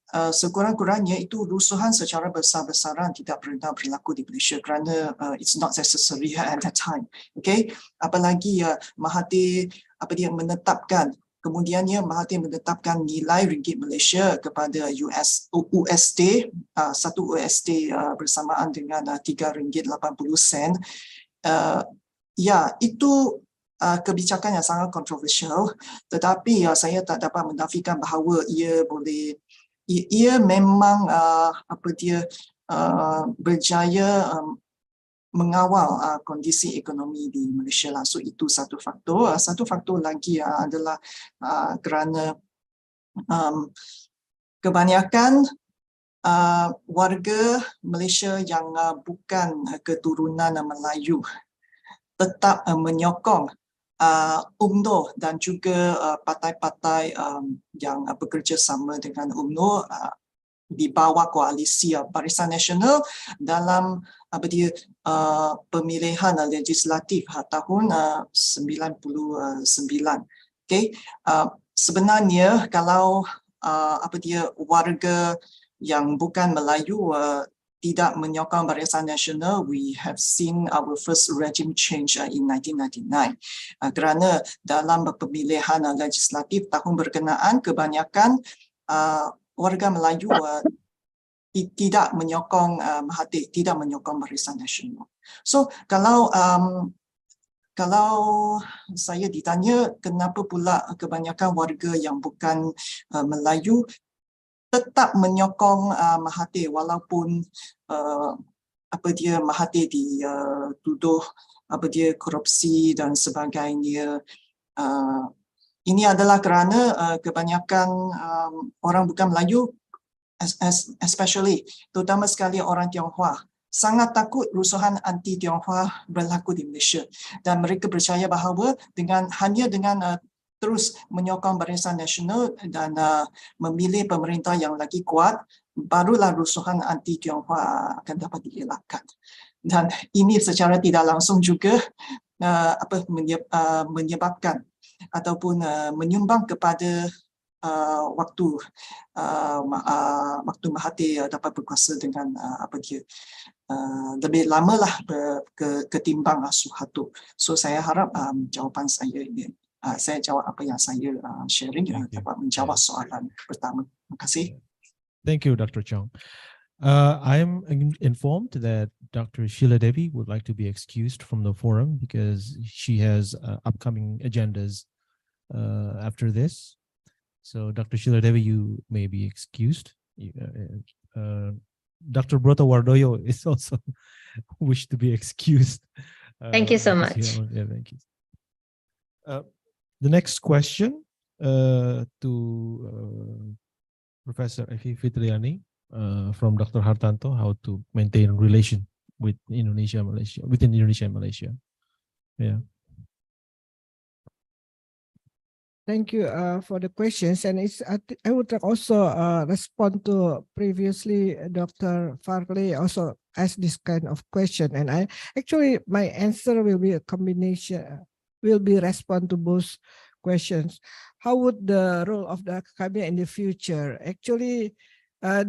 sekurang-kurangnya itu rusuhan secara besar-besaran tidak pernah berlaku di Malaysia kerana it's not necessary at that time. Okay, apalagi Mahathir menetapkan, kemudiannya Mahathir menetapkan nilai ringgit Malaysia kepada USD, satu USD bersamaan dengan RM3.80. Itu kebijakan yang sangat kontroversial, tetapi saya tak dapat menafikan bahawa ia memang berjaya mengawal kondisi ekonomi di Malaysia lah. So itu satu faktor. Satu faktor lagi adalah kerana kebanyakan warga Malaysia yang bukan keturunan Melayu tetap menyokong UMNO dan juga partai-partai yang bekerja sama dengan UMNO di bawah koalisi Barisan Nasional dalam pemilihan legislatif tahun 99. Okay. Sebenarnya kalau warga yang bukan Melayu tidak menyokong Barisan Nasional, we have seen our first regime change in 1999. Kerana dalam pemilihan legislatif tahun berkenaan, kebanyakan warga Melayu tidak menyokong Mahathir, tidak menyokong Barisan Nasional. So kalau saya ditanya kenapa pula kebanyakan warga yang bukan Melayu tetap menyokong Mahathir walaupun Mahathir dituduh korupsi dan sebagainya. Ini adalah kerana kebanyakan orang bukan Melayu, especially terutama sekali orang Tionghoa, sangat takut rusuhan anti Tionghoa berlaku di Malaysia, dan mereka percaya bahawa hanya dengan terus menyokong Barisan Nasional dan memilih pemerintah yang lagi kuat, barulah rusuhan anti Tionghoa akan dapat dielakkan. Dan ini secara tidak langsung juga menyebabkan ataupun menyumbang kepada waktu Mahathir dapat berkuasa dengan lebih lama lah ketimbang Suharto. So saya harap jawapan saya ini, saya jawab apa yang saya sharing dapat menjawab soalan pertama. Terima kasih. Thank you, Dr. Chong. I'm informed that Dr. Sheila Devi would like to be excused from the forum because she has upcoming agendas after this. So, Dr. Sheila Devi, you may be excused. Dr. Broto Wardoyo is also wished to be excused. Thank you so much. Yeah, thank you. The next question to Professor Evi Fitriani from Dr. Hartanto, how to maintain relation with Indonesia-Malaysia, within Indonesia and Malaysia. Yeah. Thank you for the questions, and I would also respond to previously Dr. Farley also asked this kind of question, and my answer will be a combination, will be respond to both questions. How would the role of the academia in the future? Actually,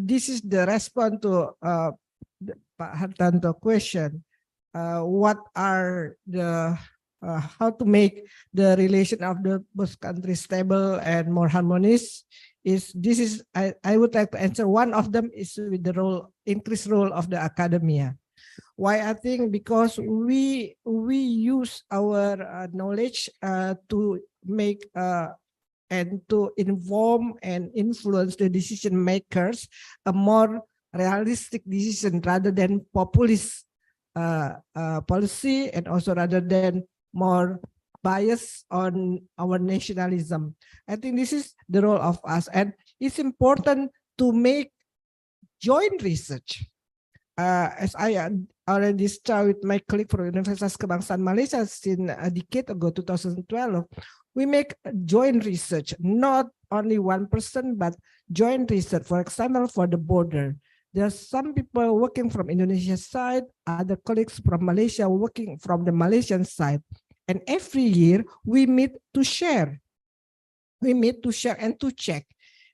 this is the response to Pak Hartanto question. What are the how to make the relation of the both countries stable and more harmonious? I would like to answer. One of them is with the increased role of the academia. Why? I think because we use our knowledge to make and to inform and influence the decision makers a more realistic decision rather than populist policy, and also rather than more bias on our nationalism. I think this is the role of us, and it's important to make joint research. As I already started with my colleague from Universitas Kebangsaan Malaysia since a decade ago, 2012, we make joint research, not only one person, but joint research. For example, for the border, there are some people working from Indonesia side, other colleagues from Malaysia working from the Malaysian side. And every year we meet to share. We meet to share and to check.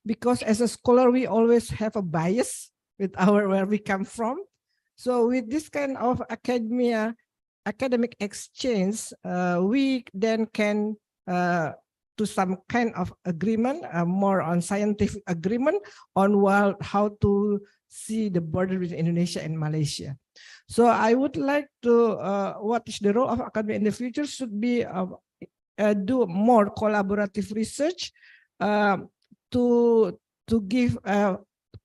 Because as a scholar, we always have a bias with where we come from. So with this kind of academic exchange, we then can to some kind of agreement, more on scientific agreement on how to see the border between Indonesia and Malaysia. So I would like to, what is the role of academia in the future should be do more collaborative research to give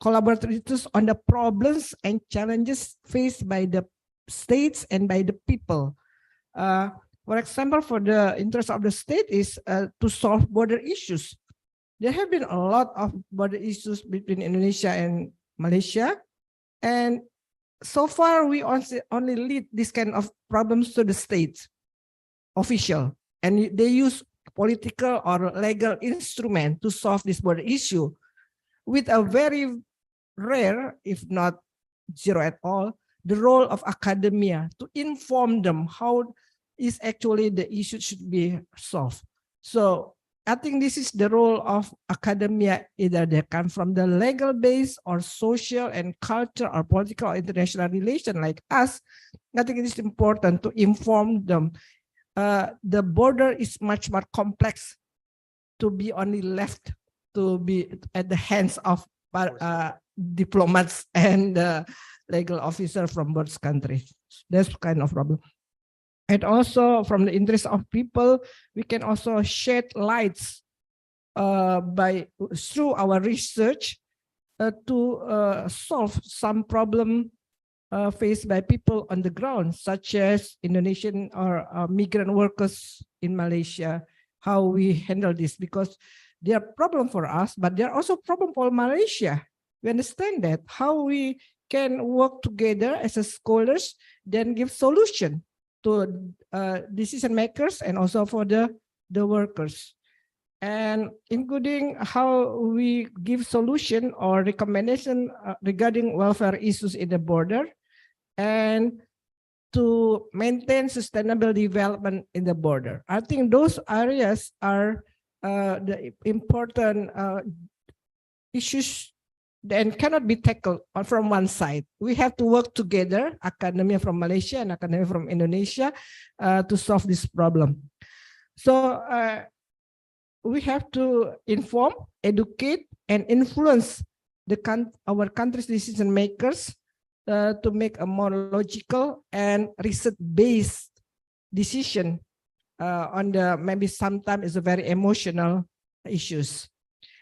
collaborative research on the problems and challenges faced by the states and by the people. For example, for the interest of the state is to solve border issues. There have been a lot of border issues between Indonesia and Malaysia, and so far we only lead this kind of problems to the state official. and they use political or legal instrument to solve this border issue with a very rare, if not zero at all, the role of academia to inform them how is actually the issue should be solved. So I think this is the role of academia, either they come from the legal base or social and culture or political or international relation like us. I think it is important to inform them. The border is much more complex to be only left to be at the hands of diplomats and legal officer from both countries. That's kind of problem. And also from the interest of people, we can also shed lights through our research to solve some problem faced by people on the ground, such as Indonesian or migrant workers in Malaysia, how we handle this, because they are problem for us, but they are also problem for Malaysia. We understand that, how we can work together as a scholars, then give solution to decision makers and also for the workers. And including how we give solution or recommendation regarding welfare issues in the border, and to maintain sustainable development in the border. I think those areas are the important issues that cannot be tackled from one side. We have to work together, academia from Malaysia and academia from Indonesia, to solve this problem. So we have to inform, educate, and influence our country's decision makers to make a more logical and research-based decision on the maybe sometimes it's a very emotional issues.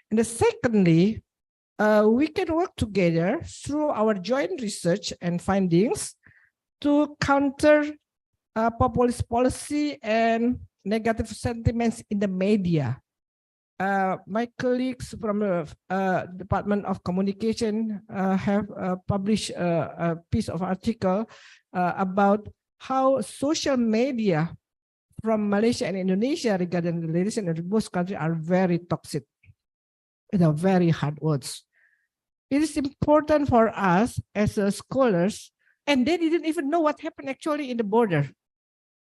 And secondly, we can work together through our joint research and findings to counter populist policy and negative sentiments in the media. My colleagues from the Department of Communication have published a piece of article about how social media from Malaysia and Indonesia regarding the relation of both countries are very toxic. They are very hard words. It is important for us as scholars, and they didn't even know what happened actually in the border.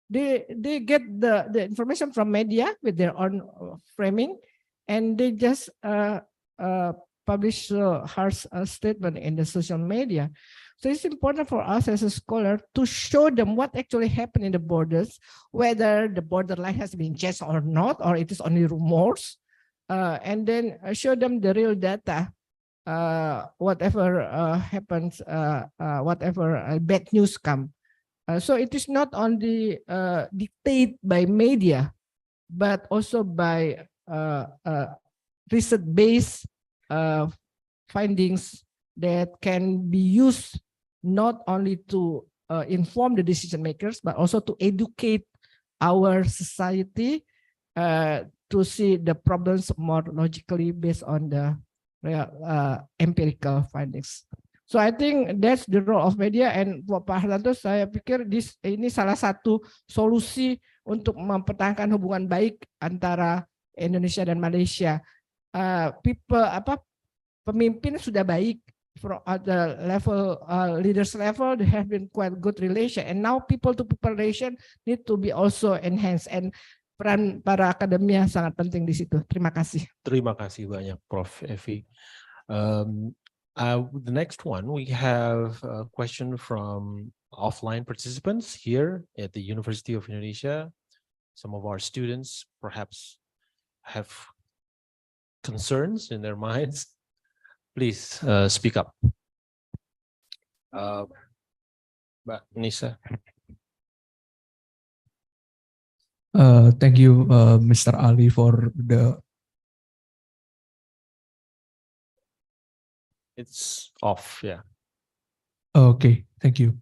They get the information from media with their own framing, and they just publish a harsh statement in the social media. So it's important for us as a scholar to show them what actually happened in the borders, whether the borderline has been changed or not, or it is only rumors, and then show them the real data. Whatever happens, whatever bad news come. So it is not only dictated by media, but also by research-based findings that can be used not only to inform the decision makers, but also to educate our society to see the problems more logically based on the empirical findings. So I think that's the role of media, and Pak Hartanto, saya pikir ini salah satu solusi untuk mempertahankan hubungan baik antara Indonesia dan Malaysia. Pemimpin sudah baik, at the level leaders level, they have been quite good relation, and now people to people relation need to be also enhanced, and peran para akademia sangat penting di situ. Terima kasih. Terima kasih banyak, Prof. Evi. The next one, we have a question from offline participants here at the University of Indonesia. Some of our students perhaps have concerns in their minds. Please speak up. Mbak Nisa. Thank you, Mr. Ali, for the... It's off, yeah. Okay, thank you.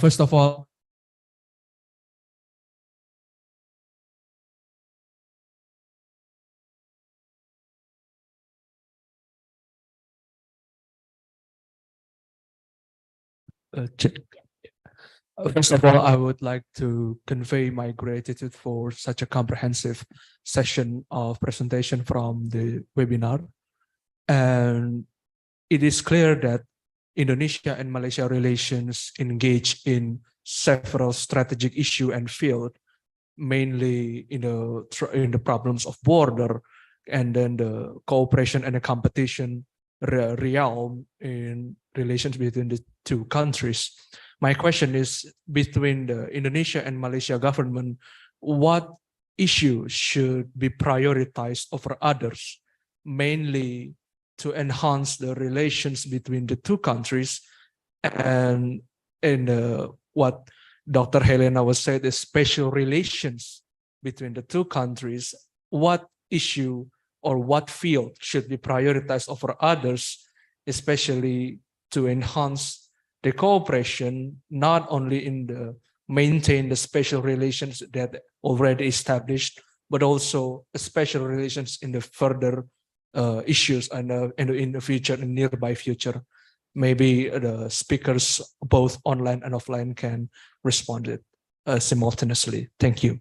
First of all, First of all, I would like to convey my gratitude for such a comprehensive session of presentation from the webinar. And it is clear that Indonesia and Malaysia relations engage in several strategic issues and field, mainly in the problems of border, and then the cooperation and the competition realm in relations between the two countries. My question is, between the Indonesia and Malaysia government, what issue should be prioritized over others, mainly to enhance the relations between the two countries? And in what Dr. Helena was saying, the special relations between the two countries, what issue or what field should be prioritized over others, especially to enhance the cooperation, not only in the maintain the special relations that already established, but also special relations in the further issues and in the future, in nearby future. Maybe the speakers, both online and offline, can respond it simultaneously. Thank you.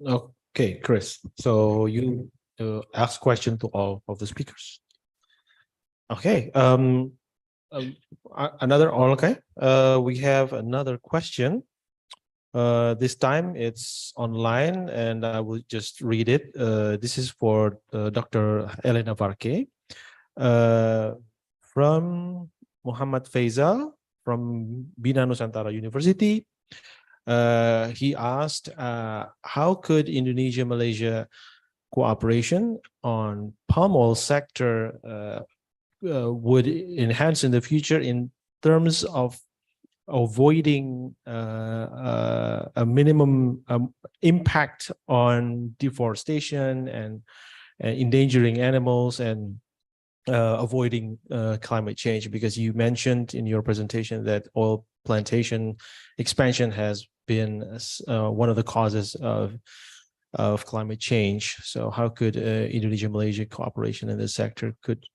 Okay, Chris. So you ask question to all of the speakers. Okay. Another okay. We have another question. This time it's online, and I will just read it. This is for Dr. Helena Varke. From Muhammad Faisal from Bina Nusantara University. He asked, how could Indonesia-Malaysia cooperation on palm oil sector would enhance in the future in terms of avoiding a minimum impact on deforestation and endangering animals and avoiding climate change? Because you mentioned in your presentation that oil plantation expansion has been one of the causes of climate change. So how could Indonesia-Malaysia cooperation in this sector could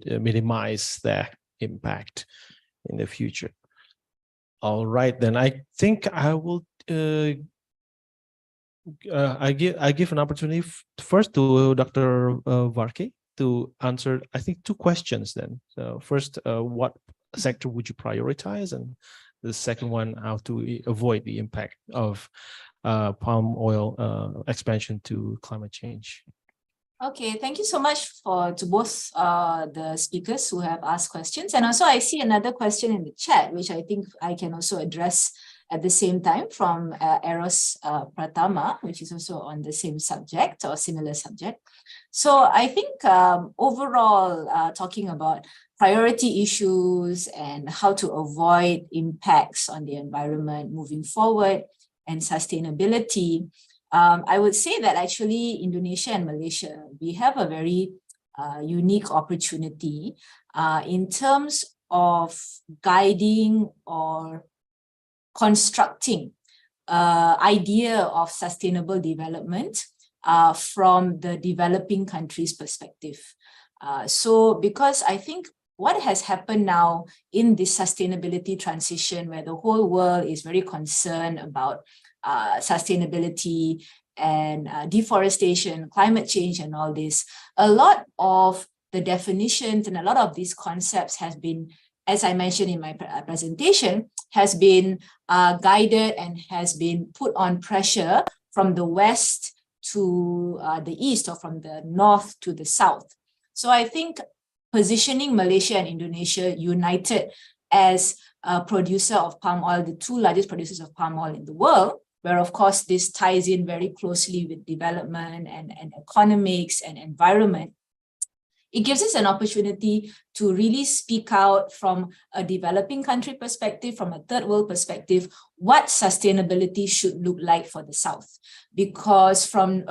minimize that impact in the future? All right, then I think I will I give an opportunity first to Dr. Varke to answer, I think, two questions then. So first, what sector would you prioritize? And the second one, how to avoid the impact of palm oil expansion to climate change. Okay, thank you so much to both the speakers who have asked questions. And also I see another question in the chat, which I think I can also address at the same time from Eros Pratama, which is also on the same subject or similar subject. So I think overall, talking about priority issues and how to avoid impacts on the environment moving forward and sustainability, I would say that actually Indonesia and Malaysia, we have a very unique opportunity in terms of guiding or constructing idea of sustainable development from the developing countries' perspective. So because I think what has happened now in this sustainability transition, where the whole world is very concerned about sustainability and deforestation, climate change and all this, a lot of the definitions and a lot of these concepts has been, as I mentioned in my presentation, has been guided and has been put on pressure from the west to the east, or from the north to the south. So I think positioning Malaysia and Indonesia united as a producer of palm oil, the two largest producers of palm oil in the world, where of course this ties in very closely with development and economics and environment, it gives us an opportunity to really speak out from a developing country perspective, from a third world perspective, what sustainability should look like for the South. Because for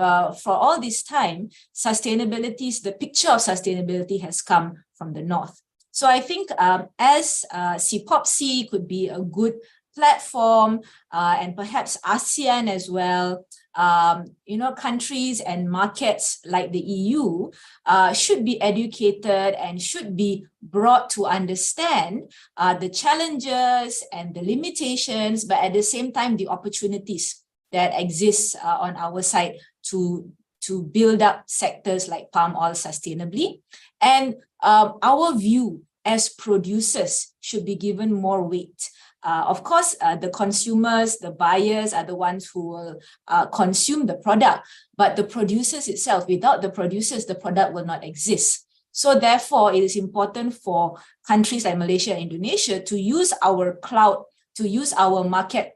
all this time, the picture of sustainability has come from the North. So I think as CPOPC could be a good platform, and perhaps ASEAN as well, countries and markets like the EU should be educated and should be brought to understand the challenges and the limitations, but at the same time, the opportunities that exist on our side to build up sectors like palm oil sustainably. And our view as producers should be given more weight. Of course, the consumers, the buyers are the ones who will consume the product, but the producers itself, without the producers, the product will not exist. So therefore, it is important for countries like Malaysia and Indonesia to use our clout, to use our market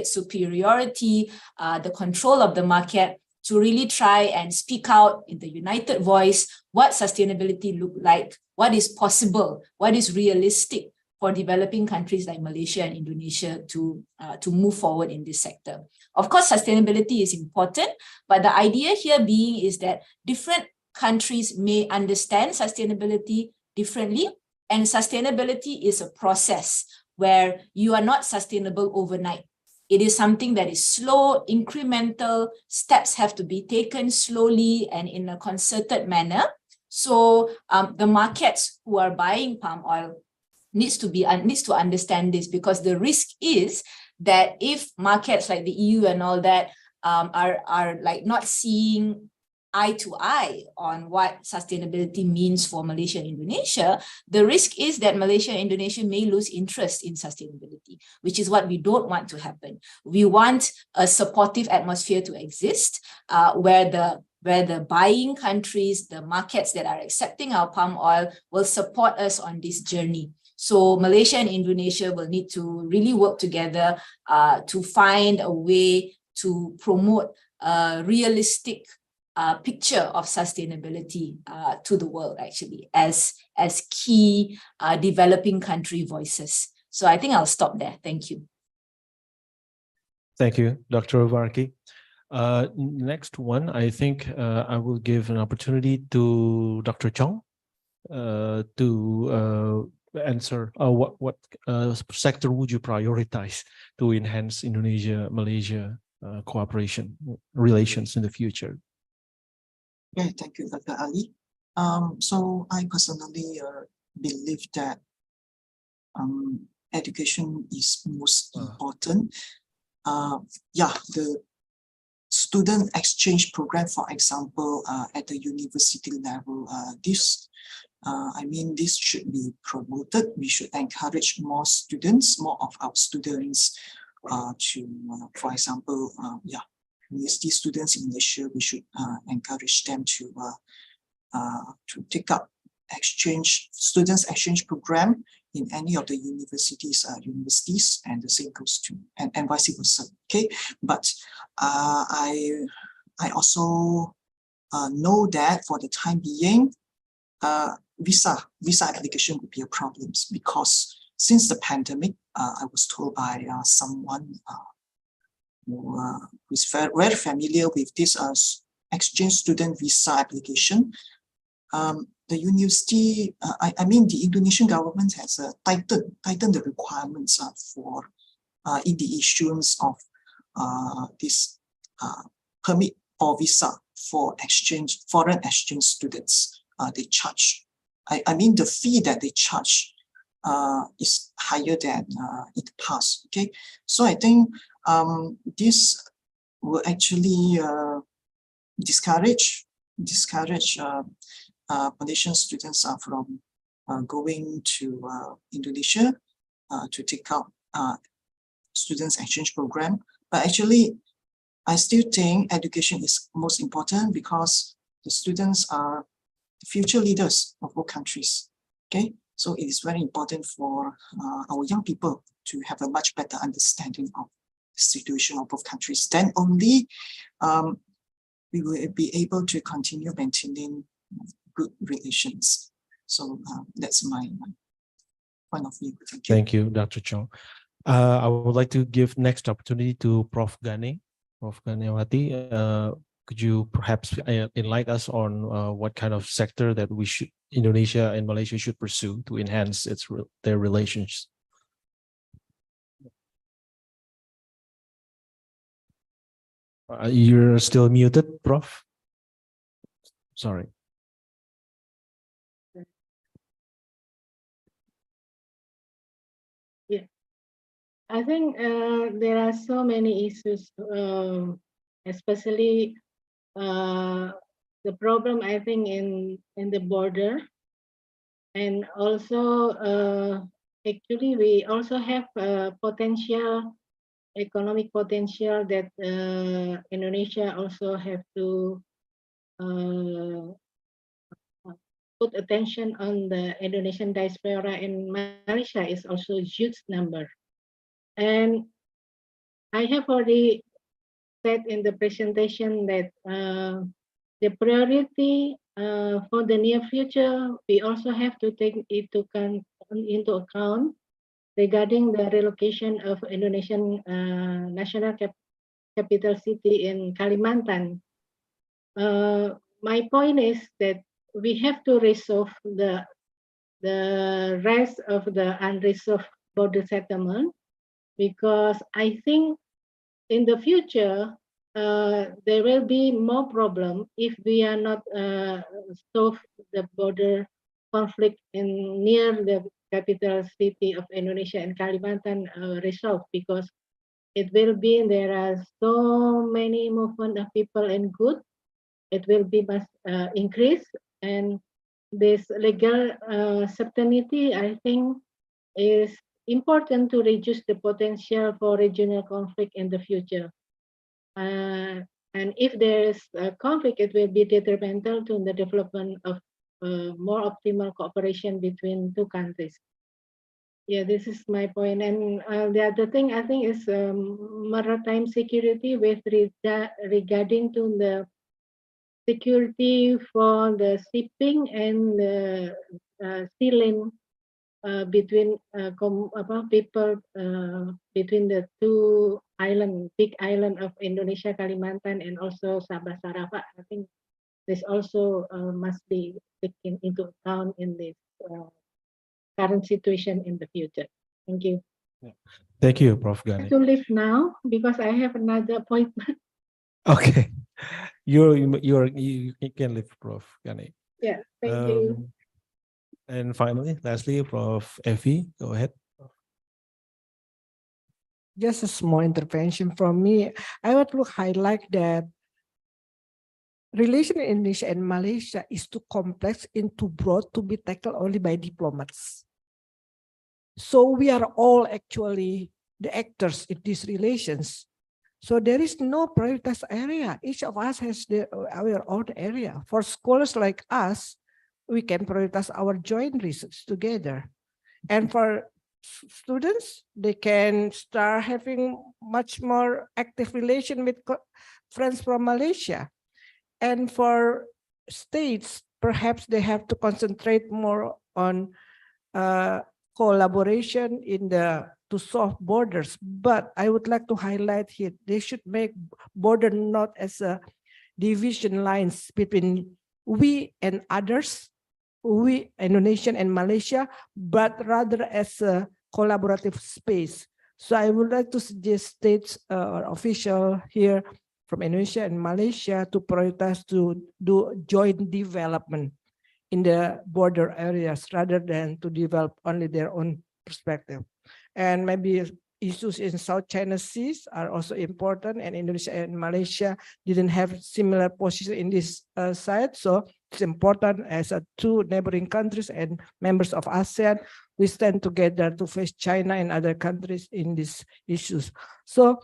superiority, the control of the market, to really try and speak out in the united voice what sustainability look like, what is possible, what is realistic for developing countries like Malaysia and Indonesia to move forward in this sector. Of course, sustainability is important, but the idea here being is that different countries may understand sustainability differently, and sustainability is a process where you are not sustainable overnight. It is something that is slow, incremental, steps have to be taken slowly and in a concerted manner. So the markets who are buying palm oil needs to understand this, because the risk is that if markets like the EU and all that are like not seeing eye to eye on what sustainability means for Malaysia and Indonesia, the risk is that Malaysia and Indonesia may lose interest in sustainability, which is what we don't want to happen. We want a supportive atmosphere to exist where the buying countries, the markets that are accepting our palm oil will support us on this journey. So Malaysia and Indonesia will need to really work together to find a way to promote a realistic picture of sustainability to the world, actually, as key developing country voices. So I think I'll stop there. Thank you. Thank you, Dr. Varki. Next one, I think I will give an opportunity to Dr. Chong to answer what sector would you prioritize to enhance Indonesia-Malaysia cooperation relations in the future? Yeah, thank you, Dr. Ali. So I personally believe that education is most important. The student exchange program, for example, at the university level, this should be promoted. We should encourage more students, more of our students to, for example, university students in Malaysia, we should encourage them to take up students exchange program in any of the universities, and the same goes to and vice versa. Okay, but I also know that for the time being, visa application would be a problem, because since the pandemic, I was told by someone who is very familiar with this exchange student visa application. The university, the Indonesian government has tightened the requirements for in the issuance of this permit or visa for foreign exchange students. They charge, the fee that they charge is higher than in the past. Okay, so I think this will actually discourage Malaysian students from going to Indonesia to take up students exchange program. But actually, I still think education is most important, because the students are the future leaders of both countries. Okay, so it is very important for our young people to have a much better understanding of the situation of both countries. Then only we will be able to continue maintaining good relations. So that's my point of view. Thank you. Thank you, Dr. Chong. I would like to give next opportunity to Prof. Ganewati. Could you perhaps enlighten us on what kind of sector that Indonesia and Malaysia should pursue to enhance their relations? You're still muted, Prof. Sorry. Yeah, I think there are so many issues, especially the problem I think in the border, and also actually we also have potential economic potential that Indonesia also have to put attention on. The Indonesian diaspora in Malaysia is also a huge number. And I have already said in the presentation that the priority for the near future, we also have to take into account regarding the relocation of Indonesian national capital city in Kalimantan. My point is that we have to resolve the rest of the unresolved border settlement, because I think in the future there will be more problem if we are not solve the border conflict in near the capital city of Indonesia and Kalimantan resolved, because it will be there are so many movement of people and goods. It will be must increase, and this legal certainty, I think, is important to reduce the potential for regional conflict in the future. And if there is a conflict, it will be detrimental to the development of more optimal cooperation between two countries. Yeah, this is my point. And the other thing I think is maritime security with regarding to the security for the shipping and the sea lane between people between the two big island of Indonesia, Kalimantan, and also Sabah Sarawak. I think this also must be taken into account in this current situation in the future. Thank you. Thank you, Prof. I have Gani. to leave now because I have another appointment. Okay, you can leave, Prof. Gani. Yeah, thank you. And finally, lastly, Prof. Effie, go ahead. Just a small intervention from me. I want to highlight that relation in Indonesia and Malaysia is too complex and too broad to be tackled only by diplomats. So we are all actually the actors in these relations. So there is no prioritized area. Each of us has our own area. For scholars like us, we can prioritize our joint research together. And for students, they can start having much more active relation with friends from Malaysia. And for states, perhaps they have to concentrate more on collaboration to solve borders. But I would like to highlight here, they should make border not as a division lines between we and others, we, Indonesian and Malaysia, but rather as a collaborative space. So I would like to suggest states or official here from Indonesia and Malaysia to prioritize to do joint development in the border areas rather than to develop only their own perspective. And maybe issues in South China Seas are also important, and Indonesia and Malaysia didn't have similar position in this side. So it's important as two neighboring countries and members of ASEAN, we stand together to face China and other countries in these issues. So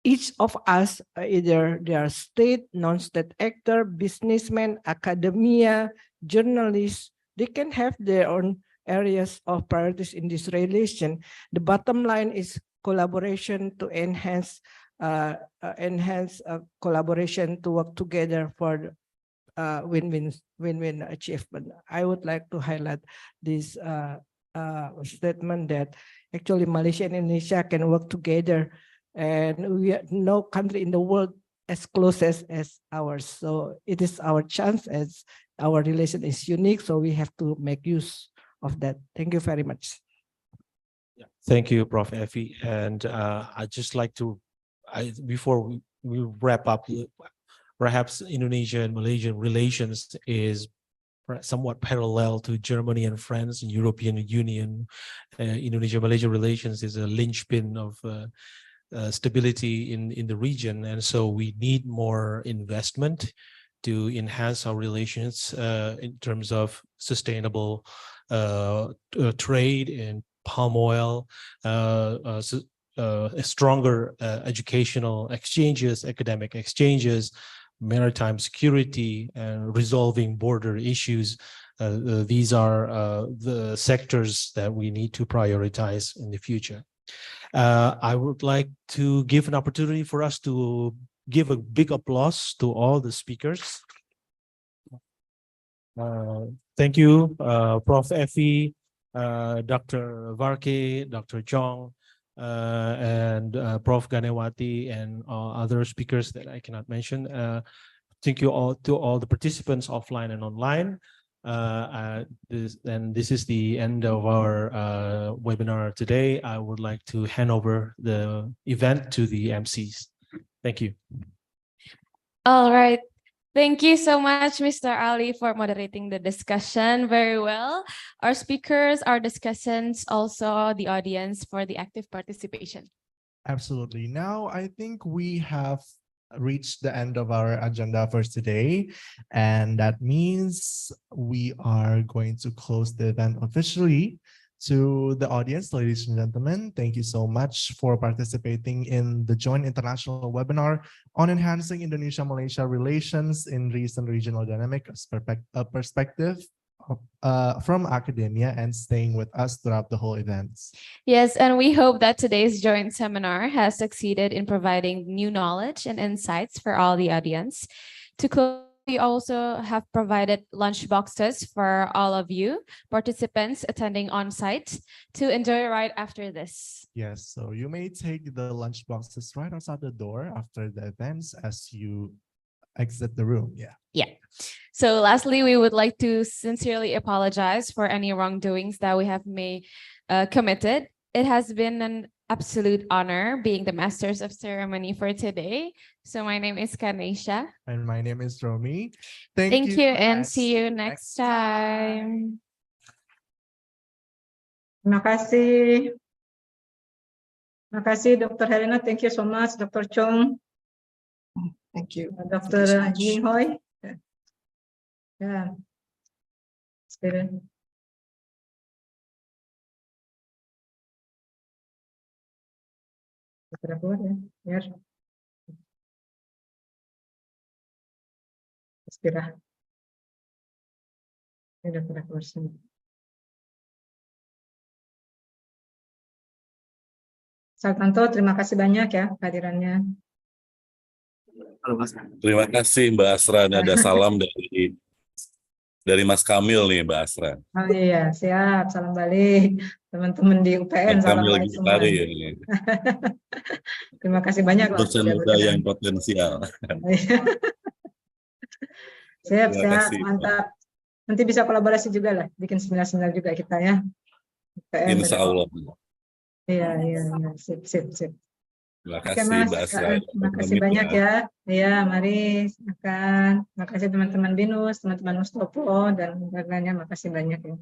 each of us, either they are state, non-state actor, businessmen, academia, journalists, they can have their own areas of priorities in this relation. The bottom line is collaboration to enhance collaboration to work together for win-win achievement. I would like to highlight this statement that actually Malaysia and Indonesia can work together, and we are no country in the world as close as ours. So it is our chance, as our relation is unique. So we have to make use of that. Thank you very much. Thank you, Prof. Effie. And I just like to, before we'll wrap up. Perhaps Indonesia and Malaysia relations is somewhat parallel to Germany and France and European Union. Indonesia-Malaysia relations is a linchpin of stability in the region, and so we need more investment to enhance our relations in terms of sustainable trade in palm oil, stronger educational exchanges, academic exchanges, maritime security, and resolving border issues. These are the sectors that we need to prioritize in the future. I would like to give an opportunity for us to give a big applause to all the speakers. Thank you, Prof. Effie, Dr. Varke, Dr. Chong, and Prof. Ganewati, and other speakers that I cannot mention. Thank you all to all the participants offline and online. This is the end of our webinar today. I would like to hand over the event to the MCs. Thank you. All right. Thank you so much, Mr. Ali, for moderating the discussion very well. Our speakers, our discussants, also the audience for the active participation. Absolutely. Now, I think we have reached the end of our agenda for today, and that means we are going to close the event officially. To the audience, ladies and gentlemen, thank you so much for participating in the joint international webinar on enhancing Indonesia-Malaysia relations in recent regional dynamic perspective from academia, and staying with us throughout the whole event. Yes, and we hope that today's joint seminar has succeeded in providing new knowledge and insights for all the audience. To close, we also have provided lunch boxes for all of you participants attending on site to enjoy right after this. Yes, so you may take the lunch boxes right outside the door after the events as you exit the room. Yeah. So lastly, we would like to sincerely apologize for any wrongdoings that we have committed. It has been an absolute honor being the masters of ceremony for today. So my name is Kanesha. And my name is Romy. Thank you and see you next time. Terima kasih. Terima kasih, Dr. Helena. Thank you so much, Dr. Chong. Thank you. Dr. Ying Hoi. Yeah. Spirit. Ya. Istirahat. Ini udah pada keluar semua. Saltanto, terima kasih banyak ya kehadirannya. Terima kasih Mbak Asra. Ada salam dari Mas Kamil nih Mbak Asra. Oh iya, siap. Salam balik. Teman-teman di UPN, Mas salam Kamil balik semua. Gitari ya. Terima kasih banyak loh. Lulusan muda yang potensial. Siap, Terima siap. kasih. Mantap. Nanti bisa kolaborasi juga lah. Bikin seminar-seminar juga kita ya. UPN, Insya Allah. Iya. Sip. Terima Oke, kasih Mas. Mbak Asra. Terima kasih banyak ya. Iya, mari silakan. Terima kasih teman-teman BINUS, teman-teman Mustopo, dan lain-lainnya. Makasih banyak ya.